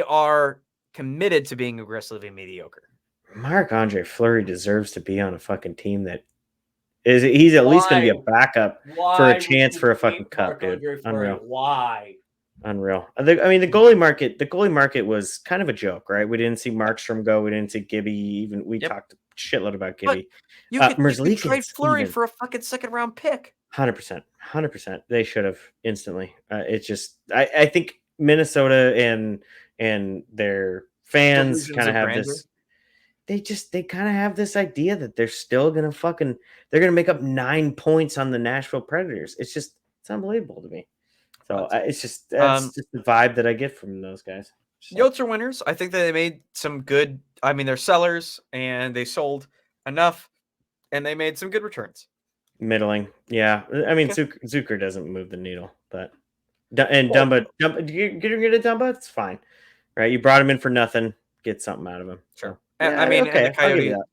are committed to being aggressively mediocre. Marc-Andre Fleury deserves to be on a fucking team that is. He's at least going to be a backup for a chance for a fucking cup, dude. Unreal. Why? Unreal. I mean, the goalie market was kind of a joke, right? We didn't see Markstrom go. We didn't see Gibby. Even we talked a shitload about Gibby. You could trade Fleury for a fucking second round pick. 100%. They should have instantly. It's just I think Minnesota and their fans kind of have this. They kind of have this idea that they're still gonna they're gonna make up 9 points on the Nashville Predators. It's unbelievable to me. So it's just the vibe that I get from those guys. Yotes are winners. I think that they made some good. I mean, they're sellers and they sold enough, and they made some good returns. Middling, yeah. I mean, Zucker doesn't move the needle, but Dumba, you get rid of Dumba, it's fine, right? You brought him in for nothing, get something out of him. Sure. And the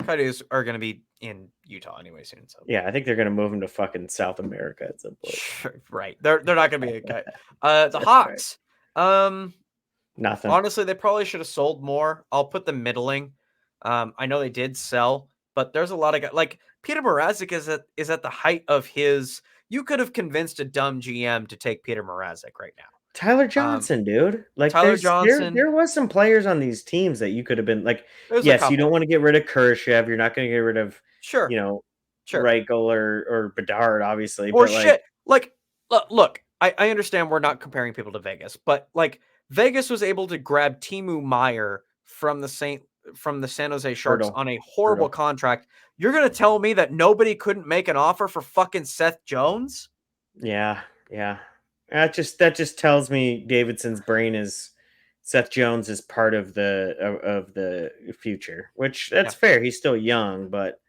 Coyotes are going to be in Utah anyway soon. So yeah, I think they're going to move him to fucking South America at some point. Sure, right. They're not going to be a guy. The Hawks. Right. Nothing. Honestly, they probably should have sold more. I'll put them middling. I know they did sell, but there's a lot of guys like Peter Mrazek is at the height of his. You could have convinced a dumb GM to take Peter Mrazek right now. Tyler Johnson, dude. Like Tyler Johnson. There was some players on these teams that you could have been like. Yes, you don't want to get rid of Kurashev. You're not going to get rid of Reichel or Bedard, obviously. Or but shit. Like, look, I understand we're not comparing people to Vegas, but like Vegas was able to grab Timo Meyer from the San Jose Sharks Hurdle. on a horrible contract. You're gonna tell me that nobody couldn't make an offer for fucking Seth Jones? Yeah. That just tells me Davidson's brain is Seth Jones is part of the future, which that's fair. He's still young, but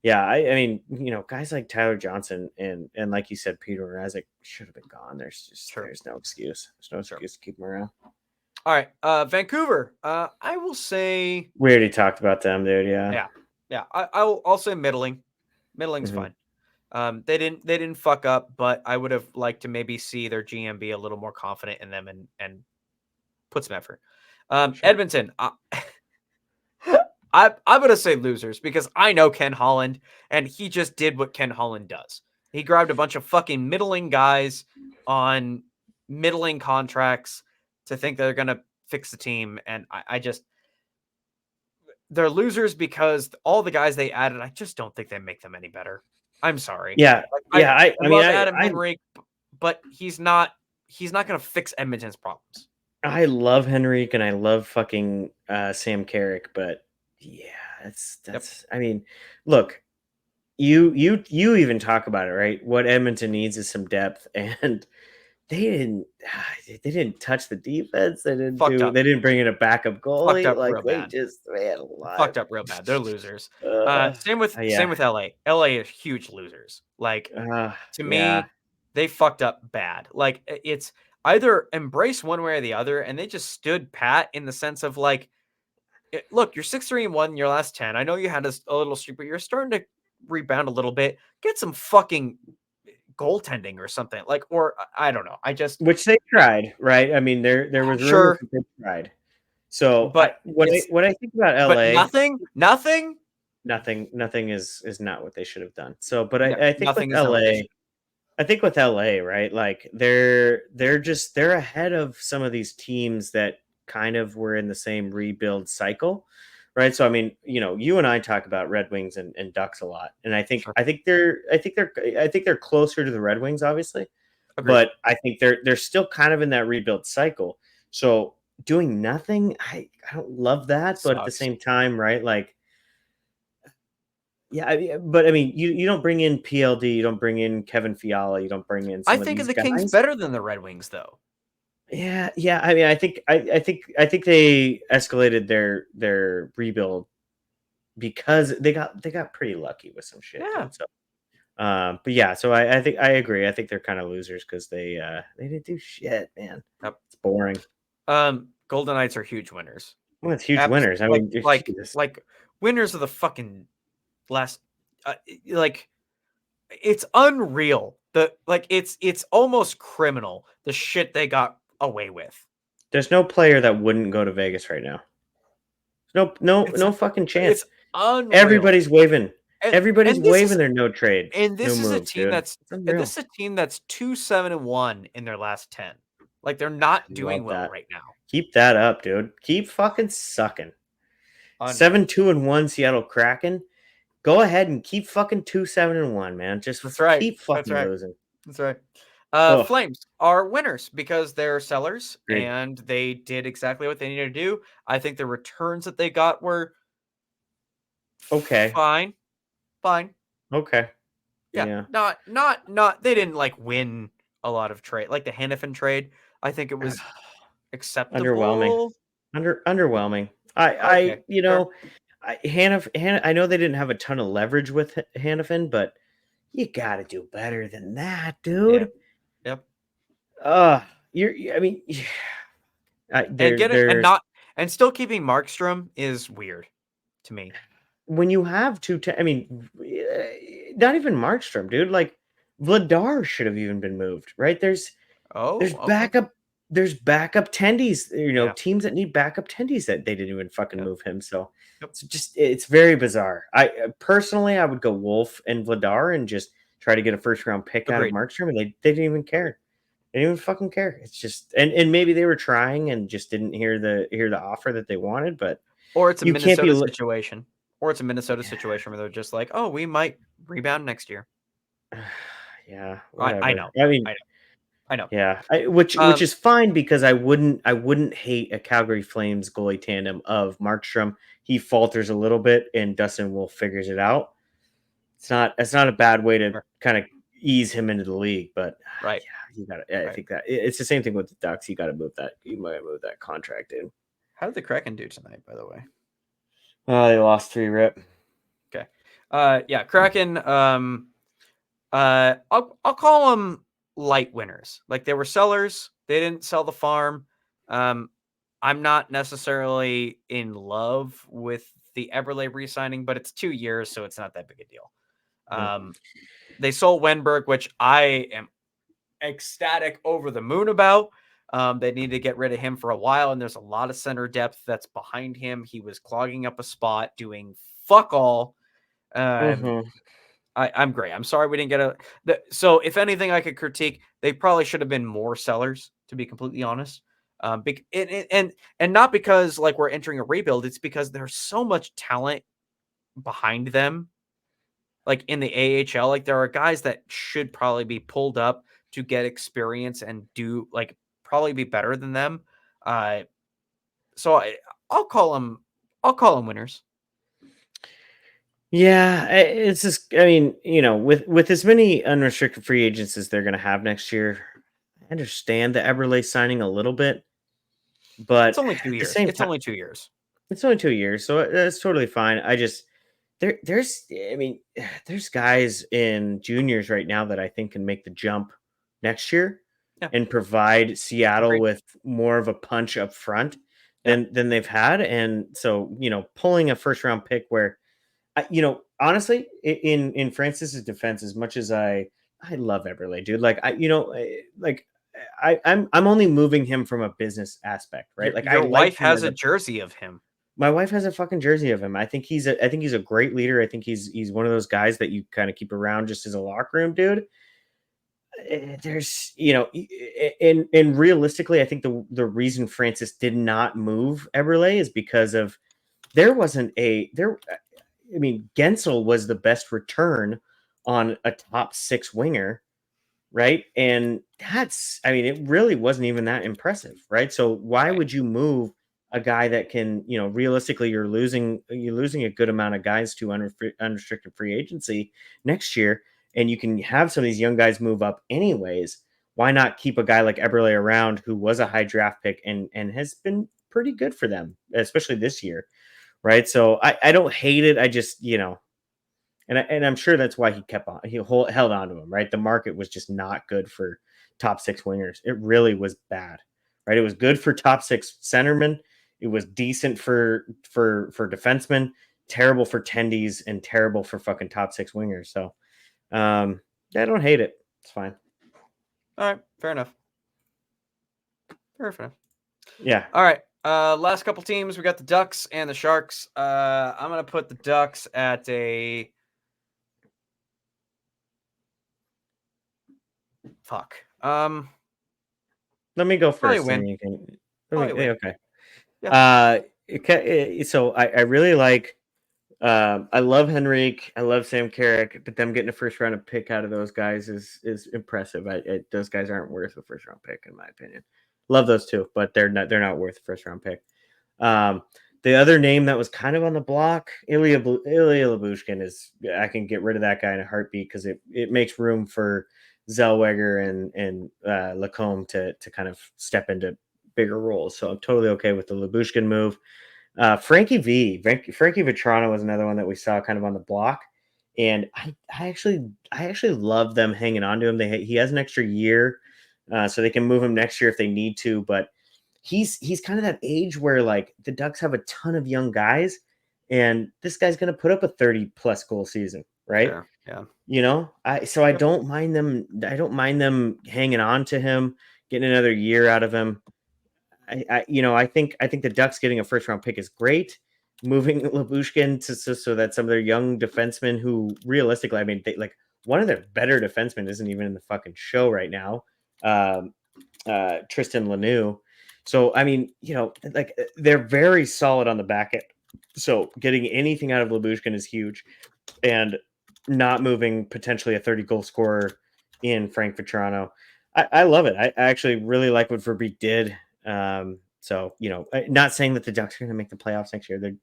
yeah, I mean, guys like Tyler Johnson and like you said, Peter Mrazek should have been gone. There's no excuse. There's no excuse to keep him around. All right, Vancouver. I will say we already talked about them, dude. Yeah. I'll say middling. Middling's fine. They didn't fuck up, but I would have liked to maybe see their GM be a little more confident in them and put some effort. Edmonton. I'm gonna say losers because I know Ken Holland and he just did what Ken Holland does. He grabbed a bunch of fucking middling guys on middling contracts to think they're gonna fix the team, and I just they're losers because all the guys they added, I just don't think they make them any better. I'm sorry. Yeah, I love Adam Henrique, but he's not gonna fix Edmonton's problems. I love Henrique and I love fucking Sam Carrick, but yeah, that's. I mean, look, you even talk about it, right? What Edmonton needs is some depth, and they didn't touch the defense. They didn't bring in a backup goalie. Fucked up real bad. They're losers. Same with LA. LA is huge losers. Like to me, they fucked up bad. Like it's either embrace one way or the other, and they just stood pat in the sense of like, look, you're 6-3-1 in your last 10. I know you had a little streak, but you're starting to rebound a little bit. Get some fucking goaltending or something, like, or I don't know. Which they tried, right? I mean, there was rumors that they tried. So, but what I think about LA, nothing is not what they should have done. So, but I think with LA. I think with LA, right? Like they're ahead of some of these teams that kind of were in the same rebuild cycle, right? So I mean, you and I talk about Red Wings and Ducks a lot, and I think they're closer to the Red Wings, obviously. Agreed. But I think they're still kind of in that rebuild cycle. So doing nothing, I don't love that, but at the same time, right? Like. Yeah, but I mean, you don't bring in PLD, you don't bring in Kevin Fiala, you don't bring in. I think of the Kings better than the Red Wings, though. Yeah. I mean, I think they escalated their rebuild because they got pretty lucky with some shit. Yeah. So, but yeah, so I think I agree. I think they're kind of losers because they didn't do shit, man. Yep. It's boring. Golden Knights are huge winners. Well, it's huge winners. I mean, like winners of the fucking. Last it's unreal. It's almost criminal the shit they got away with. There's no player that wouldn't go to Vegas right now. No fucking chance. It's unreal. Everybody's waving. Everybody's waving their no trade. And this is a team that's 2-7-1 in their last 10. Like they're not doing well right now. Keep that up, dude. Keep fucking sucking. 7-2-1 Seattle Kraken. Go ahead and keep fucking 2-7-1, man. Just keep fucking losing. That's right. Flames are winners because they're sellers and they did exactly what they needed to do. I think the returns that they got were okay. Fine. Okay. Yeah. Not they didn't like win a lot of trade. Like the Hanifin trade, I think it was acceptable. Underwhelming. I know they didn't have a ton of leverage with Hanifin, but you got to do better than that, dude. Yep. And still keeping Markstrom is weird to me. When you have not even Markstrom, dude. Like Vladar should have even been moved, right? There's backup tendies, teams that need backup tendies that they didn't even fucking move him. So it's very bizarre. I personally, I would go Wolf and Vladar and just try to get a first round pick out of Markstrom, and they didn't even care. They didn't even fucking care. It's just and maybe they were trying and just didn't hear the offer that they wanted, but or it's a Minnesota situation. Or it's a Minnesota situation where they're just like, oh, we might Rebound next year. Yeah, I whatever. know. I mean, I know. yeah, which is fine because I wouldn't hate a Calgary Flames goalie tandem of Markstrom. He falters a little bit, and Dustin Wolf figures it out. It's not a bad way to Sure. kind of ease him into the league, but Right. yeah, you got to. I Right. think that it's the same thing with the Ducks. You got to move that. You might move that contract in. How did the Kraken do tonight, by the way? They lost 3 rip. Okay. Yeah, Kraken. I'll call them light winners. Like they were sellers. They didn't sell the farm. I'm not necessarily in love with the Eberle re-signing, but it's 2 years, so it's not that big a deal. They sold Wenberg, which I am ecstatic over the moon about. They need to get rid of him for a while, and there's a lot of center depth that's behind him. He was clogging up a spot, doing fuck all. I'm great. I'm sorry we didn't get so if anything I could critique, they probably should have been more sellers, to be completely honest. And not because like we're entering a rebuild, it's because there's so much talent behind them. Like in the AHL, like there are guys that should probably be pulled up to get experience and do like probably be better than them. So I'll call them winners. Yeah, it's just. I mean, with as many unrestricted free agents as they're going to have next year, I understand the Eberle signing a little bit, but It's only 2 at the years. same It's time, only 2 years. it's only 2 years, so that's totally fine. I just there's. I mean, there's guys in juniors right now that I think can make the jump next year Yeah. and provide Seattle Agreed. with more of a punch up front Yeah. than they've had, and so pulling a first round pick where. Honestly, in Francis's defense, as much as I love Eberle, dude, like I'm only moving him from a business aspect, right? Like I Your like wife him has as a jersey of him. my wife has a fucking jersey of him. I think he's a great leader. I think he's one of those guys that you kind of keep around just as a locker room dude. There's and realistically, I think the reason Francis did not move Eberle is because of there wasn't a there. I mean, Gensel was the best return on a top 6 winger, right? And it really wasn't even that impressive, right? So why would you move a guy that can, realistically, you're losing a good amount of guys to unrestricted free agency next year, and you can have some of these young guys move up anyways. Why not keep a guy like Eberle around who was a high draft pick and has been pretty good for them, especially this year? Right. So I don't hate it. I just, and I'm sure that's why he held on to him. Right. The market was just not good for top 6 wingers. It really was bad. Right. It was good for top 6 centermen. It was decent for defensemen, terrible for tendies, and terrible for fucking top 6 wingers. So I don't hate it. It's fine. All right. Fair enough. Yeah. All right. Last couple teams, we got the Ducks and the Sharks. I'm gonna put the Ducks at a fuck. Let me go Probably first. win. And you can. Probably win. Okay. Yeah. So I really like. I love Henrique. I love Sam Carrick, but them getting a first round pick out of those guys is impressive. Those guys aren't worth a first round pick, in my opinion. Love those two, but they're not worth a first round pick. The other name that was kind of on the block, Ilya Lyubushkin, is I can get rid of that guy in a heartbeat because it makes room for Zellweger and Lacombe to kind of step into bigger roles. So I'm totally okay with the Lyubushkin move. Frankie Vetrano was another one that we saw kind of on the block, and I actually love them hanging on to him. He has an extra year, so they can move him next year if they need to. But he's kind of that age where like the Ducks have a ton of young guys, and this guy's going to put up a 30+ goal season, right? Sure. Yeah. I don't mind them. I don't mind them hanging on to him, getting another year out of him. I think the Ducks getting a first round pick is great. Moving Lyubushkin so that some of their young defensemen who realistically, I mean, one of their better defensemen isn't even in the fucking show right now. Tristan Lanoux. So I mean, they're very solid on the back end. So getting anything out of Lyubushkin is huge. And not moving potentially a 30-goal scorer in Frank Vetrano. I love it. I actually really like what Verbeek did. So, you know, not saying that the Ducks are going to make the playoffs next year.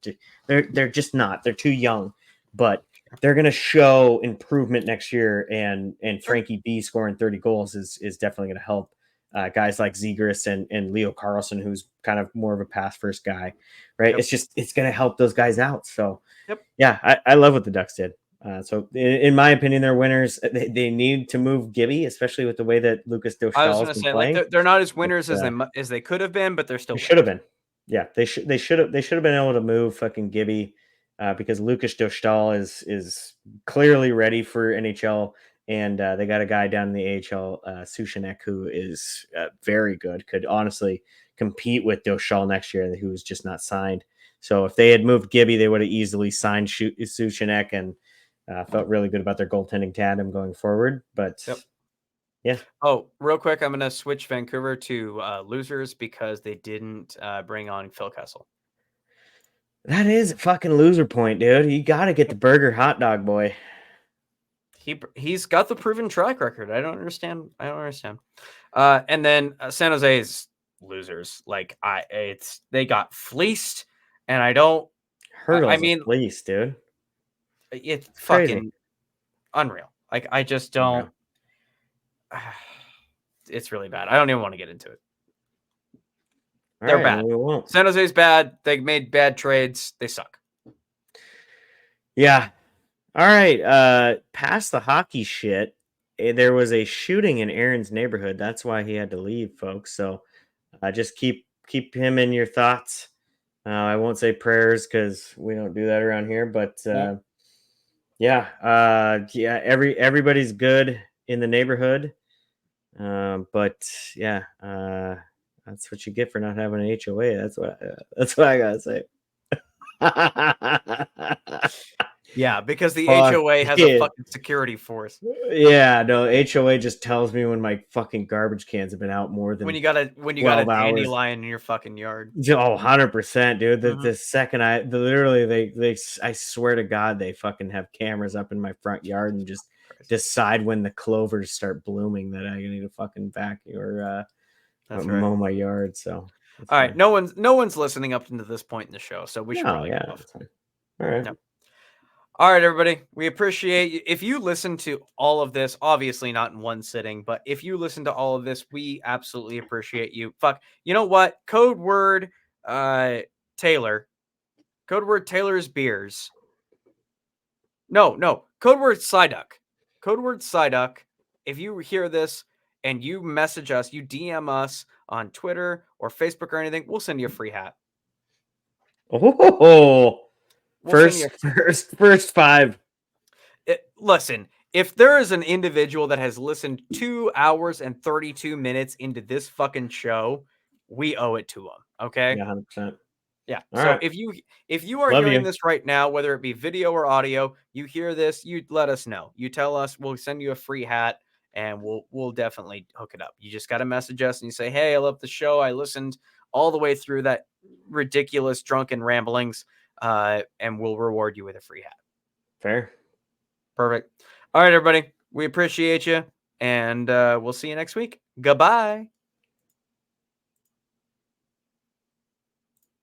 They're just not. They're too young, but they're going to show improvement next year. And Frankie B scoring 30 goals is definitely going to help guys like Zegras and Leo Carlson, who's kind of more of a pass first guy, right? Yep. It's going to help those guys out. So, Yep. yeah, I love what the Ducks did. So in my opinion, they're winners. They need to move Gibby, especially with the way that Lucas I was Dostal going has to been say, playing. like, they're not as winners as they could have been, but they're still They should have winners. been. Yeah, they should have been able to move fucking Gibby because Lucas Dostal is clearly ready for NHL, and they got a guy down in the AHL, Sushinek, who is very good. Could honestly compete with Dostal next year, who was just not signed. So if they had moved Gibby, they would have easily signed Sushinek and felt really good about their goaltending tandem going forward. But yeah. Oh, real quick, I'm going to switch Vancouver to losers because they didn't bring on Phil Kessel. That is a fucking loser point, dude. You got to get the burger hot dog boy. He's got the proven track record. I don't understand. And then San Jose's losers. Like they got fleeced, and I don't. Hurdles I mean, fleece, dude. it's Crazy. fucking unreal. Like I just don't. It's really bad. I don't even want to get into it. They're bad. San Jose's bad. They made bad trades. They suck. Yeah. All right. Past the hockey shit, there was a shooting in Aaron's neighborhood. That's why he had to leave, folks. So just keep him in your thoughts. I won't say prayers because we don't do that around here. But everybody's good in the neighborhood. But yeah, that's what you get for not having an HOA. That's what I gotta say. Yeah, because the HOA has a fucking security force. Yeah, no, HOA just tells me when my fucking garbage cans have been out more than when you got a dandelion in your fucking yard. Oh, 100%, dude. The second I swear to God, they fucking have cameras up in my front yard and just decide when the clovers start blooming that I need to fucking vacuum or mow my yard. So all right, no one's listening up into this point in the show, so we should probably go off. All right. No. All right, everybody. We appreciate you. If you listen to all of this, obviously not in one sitting, but if you listen to all of this, we absolutely appreciate you. Fuck. You know what? Code word Taylor. Code word Taylor's beers. No. Code word Psyduck. Code word Psyduck. If you hear this and you message us, you DM us on Twitter or Facebook or anything, we'll send you a free hat. Oh. First five. Listen, if there is an individual that has listened 2 hours and 32 minutes into this fucking show, we owe it to them. Okay. Yeah, 100%. Yeah. So if you are hearing this right now, whether it be video or audio, you hear this, you let us know. You tell us, we'll send you a free hat, and we'll definitely hook it up. You just got to message us and you say, "Hey, I love the show. I listened all the way through that ridiculous drunken ramblings." And we'll reward you with a free hat. Fair. Perfect. All right, everybody. We appreciate you, and we'll see you next week. Goodbye.